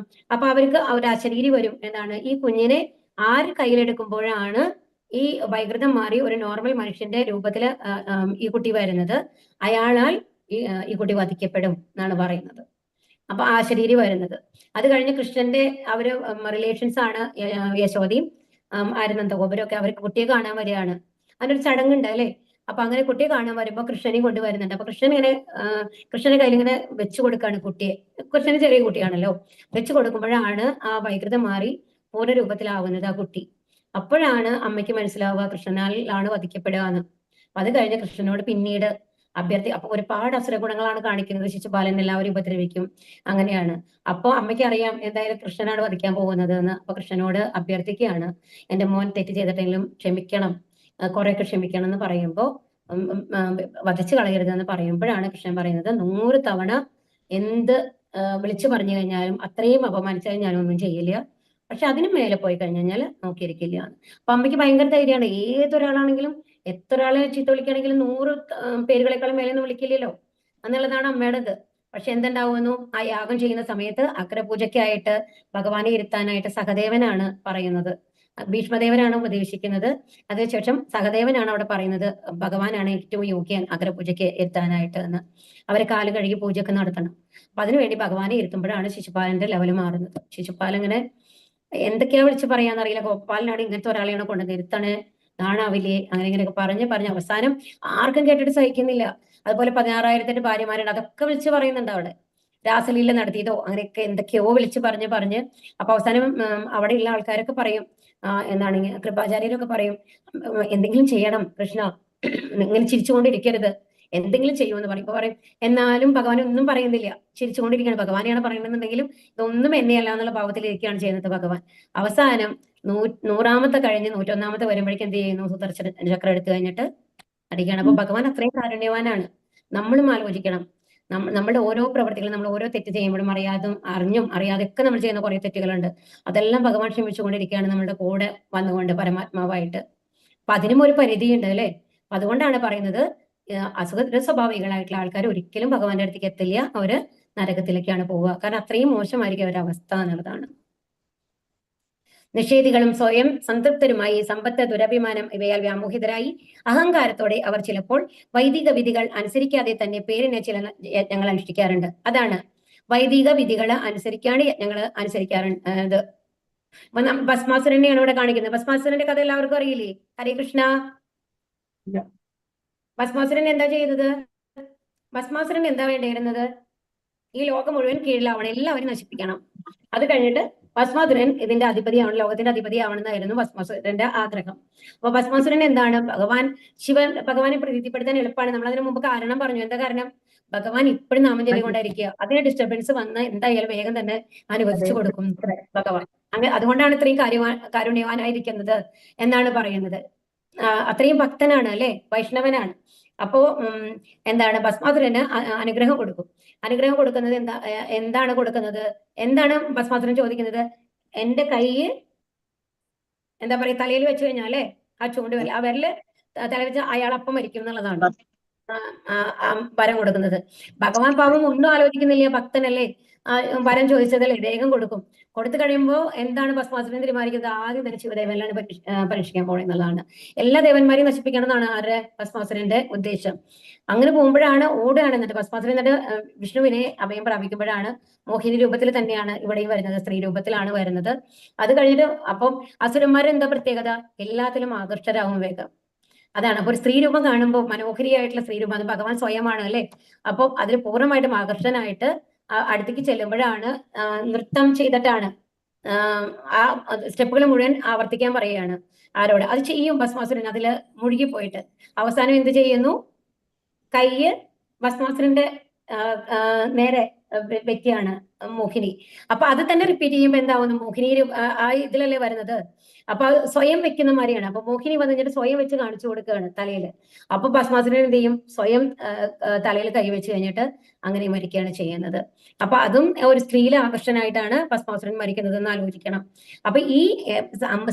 അപ്പൊ അവർക്ക് ഒരു അശരീരി വരും. എന്താണ്? ഈ കുഞ്ഞിനെ ആര് കയ്യിലെടുക്കുമ്പോഴാണ് ഈ വൈകൃതം മാറി ഒരു നോർമൽ മനുഷ്യന്റെ രൂപത്തില് ഈ കുട്ടി വരുന്നത്, അയാളാൽ ഈ കുട്ടി വധിക്കപ്പെടും എന്നാണ് പറയുന്നത്. അപ്പൊ ആശരീരി വരുന്നത്. അത് കഴിഞ്ഞ് കൃഷ്ണന്റെ റിലേഷൻസ് ആണ് യശോദയും ആര് നന്ദഗോപുരമൊക്കെ അവർക്ക് കുട്ടിയെ കാണാൻ വരികയാണ്. അതിനൊരു ചടങ്ങുണ്ട് അല്ലേ? അപ്പൊ അങ്ങനെ കുട്ടിയെ കാണാൻ വരുമ്പോൾ കൃഷ്ണനെയും കൊണ്ടുവരുന്നുണ്ട്. അപ്പൊ കൃഷ്ണൻ ഇങ്ങനെ കൃഷ്ണന്റെ കയ്യിൽ ഇങ്ങനെ വെച്ചു കൊടുക്കാണ് കുട്ടിയെ. കൃഷ്ണന് ചെറിയ കുട്ടിയാണല്ലോ. വെച്ചു കൊടുക്കുമ്പോഴാണ് ആ വൈകൃതം മാറി പൂർണ്ണരൂപത്തിലാവുന്നത് ആ കുട്ടി. അപ്പോഴാണ് അമ്മയ്ക്ക് മനസ്സിലാവുക കൃഷ്ണനാലാണ് വധിക്കപ്പെടുക എന്ന്. അത് കഴിഞ്ഞ് കൃഷ്ണനോട് പിന്നീട് അപ്പൊ ഒരുപാട് അസുരഗുണങ്ങളാണ് കാണിക്കുന്നത്. ശിശുപാലൻ എല്ലാവരും ഉപദ്രവിക്കും, അങ്ങനെയാണ്. അപ്പൊ അമ്മയ്ക്ക് അറിയാം എന്തായാലും കൃഷ്ണനാണ് വധിക്കാൻ പോകുന്നത് എന്ന്. അപ്പൊ കൃഷ്ണനോട് അഭ്യർത്ഥിക്കുകയാണ്, എന്റെ മോൻ തെറ്റ് ചെയ്തിട്ടെങ്കിലും ക്ഷമിക്കണം, കുറെയൊക്കെ ക്ഷമിക്കണം എന്ന് പറയുമ്പോൾ വധിച്ചു കളയരുതെന്ന് പറയുമ്പോഴാണ് കൃഷ്ണൻ പറയുന്നത് 100 തവണ എന്ത് വിളിച്ചു പറഞ്ഞു കഴിഞ്ഞാലും അത്രയും അപമാനിച്ചാലും ഞാനൊന്നും ചെയ്യില്ല, പക്ഷെ അതിനും മേലെ പോയി കഴിഞ്ഞാൽ നോക്കിയിരിക്കില്ല. അപ്പൊ അമ്മയ്ക്ക് ഭയങ്കര ധൈര്യമാണ്. ഏതൊരാളാണെങ്കിലും എത്ര ആളെ ചീത്ത വിളിക്കുകയാണെങ്കിലും 100 പേരുകളെക്കാളും മേലെ ഒന്നും വിളിക്കില്ലല്ലോ എന്നുള്ളതാണ് അമ്മയുടേത്. പക്ഷെ എന്തുണ്ടാവുന്നു, ആ യാഗം ചെയ്യുന്ന സമയത്ത് അഗ്രപൂജയ്ക്കായിട്ട് ഭഗവാനെ ഇരുത്താനായിട്ട് സഹദേവനാണ് പറയുന്നത്, ഭീഷ്മദേവനാണ് ഉപദേശിക്കുന്നത്. അതിനുശേഷം സഹദേവനാണ് അവിടെ പറയുന്നത് ഭഗവാനാണ് ഏറ്റവും യോഗ്യൻ അഗ്രപൂജയ്ക്ക് ഇരുത്താനായിട്ട് എന്ന്. അവരെ കാല് കഴുകി പൂജയൊക്കെ നടത്തണം. അപ്പൊ അതിനുവേണ്ടി ഭഗവാനെ ഇരുത്തുമ്പോഴാണ് ശിശുപാലന്റെ ലെവൽ മാറുന്നത്. ശിശുപാലൻ ഇങ്ങനെ എന്തൊക്കെയാ വിളിച്ച് പറയാന്നറിയില്ല, ഗോപാലനാണ് ഇങ്ങനത്തെ ഒരാളെയാണ് കൊണ്ട് നിർത്തണേ, നാണാവില്ലേ, അങ്ങനെ ഇങ്ങനെയൊക്കെ പറഞ്ഞ് അവസാനം ആർക്കും കേട്ടിട്ട് സഹിക്കുന്നില്ല. അതുപോലെ 16,000 ഭാര്യമാരുണ്ട്, അതൊക്കെ വിളിച്ച് പറയുന്നുണ്ട് അവിടെ. രാസലീല നടത്തിയതോ അങ്ങനെയൊക്കെ എന്തൊക്കെയോ വിളിച്ച് പറഞ്ഞ് അപ്പൊ അവസാനം അവിടെയുള്ള ആൾക്കാരൊക്കെ പറയും, എന്താണ് കൃപാചാര്യരൊക്കെ പറയും, എന്തെങ്കിലും ചെയ്യണം കൃഷ്ണ, ഇങ്ങനെ ചിരിച്ചുകൊണ്ടിരിക്കരുത്, എന്തെങ്കിലും ചെയ്യുമെന്ന് പറയും. എന്നാലും ഭഗവാൻ ഒന്നും പറയുന്നില്ല, ചിരിച്ചുകൊണ്ടിരിക്കുകയാണ്. ഭഗവാനെയാണ് പറയണമെന്നുണ്ടെങ്കിലും ഇതൊന്നും എന്നെയല്ല എന്നുള്ള ഭാവത്തിലിരിക്കുകയാണ് ചെയ്യുന്നത് ഭഗവാൻ. അവസാനം 100ാമത്തെ കഴിഞ്ഞ് 101ാമത്തെ വരുമ്പോഴേക്കും എന്ത് ചെയ്യുന്നു, സുദർശന ചക്രം എടുത്തു കഴിഞ്ഞിട്ട് അടിക്കുകയാണ്. അപ്പൊ ഭഗവാൻ അത്രയും കാരുണ്യവാനാണ്. നമ്മളും ആലോചിക്കണം, നമ്മുടെ ഓരോ പ്രവർത്തികളും, നമ്മൾ ഓരോ തെറ്റ് ചെയ്യുമ്പോഴും അറിഞ്ഞും അറിയാതെ ഒക്കെ നമ്മൾ ചെയ്യുന്ന കുറെ തെറ്റുകളുണ്ട്. അതെല്ലാം ഭഗവാൻ ക്ഷമിച്ചുകൊണ്ടിരിക്കുകയാണ് നമ്മുടെ കൂടെ വന്നുകൊണ്ട് പരമാത്മാവായിട്ട്. അപ്പൊ അതിനും ഒരു പരിധിയുണ്ട് അല്ലെ? അതുകൊണ്ടാണ് പറയുന്നത് അസുഖ സ്വഭാവികളായിട്ടുള്ള ആൾക്കാർ ഒരിക്കലും ഭഗവാന്റെ അടുത്തേക്ക് എത്തില്ല, അവര് നരകത്തിലേക്കാണ് പോവുക. കാരണം അത്രയും മോശമായിരിക്കും അവരുടെ അവസ്ഥ എന്നുള്ളതാണ്. നിഷേധികളും സ്വയം സംതൃപ്തരുമായി സമ്പത്ത്, ദുരഭിമാനം ഇവയാൽ വ്യാമോഹിതരായി അഹങ്കാരത്തോടെ അവർ ചിലപ്പോൾ വൈദിക വിധികൾ അനുസരിക്കാതെ തന്നെ പേരിനെ ചില യജ്ഞങ്ങൾ അനുഷ്ഠിക്കാറുണ്ട്. അതാണ് വൈദിക വിധികൾ അനുസരിക്കാണ് യജ്ഞങ്ങൾ അനുസരിക്കാറുണ്ട്. ഭസ്മാസുരനെയാണ് ഇവിടെ കാണിക്കുന്നത്. ഭസ്മാസുരന്റെ കഥ എല്ലാവർക്കും അറിയില്ലേ? ഹരേ കൃഷ്ണ. ഭസ്മാസുരൻ എന്താ ചെയ്തത്? ഭസ്മാസുരൻ എന്താ വേണ്ടിയിരുന്നത്? ഈ ലോകം മുഴുവൻ കീഴിലാവണം, എല്ലാവരും നശിപ്പിക്കണം. അത് കഴിഞ്ഞിട്ട് ഭസ്മാസുരൻ ഇതിന്റെ അധിപതിയാവണം, ലോകത്തിന്റെ അധിപതിയാവണമെന്നായിരുന്നു ഭസ്മാസുരന്റെ ആഗ്രഹം. അപ്പൊ ഭസ്മാസുരൻ എന്താണ്, ഭഗവാനെ പ്രീതിപ്പെടുത്താൻ എളുപ്പമാണ്. നമ്മൾ അതിനു മുമ്പ് കാരണം പറഞ്ഞു. എന്താ കാരണം? ഭഗവാൻ ഇപ്പോഴും നാമം ചൊല്ലിക്കൊണ്ടിരിക്കുക. അതിന് ഡിസ്റ്റർബൻസ് വന്ന് എന്തായാലും വേഗം തന്നെ അനുവദിച്ചു കൊടുക്കും ഭഗവാൻ. അങ്ങനെ അതുകൊണ്ടാണ് ഇത്രയും കാരുണ്യവാനായിരിക്കുന്നത് എന്നാണ് പറയുന്നത്. അത്രയും ഭക്തനാണ് അല്ലെ, വൈഷ്ണവനാണ്. അപ്പോ എന്താണ്, ഭസ്മാസുരന് അനുഗ്രഹം കൊടുക്കും. അനുഗ്രഹം കൊടുക്കുന്നത് എന്താണ് കൊടുക്കുന്നത്? എന്താണ് ഭസ്മാസുരൻ ചോദിക്കുന്നത്? എന്റെ കൈ എന്താ പറയാ, തലയിൽ വെച്ച് കഴിഞ്ഞാലേ ആ ചൂണ്ടുവിരൽ, ആ വിരല് തല വെച്ച് അയാൾ അപ്പം മരിക്കും എന്നുള്ളതാണ് വരം കൊടുക്കുന്നത്. ഭഗവാൻ പാവം ഒന്നും ആലോചിക്കുന്നില്ല, ഭക്തനല്ലേ, വരം ചോദിച്ചതല്ലേ, വേഗം കൊടുക്കും. കൊടുത്തു കഴിയുമ്പോൾ എന്താണ് ഭസ്മാസുരൻ തീരുമാനിക്കുന്നത്? ആദ്യം തന്നെ ശിവദേവനിലാണ് പരീക്ഷിക്കാൻ പോകുന്നതാണ്. എല്ലാ ദേവന്മാരെയും നശിപ്പിക്കണം എന്നാണ് ആരുടെ, ഭസ്മാസുരന്റെ ഉദ്ദേശം. അങ്ങനെ പോകുമ്പോഴാണ് ഓടുകയാണ്. എന്നിട്ട് ഭസ്മാസുരൻ എന്നിട്ട് വിഷ്ണുവിനെ അഭയം പ്രാപിക്കുമ്പോഴാണ് മോഹിനി രൂപത്തിൽ തന്നെയാണ് ഇവിടെയും വരുന്നത്, സ്ത്രീ രൂപത്തിലാണ് വരുന്നത്. അത് കഴിഞ്ഞിട്ട് അപ്പം അസുരന്മാരെന്താ പ്രത്യേകത? എല്ലാത്തിലും ആകർഷരാകും വേഗം. അതാണ്. അപ്പൊ ഒരു സ്ത്രീ രൂപം കാണുമ്പോൾ, മനോഹരിയായിട്ടുള്ള സ്ത്രീ രൂപം, അത് ഭഗവാൻ സ്വയമാണ് അല്ലെ. അപ്പൊ അതിൽ പൂർണ്ണമായിട്ടും ആകർഷനായിട്ട് അടുത്തേക്ക് ചെല്ലുമ്പോഴാണ് നൃത്തം ചെയ്തിട്ടാണ് ആ സ്റ്റെപ്പുകൾ മുഴുവൻ ആവർത്തിക്കാൻ പറയുകയാണ്. ആരോട്? അത് ചെയ്യും ഭസ്മാസുരൻ അതിൽ മുഴുകിപ്പോയിട്ട്. അവസാനം എന്ത് ചെയ്യുന്നു? കയ്യ് ഭസ്മാസുരന്റെ നേരെ വ്യക്തിയാണ് മോഹിനി. അപ്പൊ അത് തന്നെ റിപ്പീറ്റ് ചെയ്യുമ്പോൾ എന്താവുന്നു? മോഹിനി ആ ഇതിലല്ലേ വരുന്നത്. അപ്പൊ അത് സ്വയം വെക്കുന്ന മാതിരിയാണ്. അപ്പൊ മോഹിനി വന്നിട്ട് സ്വയം വെച്ച് കാണിച്ചു കൊടുക്കുകയാണ് തലയിൽ. അപ്പൊ ഭസ്മാസുരൻ എന്ത് ചെയ്യും? സ്വയം തലയിൽ കൈവച്ച് കഴിഞ്ഞിട്ട് അങ്ങനെ മരിക്കുകയാണ് ചെയ്യുന്നത്. അപ്പൊ അതും ഒരു സ്ത്രീയിലെ ആകർഷനായിട്ടാണ് ഭസ്മാസുരൻ മരിക്കുന്നത് എന്ന് ആലോചിക്കണം. അപ്പൊ ഈ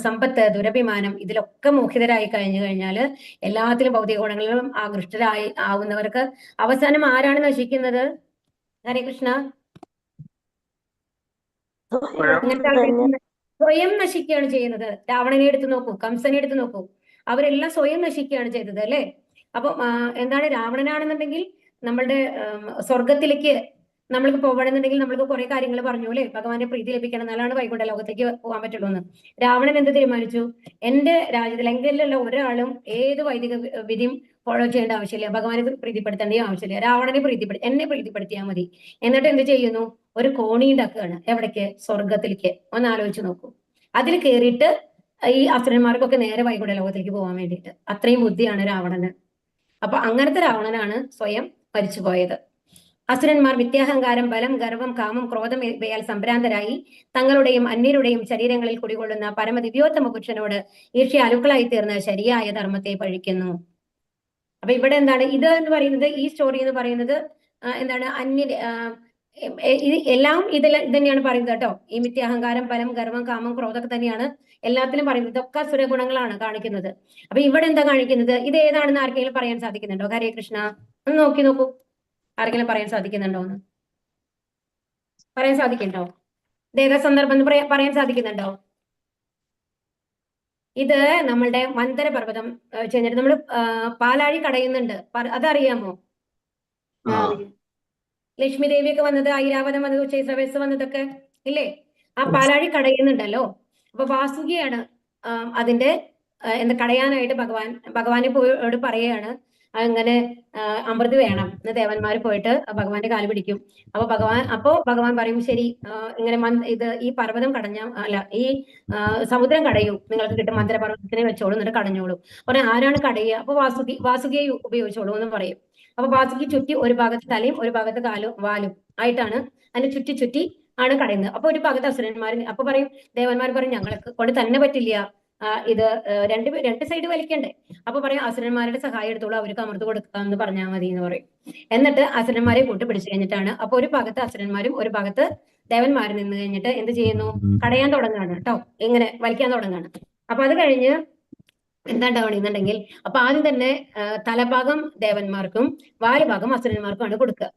സമ്പത്ത്, ദുരഭിമാനം ഇതിലൊക്കെ മോഹിതരായി കഴിഞ്ഞു കഴിഞ്ഞാല്, എല്ലാത്തിലും ഭൗതിക ഗുണങ്ങളിലും ആകൃഷ്ടരായി ആവുന്നവർക്ക് അവസാനം ആരാണ് നശിക്കുന്നത്? ഹരേ കൃഷ്ണ. സ്വയം നശിക്കുകയാണ് ചെയ്യുന്നത്. രാവണനെ എടുത്തു നോക്കൂ, കംസനെ എടുത്തു നോക്കൂ, അവരെല്ലാം സ്വയം നശിക്കുകയാണ് ചെയ്തത് അല്ലെ. അപ്പൊ എന്താണ്, രാവണനാണെന്നുണ്ടെങ്കിൽ നമ്മളുടെ സ്വർഗത്തിലേക്ക് നമ്മൾക്ക് പോകണമെന്നുണ്ടെങ്കിൽ നമ്മൾക്ക് കുറെ കാര്യങ്ങൾ പറഞ്ഞു അല്ലേ, ഭഗവാന്റെ പ്രീതി ലഭിക്കണം, എന്നാലാണ് വൈകുണ്ഠ ലോകത്തേക്ക് പോകാൻ പറ്റുള്ളൂ എന്ന്. രാവണൻ എന്ത് തീരുമാനിച്ചു? എന്റെ രാജ്യത്തിൽ എങ്കിലുള്ള ഒരാളും ഏത് വൈദിക വിധിയും ഫോളോ ചെയ്യേണ്ട ആവശ്യമില്ല, ഭഗവാനെ പ്രീതിപ്പെടുത്തേണ്ട ആവശ്യമില്ല, രാവണനെ എന്നെ പ്രീതിപ്പെടുത്തിയാൽ മതി. എന്നിട്ട് എന്ത് ചെയ്യുന്നു? ഒരു കോണി ഉണ്ടാക്കുകയാണ്. എവിടേക്ക്? സ്വർഗത്തിലേക്ക്. ഒന്ന് ആലോചിച്ച് നോക്കൂ. അതിൽ കയറിയിട്ട് ഈ അസുരന്മാർക്കൊക്കെ നേരെ വൈകുണ്ഠ ലോകത്തേക്ക് പോകാൻ വേണ്ടിയിട്ട്. അത്രയും ബുദ്ധിയാണ് രാവണന്. അപ്പൊ അങ്ങനത്തെ രാവണനാണ് സ്വയം മരിച്ചുപോയത്. അസുരന്മാർ വിദ്യാഹങ്കാരം, ബലം, ഗർവം, കാമം, ക്രോധം ഇവയാൽ സംഭ്രാന്തരായി തങ്ങളുടെയും അന്യരുടെയും ശരീരങ്ങളിൽ കുടികൊള്ളുന്ന പരമദിവ്യോത്തമ പുരുഷനോട് ഈർഷ്യാലുക്കളായി തീർന്ന് ശരിയായ ധർമ്മത്തെ പഴിക്കുന്നു. അപ്പൊ ഇവിടെ എന്താണ് ഇത് എന്ന് പറയുന്നത്? ഈ സ്റ്റോറി എന്ന് പറയുന്നത് എന്താണ്? ഇത് എല്ലാം ഇതന്നെയാണ് പറയുന്നത് കേട്ടോ. ഈ മിഥ്യാഹങ്കാരം, ബലം, ഗർവം, കാമം, ക്രോധമൊക്കെ തന്നെയാണ് എല്ലാത്തിലും പറയുന്നത്. ഇതൊക്കെ സുരഗുണങ്ങളാണ് കാണിക്കുന്നത്. അപ്പൊ ഇവിടെ എന്താ കാണിക്കുന്നത്? ഇത് ഏതാണെന്ന് ആർക്കെങ്കിലും പറയാൻ സാധിക്കുന്നുണ്ടോ? ഹരേ കൃഷ്ണ, ഒന്ന് നോക്കൂ. ആർക്കെങ്കിലും പറയാൻ സാധിക്കുന്നുണ്ടോ? എന്ന് പറയാൻ സാധിക്കുന്നുണ്ടോ? ഇത് ഏതാ സന്ദർഭം എന്ന് പറയാൻ സാധിക്കുന്നുണ്ടോ? ഇത് നമ്മളുടെ മന്ദര പർവ്വതം ചെന്നിട്ട് നമ്മൾ പാലാഴി കടയുന്നുണ്ട്, അതറിയാമോ? ലക്ഷ്മി ദേവിയൊക്കെ വന്നത്, ഐരാവതം വന്നത്, ഉച്ചൈശ്രവസ് വന്നതൊക്കെ ഇല്ലേ? ആ പാലാഴി കടയുന്നുണ്ടല്ലോ. അപ്പൊ വാസുകിയാണ് അതിന്റെ എന്താ കടയാനായിട്ട് ഭഗവാനെ പോയോട് പറയുകയാണ്, അങ്ങനെ അമൃത് വേണം എന്ന്. ദേവന്മാർ പോയിട്ട് ഭഗവാന്റെ കാല് പിടിക്കും. അപ്പോ ഭഗവാൻ പറയും, ശരി, ഇങ്ങനെ ഈ പർവ്വതം ഈ സമുദ്രം കടയൂ, നിങ്ങൾക്ക് കിട്ടും, മന്ദരപർവ്വതത്തിനെ വെച്ചോളൂ, എന്നിട്ട് കടഞ്ഞോളൂ. പറഞ്ഞാൽ ആരാണ് കടയുക? അപ്പൊ വാസുകിയെ ഉപയോഗിച്ചോളൂ എന്ന് പറയും. അപ്പൊ വാസുകി ചുറ്റി ഒരു ഭാഗത്ത് തലയും ഒരു ഭാഗത്ത് വാലും ആയിട്ടാണ് അതിന് ചുറ്റി ആണ് കടയുന്നത്. അപ്പൊ ഒരു ഭാഗത്ത് അസുരന്മാർ, അപ്പൊ പറയും, ദേവന്മാർ പറയും, ഞങ്ങൾക്ക് കൊണ്ട് തന്നെ പറ്റില്ല, ഇത് രണ്ട് സൈഡ് വലിക്കണ്ടേ. അപ്പൊ പറയും, അസുരന്മാരുടെ സഹായം എടുത്തോളൂ, അവർക്ക് അമൃത് കൊടുക്കാമെന്ന് പറഞ്ഞാൽ മതി എന്ന് പറയും. എന്നിട്ട് അസുരന്മാരെ കൂട്ടുപിടിച്ചു കഴിഞ്ഞിട്ടാണ്, അപ്പൊ ഒരു ഭാഗത്ത് അസുരന്മാരും ഒരു ഭാഗത്ത് ദേവന്മാരും നിന്ന് കഴിഞ്ഞിട്ട് എന്ത് ചെയ്യുന്നു? കടയാൻ തുടങ്ങുകയാണ് കേട്ടോ, ഇങ്ങനെ വലിക്കാൻ തുടങ്ങുകയാണ്. അപ്പൊ അത് കഴിഞ്ഞ് എന്താ ഉണ്ടാവണമെന്നുണ്ടെങ്കിൽ, അപ്പൊ ആദ്യം തന്നെ തലഭാഗം ദേവന്മാർക്കും വാലുഭാഗം അസുരന്മാർക്കുമാണ് കൊടുക്കുക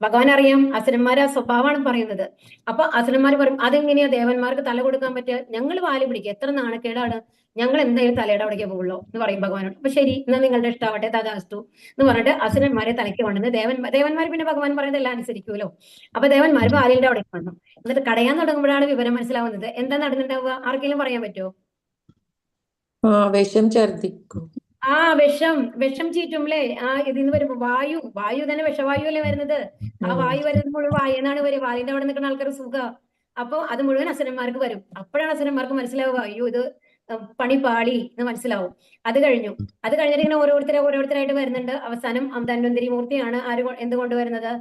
ഭഗവാൻ അറിയാം അസുരന്മാരെ സ്വഭാവമാണ് പറയുന്നത്. അപ്പൊ അസുരന്മാർ പറയും, അതെങ്ങനെയാ ദേവന്മാർക്ക് തല കൊടുക്കാൻ പറ്റുക? ഞങ്ങൾ വാല് പിടിക്കുക, എത്ര നാണക്കേടാണ്, ഞങ്ങൾ എന്തായാലും തലയുടെ അവിടേക്ക് പോകുള്ളൂ എന്ന് പറയും ഭഗവാനോട്. അപ്പൊ ശരി, എന്നാൽ നിങ്ങളുടെ ഇഷ്ടാവട്ടെ, തഥാസ്തു എന്ന് പറഞ്ഞിട്ട് അസുരന്മാരെ തലയ്ക്ക് കൊണ്ടുവന്ന് ദേവന്മാർ പിന്നെ ഭഗവാൻ പറയുന്നത് എല്ലാം അനുസരിക്കുമല്ലോ. അപ്പൊ ദേവന്മാർ വാലിന്റെ അവിടേക്ക് കൊണ്ടു. എന്നിട്ട് കടയാൻ തുടങ്ങുമ്പോഴാണ് വിവരം മനസ്സിലാവുന്നത്. എന്താ നടന്നിട്ടുണ്ടാവുക? ആർക്കെങ്കിലും പറയാൻ പറ്റുമോ? വിഷം ഛർദിക്കും. വിഷം ചീറ്റും അല്ലേ? ഇതിന്ന് വരുമ്പോ വായു തന്നെ വിഷവായു അല്ലേ വരുന്നത്? ആ വായു വരുന്നത് മുഴുവൻ വായെന്നാണ് വരും. വാലിന്റെ അവിടെ നിൽക്കുന്ന ആൾക്കാർ സുഖ. അപ്പൊ അത് മുഴുവൻ അസുരന്മാർക്ക് വരും. അപ്പോഴാണ് അസുരന്മാർക്ക് മനസ്സിലാവുക, അയ്യോ ഇത് പണി പാളി എന്ന് മനസ്സിലാവും. അത് കഴിഞ്ഞിട്ട് ഇങ്ങനെ ഓരോരുത്തരായിട്ട് വരുന്നുണ്ട്. അവസാനം ധന്വന്തരി മൂർത്തിയാണ് എന്ത് കൊണ്ടുവരുന്നത്?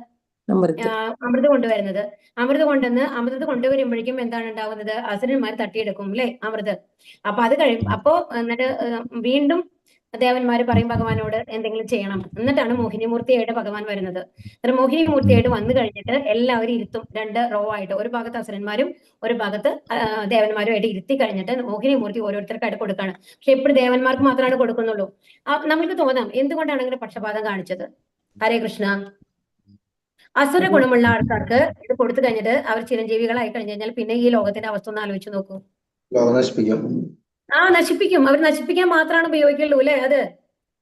അമൃത് കൊണ്ടുവരുന്നത്. അമൃത് കൊണ്ടുവരുമ്പോഴേക്കും എന്താണ് ഉണ്ടാവുന്നത്? അസുരന്മാർ തട്ടിയെടുക്കും അല്ലെ അമൃത്. അപ്പൊ അത് അപ്പോ എന്നിട്ട് വീണ്ടും ദേവന്മാര് പറയും ഭഗവാനോട് എന്തെങ്കിലും ചെയ്യണം. എന്നിട്ടാണ് മോഹിനിമൂർത്തിയായിട്ട് ഭഗവാൻ വരുന്നത്. എന്നിട്ട് മോഹിനിമൂർത്തിയായിട്ട് വന്നു കഴിഞ്ഞിട്ട് എല്ലാവരും ഇരുത്തും, 2 റോ ആയിട്ട്, ഒരു ഭാഗത്ത് അസുരന്മാരും ഒരു ഭാഗത്ത് ദേവന്മാരുമായിട്ട് ഇരുത്തി കഴിഞ്ഞിട്ട് മോഹിനിമൂർത്തി ഓരോരുത്തർക്കായിട്ട് കൊടുക്കുകയാണ്. പക്ഷെ എപ്പോഴും ദേവന്മാർക്ക് മാത്രമാണ് കൊടുക്കുന്നുള്ളൂ. നമുക്ക് തോന്നാം, എന്തുകൊണ്ടാണ് ഇങ്ങനെ പക്ഷപാതം കാണിച്ചത്? ഹരേ കൃഷ്ണ. അസുര ഗുണമുള്ള ആൾക്കാർക്ക് ഇത് കൊടുത്തു കഴിഞ്ഞിട്ട് അവർ ചിരഞ്ജീവികളായി കഴിഞ്ഞു കഴിഞ്ഞാൽ പിന്നെ ഈ ലോകത്തിന്റെ അവസ്ഥ ഒന്ന് ആലോചിച്ച് നോക്കൂ. നശിപ്പിക്കും. അവർ നശിപ്പിക്കാൻ മാത്രമാണ് ഉപയോഗിക്കുള്ളൂ അല്ലെ?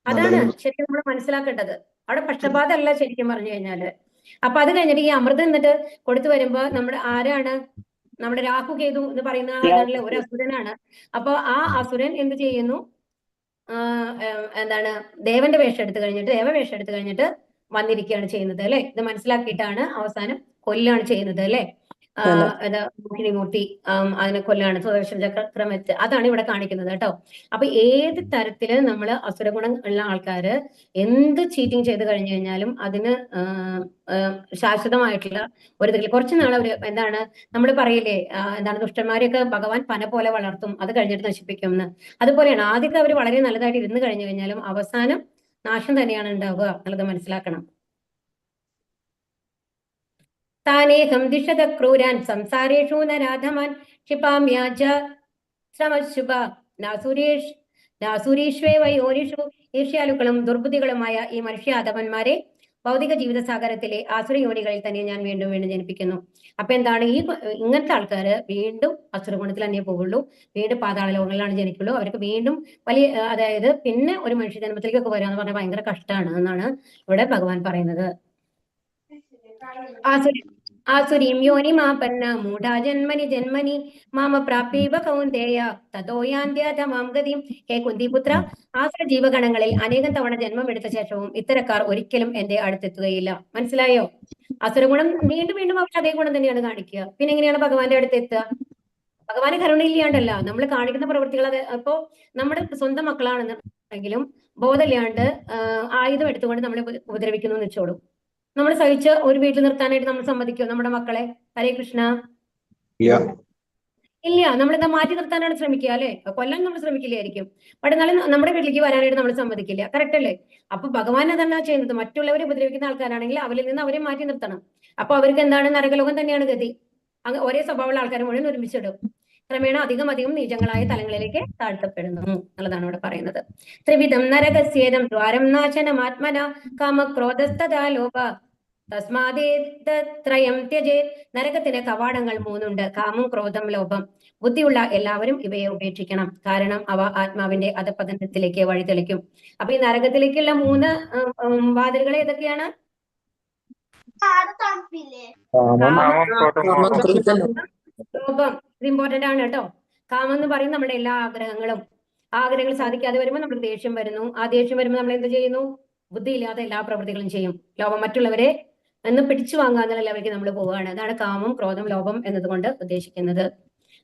അതാണ് ശരിക്കും നമ്മൾ മനസ്സിലാക്കേണ്ടത്. അവിടെ പക്ഷപാതമല്ല ശരിക്കും പറഞ്ഞു കഴിഞ്ഞാല്. അപ്പൊ അത് കഴിഞ്ഞിട്ട് ഈ അമൃതം എന്നിട്ട് കൊടുത്തു വരുമ്പോ നമ്മുടെ രാഹു കേതു എന്ന് പറയുന്ന ആളാണല്ലേ, ഒരു അസുരനാണ്. അപ്പൊ ആ അസുരൻ എന്ത് ചെയ്യുന്നു? എന്താണ് ദേവന്റെ വേഷം എടുത്തു കഴിഞ്ഞിട്ട് വന്നിരിക്കുകയാണ് ചെയ്യുന്നത് അല്ലെ. ഇത് മനസ്സിലാക്കിയിട്ടാണ് അവസാനം കൊല്ലാണ് ചെയ്യുന്നത് അല്ലെ. മോഹിനിമൂർത്തി അതിനെ കൊല്ലാണ്, സുദർശന ചക്രം വെച്ച്. അതാണ് ഇവിടെ കാണിക്കുന്നത് കേട്ടോ. അപ്പൊ ഏത് തരത്തില് നമ്മൾ അസുരഗുണം ഉള്ള ആൾക്കാര് എന്ത് ചീറ്റിംഗ് ചെയ്ത് കഴിഞ്ഞു കഴിഞ്ഞാലും അതിന് ശാശ്വതമായിട്ടുള്ള ഒരു ഇതിൽ കുറച്ച് നാൾ അവര് എന്താണ് നമ്മൾ പറയില്ലേ, എന്താണ് ദുഷ്ടന്മാരെയൊക്കെ ഭഗവാൻ പന പോലെ വളർത്തും, അത് കഴിഞ്ഞിട്ട് നശിപ്പിക്കും എന്ന്. അതുപോലെയാണ് ആദ്യമൊക്കെ അവർ വളരെ നല്ലതായിട്ട് ഇരുന്ന് കഴിഞ്ഞു കഴിഞ്ഞാലും അവസാനം നാശം തന്നെയാണ് ഉണ്ടാവുക എന്നുള്ളത് മനസ്സിലാക്കണം. താനേഹം ദിശത ക്രൂരാൻ സംസാരേഷു നരാധമാൻ ക്ഷിപാമ്യാജ ശ്രമശുഭ നാസുരീഷ്വേവ യോനിഷു. ഈർഷ്യാലുക്കളും ദുർബുദ്ധികളുമായ ഈ മനുഷ്യാധമന്മാരെ ഭൗതിക ജീവിത സാഗരത്തിലെ ആസുര യോനികളിൽ തന്നെ ഞാൻ വീണ്ടും ജനിപ്പിക്കുന്നു. അപ്പൊ എന്താണ് ഇങ്ങനത്തെ ആൾക്കാര് വീണ്ടും അസുര ഗുണത്തിൽ തന്നെ പോകുള്ളൂ, വീണ്ടും പാതാള ലോകങ്ങളിലാണ് ജനിക്കുള്ളൂ. അവർക്ക് വീണ്ടും അതായത് പിന്നെ ഒരു മനുഷ്യ ജന്മത്തിലേക്കൊക്കെ വരിക എന്ന് പറഞ്ഞാൽ ഭയങ്കര കഷ്ടമാണ് എന്നാണ് ഇവിടെ ഭഗവാൻ പറയുന്നത്. ആസുരീം യോനിമാപന്ന മൂഢാ ജന്മനി ജന്മനി മാമ പ്രാപ്യൈവ കൗന്ദേയ തതോ യാന്ത്യധമാം ഗതിം. ഹേ കുന്തിപുത്ര, ആസുര ജീവഗണങ്ങളിൽ അനേകം തവണ ജന്മം എടുത്ത ശേഷവും ഇത്തരക്കാർ ഒരിക്കലും എന്റെ അടുത്തെത്തുകയില്ല. മനസ്സിലായോ? അസുരഗുണം വീണ്ടും വീണ്ടും അവർ അതേ ഗുണം തന്നെയാണ് കാണിക്കുക. പിന്നെ എങ്ങനെയാണ് ഭഗവാന്റെ അടുത്ത് എത്തുക? ഭഗവാന് കരുണയില്ലാണ്ടല്ല, നമ്മൾ കാണിക്കുന്ന പ്രവൃത്തികൾ അത് ഇപ്പോ നമ്മുടെ സ്വന്തം മക്കളാണെന്നുണ്ടെങ്കിലും ബോധമില്ലാണ്ട് ആയുധം എടുത്തുകൊണ്ട് നമ്മളെ ഉപദ്രവിക്കുന്നു എന്ന് വെച്ചോളൂ. നമ്മൾ സഹിച്ച് ഒരു വീട്ടിൽ നിർത്താനായിട്ട് നമ്മൾ സമ്മതിക്കുമോ നമ്മുടെ മക്കളെ? ഹരേ കൃഷ്ണ. ഇല്ല, നമ്മളെന്താ മാറ്റി നിർത്താനാണ് ശ്രമിക്കുക അല്ലെ? കൊല്ലാൻ നമ്മൾ ശ്രമിക്കില്ലായിരിക്കും. പക്ഷെ എന്നാലും നമ്മുടെ വീട്ടിലേക്ക് വരാനായിട്ട് നമ്മൾ സമ്മതിക്കില്ല. കറക്റ്റ് അല്ലേ? അപ്പൊ ഭഗവാൻ അതന്നെ ചെയ്യുന്നത്. മറ്റുള്ളവരെ ഉപദ്രവിക്കുന്ന ആൾക്കാരാണെങ്കിൽ അവരിൽ നിന്ന് അവരെ മാറ്റി നിർത്തണം. അപ്പൊ അവർക്ക് എന്താണ്? നരകലോകം തന്നെയാണ് ഗതി. ഒരേ സ്വഭാവമുള്ള ആൾക്കാരെ മുഴുവൻ ഒരുമിച്ചിടും. ക്രമേണ അധികം നീചങ്ങളായ തലങ്ങളിലേക്ക് താഴ്ത്തപ്പെടുന്നു എന്നുള്ളതാണ് ഇവിടെ പറയുന്നത്. ത്രിവിധം നരകസ്യേദം ദ്വാരം നാശനമാത്മന കാമക്രോധസ്തദാ ലോഭ തസ്മാദേതത്രയം ത്യജേത്. നരകത്തിന് കവാടങ്ങൾ 3 ഉണ്ട്: കാമം, ക്രോധം, ലോഭം. ബുദ്ധിയുള്ള എല്ലാവരും ഇവയെ ഉപേക്ഷിക്കണം, കാരണം അവ ആത്മാവിന്റെ അധപതനത്തിലേക്ക് വഴിതെളിക്കും. അപ്പൊ ഈ നരകത്തിലേക്കുള്ള 3 വാതിലുകൾ ഏതൊക്കെയാണ്? ലോഭം. ഇത് ഇമ്പോർട്ടന്റ് ആണ് കേട്ടോ. കാമം എന്ന് പറയുന്നത് നമ്മുടെ എല്ലാ ആഗ്രഹങ്ങളും. ആഗ്രഹങ്ങൾ സാധിക്കാതെ വരുമ്പോൾ നമുക്ക് ദേഷ്യം വരുന്നു. ആ ദേഷ്യം വരുമ്പോൾ നമ്മൾ എന്ത് ചെയ്യുന്നു? ബുദ്ധിയില്ലാതെ എല്ലാ പ്രവൃത്തികളും ചെയ്യും. ലോഭം, മറ്റുള്ളവരെ എന്ന് പിടിച്ചു വാങ്ങുക എന്നുള്ള ലെവലിലേക്ക് നമ്മൾ പോവുകയാണ്. അതാണ് കാമം, ക്രോധം, ലോഭം എന്നതുകൊണ്ട് ഉദ്ദേശിക്കുന്നത്.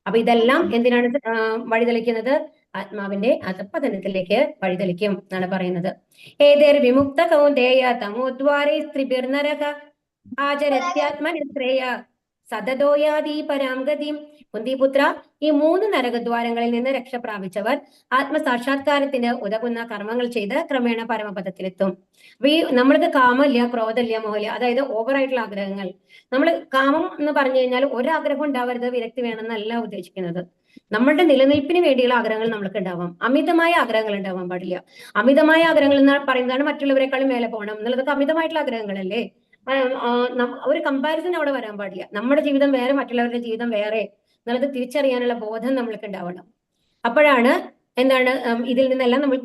അപ്പൊ ഇതെല്ലാം എന്തിനാണ് വഴിതെളിക്കുന്നത്? ആത്മാവിന്റെ അധപതനത്തിലേക്ക് വഴിതെളിക്കും എന്നാണ് പറയുന്നത്. ഏതേർ വിമുക്ത കൗന്ദേയ തമോദ്വാരേ സ്ത്രീഭിർനരക ആചരത്യാത്മനിശ്രേയ സതതോയാദീ പരാം ഗതിം. കുന്തിപുത്ര, ഈ 3 നരകദ്വാരങ്ങളിൽ നിന്ന് രക്ഷ പ്രാപിച്ചവർ ആത്മസാക്ഷാത്കാരത്തിന് ഉതകുന്ന കർമ്മങ്ങൾ ചെയ്ത് ക്രമേണ പരമപദത്തിലെത്തും. അപ്പൊ ഈ നമ്മൾക്ക് കാമമില്ല, ക്രോധമില്ല, മോഹമില്ല, അതായത് ഓവറായിട്ടുള്ള ആഗ്രഹങ്ങൾ. നമ്മൾ കാമം എന്ന് പറഞ്ഞു കഴിഞ്ഞാൽ ഒരാഗ്രഹം ഉണ്ടാവരുത്, വിരക്തി വേണമെന്നല്ല ഉദ്ദേശിക്കുന്നത്. നമ്മളുടെ നിലനിൽപ്പിന് വേണ്ടിയുള്ള ആഗ്രഹങ്ങൾ നമ്മൾക്ക് ഉണ്ടാവാം. അമിതമായ ആഗ്രഹങ്ങൾ ഉണ്ടാവാൻ പാടില്ല. അമിതമായ ആഗ്രഹങ്ങൾ എന്ന് പറയുന്നതാണ് മറ്റുള്ളവരെക്കാളും മേലെ പോകണം എന്നുള്ളതൊക്കെ അമിതമായിട്ടുള്ള ആഗ്രഹങ്ങളല്ലേ. ഒരു കമ്പാരിസൺ അവിടെ വരാൻ പാടില്ല. നമ്മുടെ ജീവിതം വേറെ, മറ്റുള്ളവരുടെ ജീവിതം വേറെ എന്നുള്ളത് തിരിച്ചറിയാനുള്ള ബോധം നമ്മൾക്ക് ഉണ്ടാവണം. അപ്പോഴാണ് എന്താണ് ഇതിൽ നിന്നെല്ലാം നമ്മൾ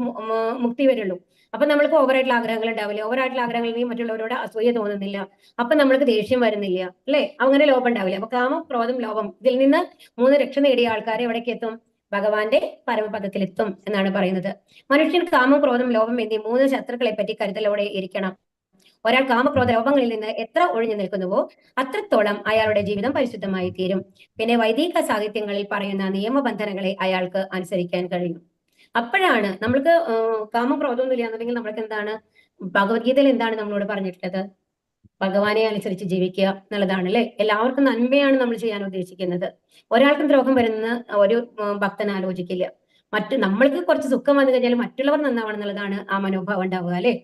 മുക്തി വരുള്ളൂ. അപ്പൊ നമ്മൾക്ക് ഓവറായിട്ടുള്ള ആഗ്രഹങ്ങൾ ഉണ്ടാവില്ല. ഓവറായിട്ടുള്ള ആഗ്രഹങ്ങളിൽ മറ്റുള്ളവരോട് അസൂയ തോന്നുന്നില്ല. അപ്പൊ നമ്മൾക്ക് ദേഷ്യം വരുന്നില്ല, അല്ലെ? അങ്ങനെ ലോഭം ഉണ്ടാവില്ല. അപ്പൊ കാമം, ക്രോധം, ലോഭം, ഇതിൽ നിന്ന് 3 രക്ഷ നേടിയ ആൾക്കാരെ എവിടേക്ക് എത്തും? ഭഗവാന്റെ പരമപദത്തിലെത്തും എന്നാണ് പറയുന്നത്. മനുഷ്യൻ കാമം, ക്രോധം, ലോഭം എന്നീ 3 ശത്രുക്കളെ പറ്റി കരുതലോടെ ഇരിക്കണം. ഒരാൾ കാമക്രോധ ലോഭങ്ങളിൽ നിന്ന് എത്ര ഒഴിഞ്ഞു നിൽക്കുന്നുവോ അത്രത്തോളം അയാളുടെ ജീവിതം പരിശുദ്ധമായി തീരും. പിന്നെ വൈദിക സാഹിത്യങ്ങളിൽ പറയുന്ന നിയമബന്ധനങ്ങളെ അയാൾക്ക് അനുസരിക്കാൻ കഴിയും. അപ്പോഴാണ് നമ്മൾക്ക് കാമക്രോധമൊന്നും ഇല്ല എന്നുണ്ടെങ്കിൽ നമ്മൾക്ക് എന്താണ്? ഭഗവത്ഗീതയിൽ എന്താണ് നമ്മളോട് പറഞ്ഞിട്ടുള്ളത്? ഭഗവാനെ അനുസരിച്ച് ജീവിക്കുക എന്നുള്ളതാണ്, അല്ലെ? എല്ലാവർക്കും നന്മയാണ് നമ്മൾ ചെയ്യാൻ ഉദ്ദേശിക്കുന്നത്. ഒരാൾക്കും ദ്രോഹം വരുന്ന ഒരു ഭക്തൻ ആലോചിക്കില്ല. നമ്മൾക്ക് കുറച്ച് സുഖം വന്നു കഴിഞ്ഞാൽ മറ്റുള്ളവർ നന്നാവണം എന്നുള്ളതാണ് ആ മനോഭാവം ഉണ്ടാവുക, അല്ലെ?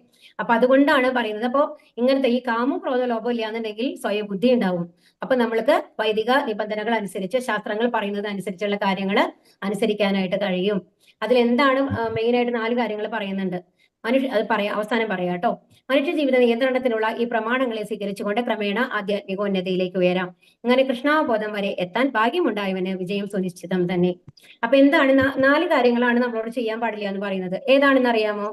അപ്പൊ അതുകൊണ്ടാണ് പറയുന്നത്. അപ്പോ ഇങ്ങനത്തെ ഈ കാമം, ക്രോധ, ലോഭം ഇല്ല എന്നുണ്ടെങ്കിൽ സ്വയം ബുദ്ധി ഉണ്ടാവും. അപ്പൊ നമ്മൾക്ക് വൈദിക നിബന്ധനകൾ അനുസരിച്ച്, ശാസ്ത്രങ്ങൾ പറയുന്നത് അനുസരിച്ചുള്ള കാര്യങ്ങൾ അനുസരിക്കാനായിട്ട് കഴിയും. അതിലെന്താണ് മെയിൻ ആയിട്ട് 4 കാര്യങ്ങൾ പറയുന്നുണ്ട്. അവസാനം പറയാം കേട്ടോ. മനുഷ്യ ജീവിത നിയന്ത്രണത്തിനുള്ള ഈ പ്രമാണങ്ങളെ സ്വീകരിച്ചുകൊണ്ട് ക്രമേണ ആധ്യാത്മികോന്നതിയിലേക്ക് ഉയരാം. ഇങ്ങനെ കൃഷ്ണാവബോധം വരെ എത്താൻ ഭാഗ്യമുണ്ടായവന് വിജയം സുനിശ്ചിതം തന്നെ. അപ്പൊ എന്താണ് 4 കാര്യങ്ങളാണ് നമ്മളോട് ചെയ്യാൻ പാടില്ല എന്ന് പറയുന്നത്? ഏതാണെന്ന് അറിയാമോ?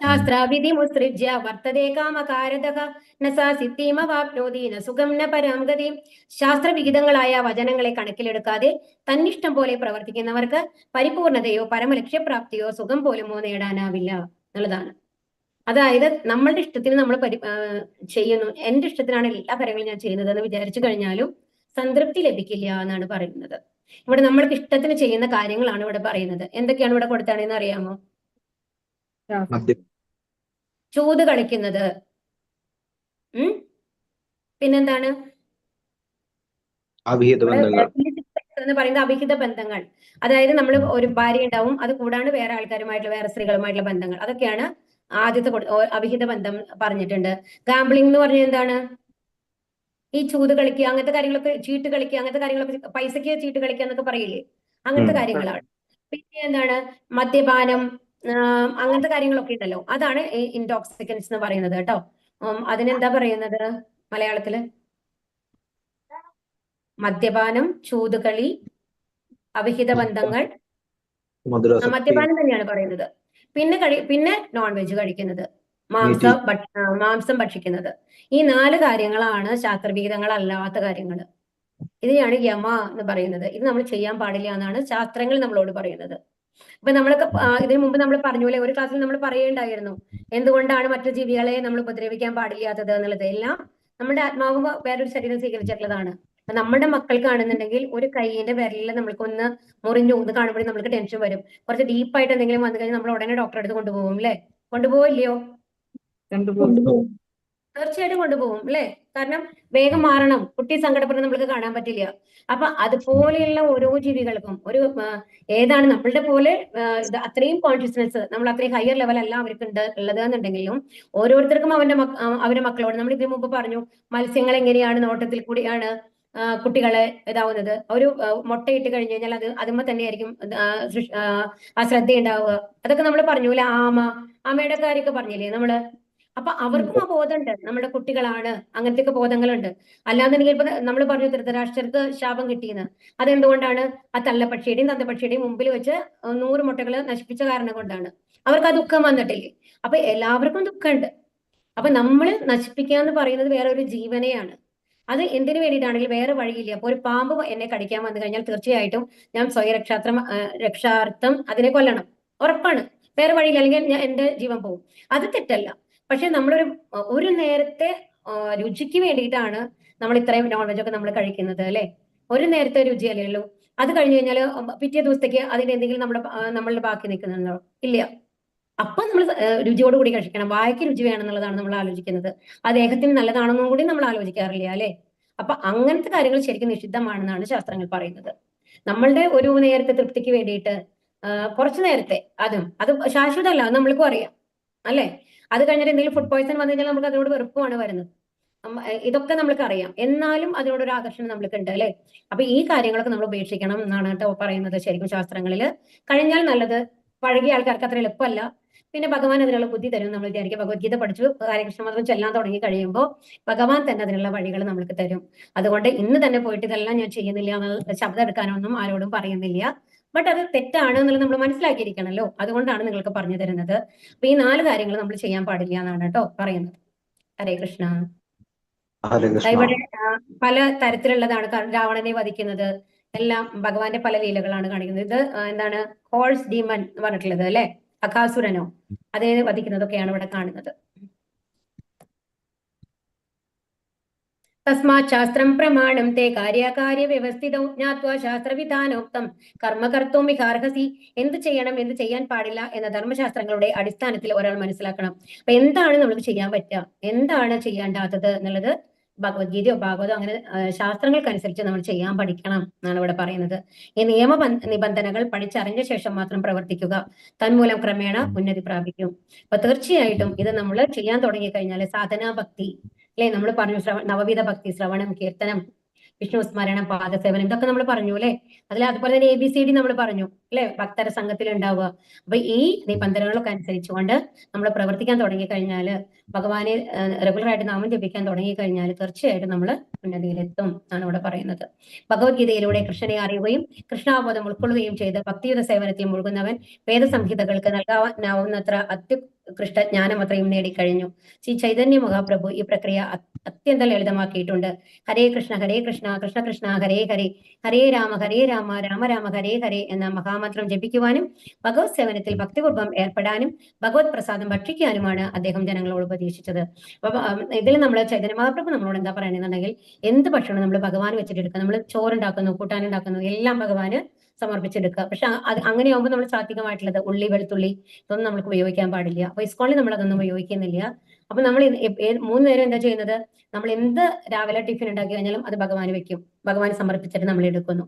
ശാസ്ത്രവിധിമുത്സൃജ്യ വർത്തതേ കാമകാരതഃ ന സാ സിദ്ധിമവാപ്നോതി ന സുഖം ന പരാം ഗതിം. ശാസ്ത്രവിഹിതങ്ങളായ വചനങ്ങളെ കണക്കിലെടുക്കാതെ തന്നിഷ്ടം പോലെ പ്രവർത്തിക്കുന്നവർക്ക് പരിപൂർണതയോ പരമലക്ഷ്യപ്രാപ്തിയോ സുഖം പോലുമോ നേടാനാവില്ല എന്നുള്ളതാണ്. അതായത് നമ്മളുടെ ഇഷ്ടത്തിന് നമ്മൾ ചെയ്യുന്നു. എന്റെ ഇഷ്ടത്തിനാണ് എല്ലാ കാര്യങ്ങളും ഞാൻ ചെയ്യുന്നത് എന്ന് വിചാരിച്ചു കഴിഞ്ഞാലും സംതൃപ്തി ലഭിക്കില്ല എന്നാണ് പറയുന്നത്. ഇവിടെ നമ്മൾക്ക് ഇഷ്ടത്തിന് ചെയ്യുന്ന കാര്യങ്ങളാണ് ഇവിടെ പറയുന്നത്. എന്തൊക്കെയാണ് ഇവിടെ കൊടുത്താണെന്ന് അറിയാമോ? ചൂത് കളിക്കുന്നത്, പിന്നെന്താണ് എന്ന് പറയുന്നത്? അവിഹിത ബന്ധങ്ങൾ. അതായത് നമ്മൾ ഒരു ഭാര്യ ഉണ്ടാവും, അത് കൂടാണ്ട് വേറെ ആൾക്കാരുമായിട്ടുള്ള, വേറെ സ്ത്രീകളുമായിട്ടുള്ള ബന്ധങ്ങൾ, അതൊക്കെയാണ് ആദ്യത്തെ അവിഹിത ബന്ധം പറഞ്ഞിട്ടുണ്ട്. ഗാംബ്ലിംഗ് എന്ന് പറഞ്ഞാൽ എന്താണ്? ഈ ചൂത് കളിക്കുക, അങ്ങനത്തെ കാര്യങ്ങളൊക്കെ, ചീട്ട് കളിക്കുക, അങ്ങനത്തെ കാര്യങ്ങളൊക്കെ, പൈസക്ക് ചീട്ട് കളിക്കുക എന്നൊക്കെ പറയില്ലേ, അങ്ങനത്തെ കാര്യങ്ങളാണ്. പിന്നെ എന്താണ്? മദ്യപാനം, അങ്ങനത്തെ കാര്യങ്ങളൊക്കെ ഉണ്ടല്ലോ, അതാണ് ഇൻടോക്സിക്കൻസ് എന്ന് പറയുന്നത് കേട്ടോ. അതിനെന്താ പറയുന്നത് മലയാളത്തില്? മദ്യപാനം, ചൂതുകളി, അവിഹിത ബന്ധങ്ങൾ, മദ്യപാനം തന്നെയാണ് പറയുന്നത്. പിന്നെ നോൺ വെജ് കഴിക്കുന്നത്, മാംസം ഭക്ഷിക്കുന്നത്. ഈ 4 കാര്യങ്ങളാണ് ശാസ്ത്രവിഹിതങ്ങളല്ലാത്ത കാര്യങ്ങൾ. ഇതിനെയാണ് യമ എന്ന് പറയുന്നത്. ഇത് നമ്മൾ ചെയ്യാൻ പാടില്ല എന്നാണ് ശാസ്ത്രങ്ങൾ നമ്മളോട് പറയുന്നത്. അപ്പൊ നമ്മളൊക്കെ ഇതിനു മുമ്പ് നമ്മൾ പറഞ്ഞു അല്ലെ, ഒരു ക്ലാസ്സിൽ നമ്മൾ പറയുണ്ടായിരുന്നു എന്തുകൊണ്ടാണ് മറ്റു ജീവികളെ നമ്മൾ ഉപദ്രവിക്കാൻ പാടില്ലാത്തത് എന്നുള്ളത്. എല്ലാം നമ്മുടെ ആത്മാവ് വേറൊരു ശരീരം സ്വീകരിച്ചിട്ടുള്ളതാണ്. അപ്പൊ നമ്മുടെ മക്കൾക്കാണെന്നുണ്ടെങ്കിൽ ഒരു കൈയിന്റെ വിരലിൽ നമ്മൾക്കൊന്ന് മുറിഞ്ഞു ഒന്ന് കാണുമ്പോഴേ നമ്മൾക്ക് ടെൻഷൻ വരും. കുറച്ച് ഡീപ്പായിട്ട് എന്തെങ്കിലും വന്നു കഴിഞ്ഞാൽ നമ്മൾ ഉടനെ ഡോക്ടറെ അടുത്ത് കൊണ്ടുപോകും അല്ലെ? കൊണ്ടുപോകില്ലയോ? കൊണ്ടുപോകും. തീർച്ചയായിട്ടും കൊണ്ടുപോകും അല്ലെ? കാരണം വേഗം മാറണം, കുട്ടി സങ്കടപ്പെടുന്നത് നമ്മൾക്ക് കാണാൻ പറ്റില്ല. അപ്പൊ അതുപോലെയുള്ള ഓരോ ജീവികൾക്കും ഏതാണ് നമ്മളുടെ പോലെ ഇത് അത്രയും കോൺഷ്യസ്നെസ്, നമ്മൾ അത്രയും ഹയർ ലെവൽ അല്ല അവർക്ക് ഉള്ളത് എന്നുണ്ടെങ്കിലും ഓരോരുത്തർക്കും അവരുടെ മക്കളോട് നമ്മൾ ഇതിനു മുമ്പ് പറഞ്ഞു, മത്സ്യങ്ങൾ എങ്ങനെയാണ് നോട്ടത്തിൽ കൂടിയാണ് കുട്ടികളെ ഇതാവുന്നത്. ഒരു മുട്ടയിട്ട് കഴിഞ്ഞു കഴിഞ്ഞാൽ അതുമ്മ തന്നെയായിരിക്കും ആ ശ്രദ്ധ ഉണ്ടാവുക. അതൊക്കെ നമ്മൾ പറഞ്ഞു അല്ലെ? ആമയുടെ കാര്യമൊക്കെ പറഞ്ഞില്ലേ നമ്മള്? അപ്പൊ അവർക്കും ആ ബോധമുണ്ട്, നമ്മുടെ കുട്ടികളാണ്, അങ്ങനത്തെ ബോധങ്ങളുണ്ട്. അല്ലാന്നുണ്ടെങ്കിൽ ഇപ്പൊ നമ്മൾ പറഞ്ഞു ധൃതരാഷ്ട്രർക്ക് ശാപം കിട്ടിയെന്ന്. അതെന്തുകൊണ്ടാണ്? ആ തള്ളപ്പക്ഷിയുടെയും തന്തപ്പക്ഷിയുടെയും മുമ്പിൽ വെച്ച് 100 മുട്ടകൾ നശിപ്പിച്ച കാരണം കൊണ്ടാണ്. അവർക്ക് ആ ദുഃഖം വന്നിട്ടില്ലേ? അപ്പൊ എല്ലാവർക്കും ദുഃഖമുണ്ട്. അപ്പൊ നമ്മൾ നശിപ്പിക്കുക എന്ന് പറയുന്നത് വേറെ ഒരു ജീവനെയാണ്. അത് എന്തിനു വേണ്ടിയിട്ടാണെങ്കിൽ വേറെ വഴിയില്ല. അപ്പൊ ഒരു പാമ്പ് എന്നെ കടിക്കാൻ വന്നു കഴിഞ്ഞാൽ തീർച്ചയായിട്ടും ഞാൻ രക്ഷാർത്ഥം അതിനെ കൊല്ലണം, ഉറപ്പാണ്. വേറെ വഴിയില്ല, അല്ലെങ്കിൽ എന്റെ ജീവൻ പോകും. അത് തെറ്റല്ല. പക്ഷെ ഒരു നേരത്തെ രുചിക്ക് വേണ്ടിയിട്ടാണ് നമ്മൾ ഇത്രയും നോൺ വെജ് ഒക്കെ നമ്മൾ കഴിക്കുന്നത് അല്ലെ? ഒരു നേരത്തെ രുചിയല്ലേ ഉള്ളൂ. അത് കഴിഞ്ഞു കഴിഞ്ഞാൽ പിറ്റേ ദിവസത്തേക്ക് അതിന് എന്തെങ്കിലും നമ്മളുടെ ബാക്കി നിൽക്കുന്നുണ്ടോ? ഇല്ല. അപ്പൊ നമ്മൾ രുചിയോടുകൂടി കഴിക്കണം. വായ്ക്ക് രുചി വേണമെന്നുള്ളതാണ് നമ്മൾ ആലോചിക്കുന്നത്. ആ ദേഹത്തിന് നല്ലതാണെന്നും കൂടി നമ്മൾ ആലോചിക്കാറില്ല അല്ലെ? അപ്പൊ അങ്ങനത്തെ കാര്യങ്ങൾ ശരിക്കും നിഷിദ്ധമാണെന്നാണ് ശാസ്ത്രങ്ങൾ പറയുന്നത്. നമ്മളുടെ ഒരു നേരത്തെ തൃപ്തിക്ക് വേണ്ടിയിട്ട് കുറച്ചു നേരത്തെ അത് ശാശ്വതമല്ല, അത് നമ്മൾക്കും അറിയാം അല്ലെ? അത് കഴിഞ്ഞിട്ട് എന്തെങ്കിലും ഫുഡ് പോയ്സൺ വന്നു കഴിഞ്ഞാൽ നമുക്ക് അതിനോട് വെറുപ്പമാണ് വരുന്നത്. ഇതൊക്കെ നമ്മൾക്ക് അറിയാം. എന്നാലും അതിനോടൊരു ആകർഷണം നമ്മൾക്ക് ഉണ്ട് അല്ലെ? അപ്പൊ ഈ കാര്യങ്ങളൊക്കെ നമ്മൾ ഉപേക്ഷിക്കണം എന്നാണ് കേട്ടോ പറയുന്നത് ശരിക്കും ശാസ്ത്രങ്ങളിൽ. കഴിഞ്ഞാൽ നല്ലത്. പഴകിയ ആൾക്കാർക്ക് അത്ര എളുപ്പമല്ല. പിന്നെ ഭഗവാൻ അതിനുള്ള ബുദ്ധി തരും. നമ്മൾ വിചാരിക്കുക ഭഗവത്ഗീത പഠിച്ചു ഹരകൃഷ്ണ മതം ചെല്ലാൻ തുടങ്ങി കഴിയുമ്പോൾ ഭഗവാൻ തന്നെ അതിനുള്ള വഴികൾ നമ്മൾക്ക് തരും. അതുകൊണ്ട് ഇന്ന് തന്നെ പോയിട്ട് ഇതെല്ലാം ഞാൻ ചെയ്യുന്നില്ല എന്നുള്ള ശബ്ദം എടുക്കാനൊന്നും ആരോടും പറയുന്നില്ല. ബട്ട് അത് തെറ്റാണ് എന്നുള്ളത് നമ്മൾ മനസ്സിലാക്കിയിരിക്കണമല്ലോ. അതുകൊണ്ടാണ് നിങ്ങൾക്ക് പറഞ്ഞു തരുന്നത്. അപ്പൊ ഈ 4 കാര്യങ്ങൾ നമ്മൾ ചെയ്യാൻ പാടില്ല എന്നാണ് കേട്ടോ പറയുന്നത്. ഹരേ കൃഷ്ണ. ഇവിടെ പല തരത്തിലുള്ളതാണ്. രാവണനെ വധിക്കുന്നത് എല്ലാം ഭഗവാന്റെ പല ലീലകളാണ് കാണിക്കുന്നത്. ഇത് എന്താണ് ഹോഴ്സ് ഡീമൺ എന്ന് പറഞ്ഞിട്ടുള്ളത് അല്ലെ? അഘാസുരനോ അതേ വധിക്കുന്നതൊക്കെയാണ് ഇവിടെ കാണുന്നത്. തസ്മാത് ശാസ്ത്രം പ്രമാണം തേ കാര്യകാര്യ വ്യവസ്ഥിതൗ ജ്ഞാത്വാ ശാസ്ത്രവിധാനോക്തം കർമ്മ കർത്തും വിഹാർഹസി. എന്ത് ചെയ്യണം, എന്ത് ചെയ്യാൻ പാടില്ല എന്ന ധർമ്മശാസ്ത്രങ്ങളുടെ അടിസ്ഥാനത്തിൽ ഒരാൾ മനസ്സിലാക്കണം. അപ്പൊ എന്താണ് നമുക്ക് ചെയ്യാൻ പറ്റുക, എന്താണ് ചെയ്യാണ്ടാത്തത് എന്നുള്ളത് ഭഗവത്ഗീതയോ ഭാഗവതോ അങ്ങനെ ശാസ്ത്രങ്ങൾക്കനുസരിച്ച് നമ്മൾ ചെയ്യാൻ പഠിക്കണം എന്നാണ് ഇവിടെ പറയുന്നത്. ഈ നിബന്ധനകൾ പഠിച്ചറിഞ്ഞ ശേഷം മാത്രം പ്രവർത്തിക്കുക. തന്മൂലം ക്രമേണ ഉന്നതി പ്രാപിക്കും. അപ്പൊ തീർച്ചയായിട്ടും ഇത് നമ്മൾ ചെയ്യാൻ തുടങ്ങി കഴിഞ്ഞാൽ സാധനാ ഭക്തി അല്ലെ? നമ്മൾ പറഞ്ഞു നവവിധ ഭക്തി, ശ്രവണം, കീർത്തനം, വിഷ്ണു സ്മരണം, പാദസേവനം, ഇതൊക്കെ നമ്മൾ പറഞ്ഞു അല്ലെ? അതുപോലെ തന്നെ ABCD നമ്മൾ പറഞ്ഞു അല്ലെ? ഭക്തര സംഘത്തിൽ ഉണ്ടാവുക. അപ്പൊ ഈ നിബന്ധനകളൊക്കെ അനുസരിച്ചുകൊണ്ട് നമ്മൾ പ്രവർത്തിക്കാൻ തുടങ്ങി കഴിഞ്ഞാൽ, ഭഗവാനെ റെഗുലർ ആയിട്ട് നാമം ജപിക്കാൻ തുടങ്ങി കഴിഞ്ഞാൽ തീർച്ചയായിട്ടും നമ്മൾ ഉന്നതിയിലെത്തും എന്നാണ് ഇവിടെ പറയുന്നത്. ഭഗവത്ഗീതയിലൂടെ കൃഷ്ണനെ അറിയുകയും കൃഷ്ണാബോധം ഉൾക്കൊള്ളുകയും ചെയ്ത് ഭക്തിയുത സേവനത്തിൽ മുഴുകുന്നവൻ വേദസംഹിതകൾക്ക് നൽകാവുന്നത്ര അത്യുത്കൃഷ്ട ജ്ഞാനം അത്രയും നേടിക്കഴിഞ്ഞു. ശ്രീ ചൈതന്യ മഹാപ്രഭു ഈ പ്രക്രിയ അത്യന്തം ലളിതമാക്കിയിട്ടുണ്ട്. ഹരേ കൃഷ്ണ കൃഷ്ണ കൃഷ്ണ ഹരേ ഹരേ, ഹരേ രാമ രാമ രാമ ഹരേ ഹരേ എന്ന മഹാമന്ത്രം ജപിക്കുവാനും ഭഗവത് സേവനത്തിൽ ഭക്തിപൂർവ്വം ഏർപ്പെടാനും ഭഗവത് പ്രസാദം ഭക്ഷിക്കാനുമാണ് അദ്ദേഹം ജനങ്ങളോട് ഉപദേശിച്ചത്. അപ്പൊ ഇതിൽ നമ്മൾ ചൈതന്യ മഹാപ്രഭു നമ്മളോട് എന്താ പറയണെന്നുണ്ടെങ്കിൽ, എന്ത് ഭക്ഷണം നമ്മൾ ഭഗവാൻ വെച്ചിട്ടെടുക്കുക. നമ്മൾ ചോറുണ്ടാക്കുന്നു, കൂട്ടാനുണ്ടാക്കുന്നു, എല്ലാം ഭഗവാന് സമർപ്പിച്ചെടുക്കുക. പക്ഷെ അങ്ങനെയാകുമ്പോൾ നമ്മൾ സാത്വികമായിട്ടുള്ളത് ഉള്ളി, വെളുത്തുള്ളി ഇതൊന്നും നമുക്ക് ഉപയോഗിക്കാൻ പാടില്ല. അപ്പൊ ഇസ്കോളിൽ നമ്മൾ അതൊന്നും ഉപയോഗിക്കുന്നില്ല. അപ്പൊ നമ്മൾ 3 നേരം എന്താ ചെയ്യുന്നത്? നമ്മൾ എന്ത് രാവിലെ ടിഫിൻ ഉണ്ടാക്കി കഴിഞ്ഞാലും അത് ഭഗവാന് വെക്കും, ഭഗവാന് സമർപ്പിച്ചിട്ട് നമ്മൾ എടുക്കുന്നു.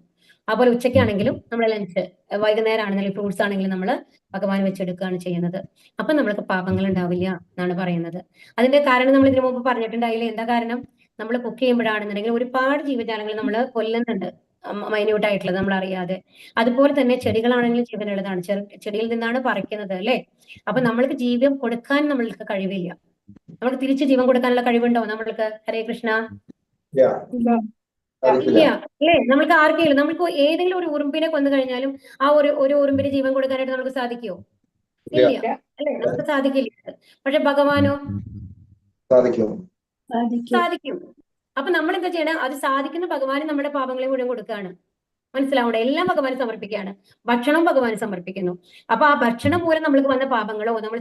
അതുപോലെ ഉച്ചയ്ക്കാണെങ്കിലും നമ്മൾ ലഞ്ച്, വൈകുന്നേരം ആണെങ്കിലും ഫ്രൂട്ട്സ് ആണെങ്കിലും നമ്മൾ ഭഗവാന് വെച്ചെടുക്കുകയാണ് ചെയ്യുന്നത്. അപ്പൊ നമ്മൾക്ക് പാപങ്ങൾ ഉണ്ടാവില്ല എന്നാണ് പറയുന്നത്. അതിന്റെ കാരണം നമ്മൾ ഇതിനു മുമ്പ് പറഞ്ഞിട്ടുണ്ടായില്ലേ? എന്താ കാരണം? നമ്മൾ കുക്ക് ചെയ്യുമ്പോഴാണെന്നുണ്ടെങ്കിൽ ഒരുപാട് ജീവജാലങ്ങൾ നമ്മൾ കൊല്ലുന്നുണ്ട്, മൈന്യൂട്ട് ആയിട്ടുള്ളത് നമ്മൾ അറിയാതെ. അതുപോലെ തന്നെ ചെടികളാണെങ്കിലും ജീവനുള്ളതാണ്, ചെടിയിൽ നിന്നാണ് പറിക്കുന്നത് അല്ലെ? അപ്പൊ നമ്മൾക്ക് ജീവൻ കൊടുക്കാൻ നമ്മൾക്ക് കഴിവില്ല. നമുക്ക് തിരിച്ച് ജീവൻ കൊടുക്കാനുള്ള കഴിവുണ്ടോ നമ്മൾക്ക്? ഹരേ കൃഷ്ണ. ഇല്ല അല്ലേ? നമ്മൾക്ക് ആർക്കെങ്കിലും, നമുക്ക് ഏതെങ്കിലും ഒരു ഉറുമ്പിനെ കൊന്നു കഴിഞ്ഞാലും ആ ഒരു ഉറുമ്പിന് ജീവൻ കൊടുക്കാനായിട്ട് നമുക്ക് സാധിക്കുമോ? ഇല്ല അല്ലെ, നമുക്ക് സാധിക്കില്ല. പക്ഷെ ഭഗവാനോ സാധിക്കും. സാധിക്കും. അപ്പൊ നമ്മൾ എന്താ ചെയ്യണം? അത് സാധിക്കുന്ന ഭഗവാന് നമ്മുടെ പാപങ്ങളെ മുഴുവൻ കൊടുക്കുകയാണ്. മനസ്സിലാവണ്ടേ? എല്ലാം ഭഗവാന് സമർപ്പിക്കുകയാണ്. ഭക്ഷണം ഭഗവാന് സമർപ്പിക്കുന്നു. അപ്പൊ ആ ഭക്ഷണം മൂലം നമ്മൾക്ക് വന്ന പാപങ്ങളോ നമ്മൾ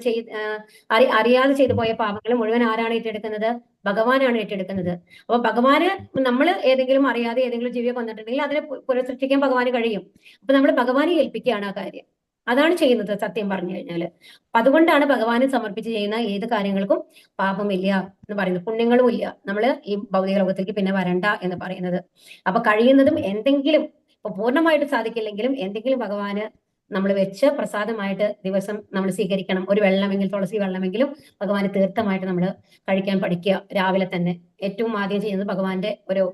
അറിയാതെ ചെയ്തു പോയ പാപങ്ങൾ മുഴുവൻ ആരാണ് ഏറ്റെടുക്കുന്നത്? ഭഗവാനാണ് ഏറ്റെടുക്കുന്നത്. അപ്പൊ ഭഗവാന് നമ്മൾ ഏതെങ്കിലും അറിയാതെ ഏതെങ്കിലും ജീവിയെ കൊന്നിട്ടുണ്ടെങ്കിൽ അതിനെ പുനഃസൃഷ്ടിക്കാൻ ഭഗവാന് കഴിയും. അപ്പൊ നമ്മൾ ഭഗവാനെ ഏൽപ്പിക്കുകയാണ് ആ കാര്യം. അതാണ് ചെയ്യുന്നത് സത്യം പറഞ്ഞു കഴിഞ്ഞാല്. അപ്പൊ അതുകൊണ്ടാണ് ഭഗവാന് സമർപ്പിച്ച് ചെയ്യുന്ന ഏത് കാര്യങ്ങൾക്കും പാപമില്ല എന്ന് പറയുന്നത്, പുണ്യങ്ങളും ഇല്ല. നമ്മൾ ഈ ഭൗതിക ലോകത്തേക്ക് പിന്നെ വരണ്ട എന്ന് പറയുന്നത്. അപ്പൊ കഴിയുന്നതും എന്തെങ്കിലും, ഇപ്പൊ പൂർണ്ണമായിട്ട് സാധിക്കില്ലെങ്കിലും എന്തെങ്കിലും ഭഗവാന് നമ്മൾ വെച്ച് പ്രസാദമായിട്ട് ദിവസം നമ്മൾ സ്വീകരിക്കണം. ഒരു വെള്ളമെങ്കിൽ, തുളസി വെള്ളമെങ്കിലും ഭഗവാന് തീർത്ഥമായിട്ട് നമ്മൾ കഴിക്കാൻ പഠിക്കുക. രാവിലെ തന്നെ ഏറ്റവും ആദ്യം ചെയ്യുന്നത് ഭഗവാന്റെ ഒരു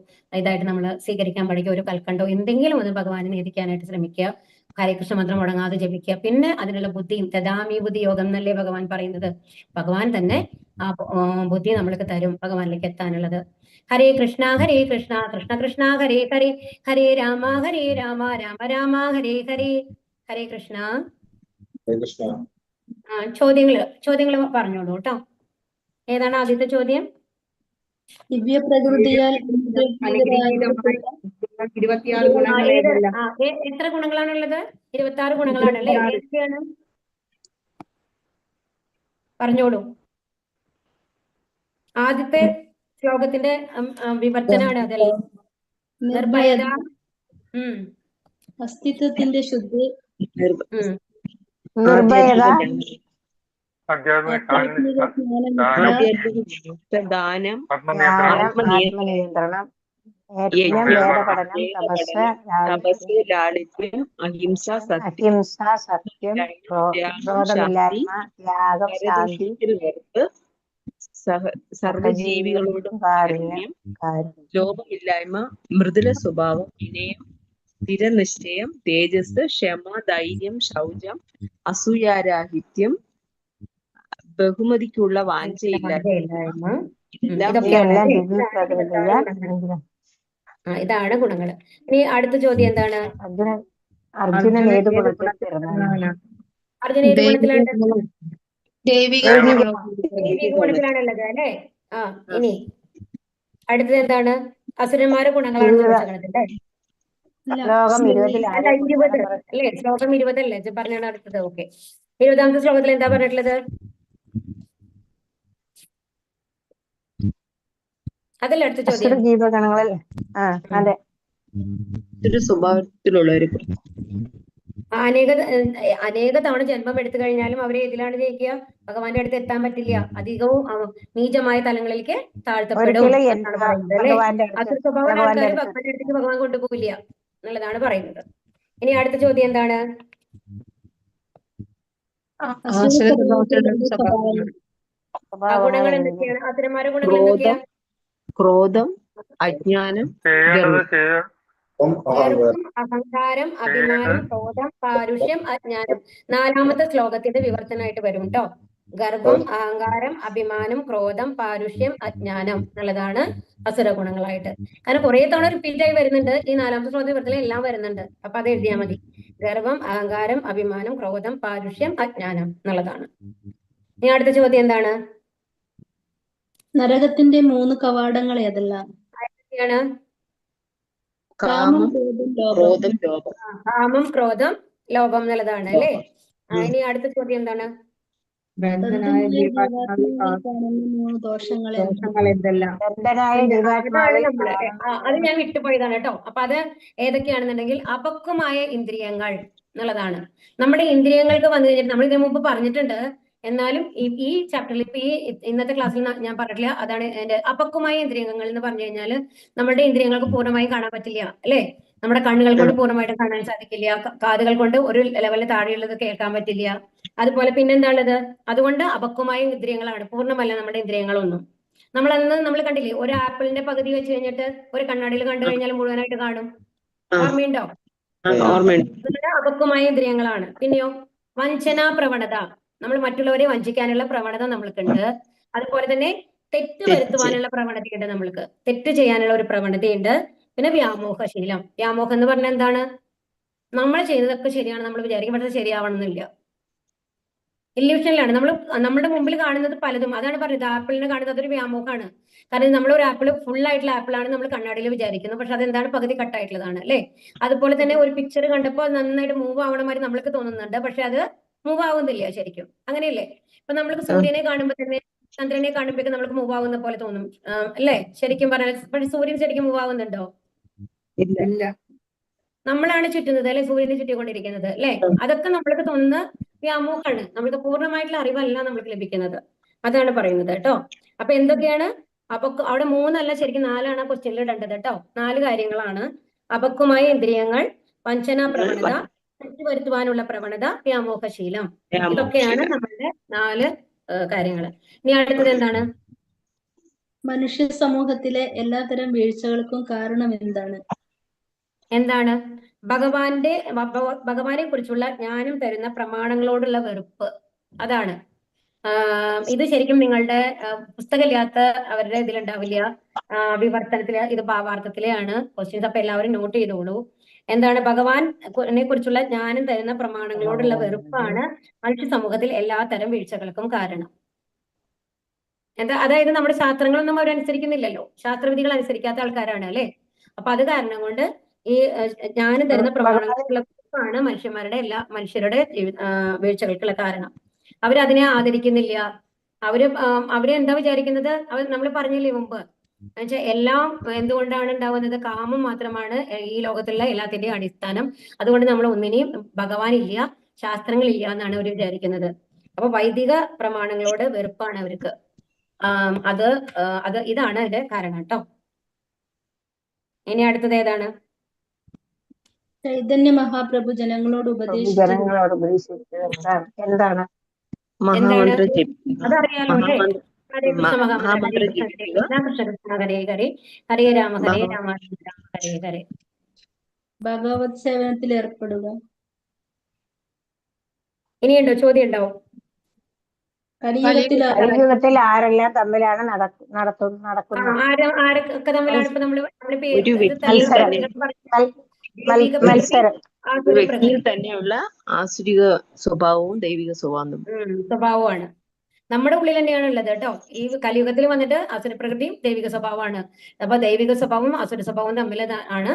ഇതായിട്ട് നമ്മൾ സ്വീകരിക്കാൻ പഠിക്കുക. ഒരു കൽക്കണ്ടോ എന്തെങ്കിലും ഒന്ന് ഭഗവാനെ നേദിക്കാനായിട്ട് ശ്രമിക്കുക. ഹരേ കൃഷ്ണ മന്ത്രം മുടങ്ങാതെ ജപിക്കുക. പിന്നെ അതിനുള്ള ബുദ്ധിയും, ദദാമി ബുദ്ധി യോഗം എന്നല്ലേ ഭഗവാൻ പറയുന്നത്. ഭഗവാൻ തന്നെ ആ ബുദ്ധി നമ്മൾക്ക് തരും ഭഗവാനിലേക്ക് എത്താനുള്ളത്. ഹരേ കൃഷ്ണ കൃഷ്ണ കൃഷ്ണ ഹരേ ഹരേ, ഹരേ രാമ രാമ രാമ ഹരേ ഹരേ. ഹരേ കൃഷ്ണ. ചോദ്യങ്ങള് പറഞ്ഞോളൂ കേട്ടോ. ഏതാണ് ആദ്യത്തെ ചോദ്യം? ദിവ്യപ്രകൃതിയാൽ 26 ഗുണങ്ങൾ ഏതെല്ലാം? എത്ര ഗുണങ്ങളാണുള്ളത്? 26 ഗുണങ്ങളാണല്ലേ. ഏതൊക്കെയാണ്? പറഞ്ഞോളൂ. ആദ്യത്തെ ശ്ലോകത്തിന്റെ വിവർത്തനാണ് അതല്ലേ. നിർഭയത, അസ്തിത്വത്തിന്റെ ശുദ്ധി, നിർഭയത, ആധ്യാത്മിക ദാനം, ആത്മനിയന്ത്രണം, യജ്ഞം, വേദപഠനം, തപസ്, ലാളിത്യം, അഹിംസ, സത്യം, ക്രോധമില്ലായ്മ, ത്യാഗം, ശാന്തി, സർവജീവികളോടും കാരുണ്യം, ലോഭമില്ലായ്മ, മൃദുല സ്വഭാവം, വിനയം, സ്ഥിരനിശ്ചയം, തേജസ്, ക്ഷമ, ധൈര്യം, ശൗചം, അസൂയാരാഹിത്യം, ബഹുമതിക്കുള്ള വാഞ്ചയില്ലായ്മ, ഇതാണ് ഗുണങ്ങൾ. ഇനി അടുത്ത ചോദ്യം എന്താണ്? അർജുനൻ ഏത് ഗുണത്തിൽ പിറന്നവനാണ്? അർജുന ഏത് ഗുണത്തിലാണ്? ദൈവിക ഗുണത്തിലാണുള്ളത് അല്ലെ. ഇനി അടുത്തത് എന്താണ്? അസുരന്മാരുടെ ഗുണങ്ങളാണ് ചോദിച്ചത്. ശ്ലോകം 20 അല്ലേ? ശ്ലോകം 20 അല്ലേ പറഞ്ഞാണ് അടുത്തത്. ഓക്കെ, 20ാമത്തെ ശ്ലോകത്തിൽ എന്താ പറഞ്ഞിട്ടുള്ളത്? അതല്ല അടുത്ത ചോദ്യം. ജീവഗണങ്ങളിൽ അതെ, ഒരു സ്വഭാവത്തിലുള്ളവരെ അനേക തവണ ജന്മം എടുത്തു കഴിഞ്ഞാലും അവരെ ഇതിലാണ് ജയിക്കുക? ഭഗവാന്റെ അടുത്ത് എത്താൻ പറ്റില്ല. അധികവും നീചമായ തലങ്ങളിലേക്ക് താഴ്ത്തപ്പെടും എന്നാണ് പറയുന്നത് അല്ലെ. അതൊരു സ്വഭാവമുള്ള ആൾക്കാർ ഭഗവാന്റെ അടുത്തേക്ക് ഭഗവാൻ കൊണ്ടുപോകില്ല എന്നുള്ളതാണ് പറയുന്നത്. ഇനി അടുത്ത ചോദ്യം എന്താണ്? ഗുണങ്ങൾ എന്തൊക്കെയാണ്? അസുരന്മാരുടെ ഗുണങ്ങൾ എന്തൊക്കെയാ? ക്രോധം, അജ്ഞാനം, അഹങ്കാരം, അഭിമാനം, ക്രോധം, പാരുഷ്യം, അജ്ഞാനം. 4ാമത്തെ ശ്ലോകത്തിന്റെ വിവർത്തനമായിട്ട് വരും കേട്ടോ. ഗർവം, അഹങ്കാരം, അഭിമാനം, ക്രോധം, പാരുഷ്യം, അജ്ഞാനം എന്നുള്ളതാണ് അസുര ഗുണങ്ങളായിട്ട്. കാരണം കുറെ തവണ റിപ്പീറ്റ് ആയി വരുന്നുണ്ട്. ഈ 4ാമത്തെ ശ്ലോകത്തിന്റെ വിവർത്തനം എല്ലാം വരുന്നുണ്ട്. അപ്പൊ അത് എഴുതിയാൽ മതി. ഗർവം, അഹങ്കാരം, അഭിമാനം, ക്രോധം, പാരുഷ്യം, അജ്ഞാനം എന്നുള്ളതാണ്. ഇനി അടുത്ത ചോദ്യം എന്താണ്? നരകത്തിന്റെ 3 കവാടങ്ങൾ ഏതെല്ലാം? ഏതൊക്കെയാണ്? കാമം, ക്രോധം, ലോഭം. കാമം, ക്രോധം, ലോഭം എന്നുള്ളതാണ് അല്ലേ. ഇനി അടുത്ത ചോദ്യം എന്താണ്? ബന്ധനായ ദോഷങ്ങൾ എന്തെല്ലാം? അത് ഞാൻ വിട്ടുപോയതാണ് കേട്ടോ. അപ്പൊ അത് ഏതൊക്കെയാണെന്നുണ്ടെങ്കിൽ അപക്വമായ ഇന്ദ്രിയങ്ങൾ എന്നുള്ളതാണ്. നമ്മുടെ ഇന്ദ്രിയങ്ങൾക്ക് വന്നു കഴിഞ്ഞിട്ട് നമ്മൾ ഇതിനു മുമ്പ് പറഞ്ഞിട്ടുണ്ട്. എന്നാലും ഈ ചാപ്റ്ററിൽ ഇപ്പൊ ഈ ഇന്നത്തെ ക്ലാസ്സിൽ ഞാൻ പറഞ്ഞിട്ടില്ല. അതാണ് എന്റെ അപക്വമായ ഇന്ദ്രിയങ്ങൾ എന്ന് പറഞ്ഞു കഴിഞ്ഞാൽ നമ്മുടെ ഇന്ദ്രിയങ്ങൾക്ക് പൂർണ്ണമായും കാണാൻ പറ്റില്ല അല്ലെ. നമ്മുടെ കണ്ണുകൾ കൊണ്ട് പൂർണ്ണമായിട്ട് കാണാൻ സാധിക്കില്ല. കാതുകൾ കൊണ്ട് ഒരു ലെവലിൽ താഴെയുള്ളത് കേൾക്കാൻ പറ്റില്ല. അതുപോലെ പിന്നെന്താണുള്ളത്? അതുകൊണ്ട് അപക്വമായ ഇന്ദ്രിയങ്ങളാണ്. പൂർണ്ണമല്ല നമ്മുടെ ഇന്ദ്രിയങ്ങളൊന്നും. നമ്മൾ കണ്ടില്ലേ, ഒരു ആപ്പിളിന്റെ പകുതി വെച്ച് കഴിഞ്ഞിട്ട് ഒരു കണ്ണാടിയിൽ കണ്ടു കഴിഞ്ഞാൽ മുഴുവനായിട്ട് കാണും. ഓർമ്മയുണ്ടോ? അപക്വമായ ഇന്ദ്രിയങ്ങളാണ്. പിന്നെയോ വഞ്ചനാ പ്രവണത, നമ്മൾ മറ്റുള്ളവരെ വഞ്ചിക്കാനുള്ള പ്രവണത നമ്മൾക്കുണ്ട്. അതുപോലെ തന്നെ തെറ്റ് വരുത്തുവാനുള്ള പ്രവണതയുണ്ട്. നമ്മൾക്ക് തെറ്റ് ചെയ്യാനുള്ള ഒരു പ്രവണതയുണ്ട്. പിന്നെ വ്യാമോഹശീലം. വ്യാമോഹം എന്ന് പറഞ്ഞാൽ എന്താണ്? നമ്മൾ ചെയ്യുന്നതൊക്കെ ശരിയാണ് നമ്മൾ വിചാരിക്കും, പക്ഷെ ശരിയാവണമെന്നില്ല. ഇല്യൂഷനിലാണ് നമ്മുടെ മുമ്പിൽ കാണുന്നത് പലതും. അതാണ് പറഞ്ഞത്, ആപ്പിളിനെ കാണുന്നത് അതൊരു വ്യാമോഹമാണ്. കാരണം നമ്മൾ ഒരു ആപ്പിൾ ഫുൾ ആയിട്ടുള്ള ആപ്പിളാണ് നമ്മൾ കണ്ണാടിയിൽ വിചാരിക്കുന്നത്, പക്ഷെ അതെന്താണ് പകുതി കട്ടായിട്ടുള്ളതാണ് അല്ലേ. അതുപോലെ തന്നെ ഒരു പിക്ചർ കണ്ടപ്പോൾ നന്നായിട്ട് മൂവ് ആവണ മാതിരി നമ്മൾക്ക് തോന്നുന്നുണ്ട്, പക്ഷെ അത് മൂവ് ആവുന്നില്ല ശരിക്കും. അങ്ങനെയല്ലേ? ഇപ്പൊ നമ്മൾക്ക് സൂര്യനെ കാണുമ്പോൾ തന്നെ ചന്ദ്രനെ കാണുമ്പോഴേക്കും നമ്മൾക്ക് മൂവ് ആവുന്ന പോലെ തോന്നും അല്ലേ ശരിക്കും പറഞ്ഞാൽ. പക്ഷെ സൂര്യൻ ശരിക്കും മൂവ് ആവുന്നുണ്ടോ? ഇല്ല. നമ്മളാണ് ചുറ്റുന്നത് അല്ലെ, സൂര്യനെ ചുറ്റിക്കൊണ്ടിരിക്കുന്നത് അല്ലെ. അതൊക്കെ നമ്മൾക്ക് തോന്നുന്ന വ്യാമോഹമാണ്, നമ്മൾക്ക് പൂർണ്ണമായിട്ടുള്ള അറിവല്ല നമ്മൾക്ക് ലഭിക്കുന്നത്. അതാണ് പറയുന്നത് കേട്ടോ. അപ്പൊ എന്തൊക്കെയാണ്? അപ്പൊ അവിടെ 3 അല്ല ശരിക്കും 4 ആണ് ക്വസ്റ്റ്യനിൽ ഇടേണ്ടത് കേട്ടോ. 4 കാര്യങ്ങളാണ്. അപക്വമായ ഇന്ദ്രിയങ്ങൾ, വഞ്ചന പ്രവണത, തെറ്റ് വരുത്തുവാനുള്ള പ്രവണത, വ്യാമോഹശീലം. ഇതൊക്കെയാണ് നമ്മളുടെ 4 കാര്യങ്ങൾ. ഇനി അടുത്തത് എന്താണ്? മനുഷ്യ സമൂഹത്തിലെ എല്ലാത്തരം വീഴ്ചകൾക്കും കാരണം എന്താണ്? എന്താണ്? ഭഗവാനെ കുറിച്ചുള്ള ജ്ഞാനം തരുന്ന പ്രമാണങ്ങളോടുള്ള വെറുപ്പ്. അതാണ്. ഇത് ശരിക്കും നിങ്ങളുടെ പുസ്തകമില്ലാത്ത അവരുടെ ഇതിലുണ്ടാവില്ല, വിവർത്തനത്തില് ഇത് ഭാവാർത്ഥത്തിലെയാണ് ക്വസ്റ്റ്യൻസ്. അപ്പൊ എല്ലാവരും നോട്ട് ചെയ്തോളൂ. എന്താണ്? ഭഗവാനെ കുറിച്ചുള്ള ജ്ഞാനം തരുന്ന പ്രമാണങ്ങളോടുള്ള വെറുപ്പാണ് മനുഷ്യ സമൂഹത്തിൽ എല്ലാ തരം വീഴ്ചകൾക്കും കാരണം. അതായത് നമ്മുടെ ശാസ്ത്രങ്ങളൊന്നും അവരനുസരിക്കുന്നില്ലല്ലോ, ശാസ്ത്രവിധികൾ അനുസരിക്കാത്ത ആൾക്കാരാണ് അല്ലെ. അപ്പൊ അത് കാരണം കൊണ്ട് ഈ ജ്ഞാനം തരുന്ന പ്രമാണങ്ങളുള്ള വെറുപ്പാണ് മനുഷ്യരുടെ വീഴ്ചകൾക്കുള്ള കാരണം. അവരതിനെ ആദരിക്കുന്നില്ല. അവര് എന്താ വിചാരിക്കുന്നത്? നമ്മൾ പറഞ്ഞില്ലേ മുമ്പ്, എന്നുവെച്ചാൽ എല്ലാം എന്തുകൊണ്ടാണ് ഉണ്ടാവുന്നത്? കാമം മാത്രമാണ് ഈ ലോകത്തുള്ള എല്ലാത്തിന്റെയും അടിസ്ഥാനം. അതുകൊണ്ട് നമ്മൾ ഒന്നിനെയും ഭഗവാൻ ഇല്ല, ശാസ്ത്രങ്ങളില്ല എന്നാണ് അവർ വിചാരിക്കുന്നത്. അപ്പൊ വൈദിക പ്രമാണങ്ങളോട് വെറുപ്പാണ് അവർക്ക്. ഇതാണ് അതിന്റെ കാരണം കേട്ടോ. ഇനി അടുത്തത് ഏതാണ്? ചൈതന്യ മഹാപ്രഭു ജനങ്ങളോട് ഉപദേശിച്ചത് എന്താണ്? മഹാമന്ത്രം ജപിക്കുക. അതറിയാലോ അല്ലേ? മഹാമന്ത്രം ഹരേ കൃഷ്ണ മഹാമന്ത്രം, ഹരേ മഹാമന്ത്രം കൃഷ്ണ ഹരേ ജപിക്കുക. കൃഷ്ണ കൃഷ്ണ കൃഷ്ണ ഹരേ ഹരേ, ഹരേ രാമ ഹരേ രാമ രാമ ഹരേ ഹരേ. ഭഗവത് സേവനത്തിൽ ഏർപ്പെടുക. ഇനിയുണ്ടോ? ചോദ്യം ഉണ്ടോ? കലിയുഗത്തിൽ ആരെല്ലാം തമ്മിലാണ് നടക്കുന്നത്? ആരൊക്കെ തമ്മിലാണ് ഇപ്പൊ ഒരു മത്സരം. ഒരു വ്യക്തിയിൽ തന്നെയുള്ള ആസുരിക സ്വഭാവവും ദൈവിക സ്വഭാവമാണ് നമ്മുടെ ഉള്ളിൽ തന്നെയാണ് ഉള്ളത് കേട്ടോ. ഈ കലിയുഗത്തിൽ വന്നിട്ട് അസുര പ്രകൃതിയും ദൈവിക സ്വഭാവമാണ്. അപ്പൊ ദൈവിക സ്വഭാവവും അസുര സ്വഭാവവും തമ്മിൽ ആണ്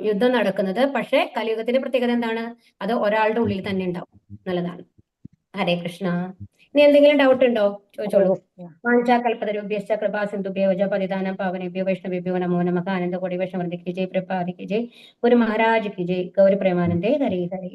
യുദ്ധം നടക്കുന്നത്. പക്ഷെ കലിയുഗത്തിന്റെ പ്രത്യേകത എന്താണ്? അത് ഒരാളുടെ ഉള്ളിൽ തന്നെ ഉണ്ടാവും. നല്ലതാണ്. ഹരേ കൃഷ്ണ. ഇനി എന്തെങ്കിലും ഡൗട്ട് ഉണ്ടോ? ചോദിച്ചോളൂ. വാഞ്ചാകൽപതരുഭ്യശ്ച കൃപാ സിന്ധുഭ്യോ ജപതിദാനം പാവനേഭ്യോ വൈഷ്ണവേഭ്യോ നമോ നമഃ. ആനന്ദ കോടി വൈഷ്ണവൃന്ദ കി ജയ്, പ്രഭുപാദി കി ജയ്, ഗുരു മഹാരാജ് കി ജയ്, ഗൗരി പ്രേമാനന്ദേ ഹരി ഹരി.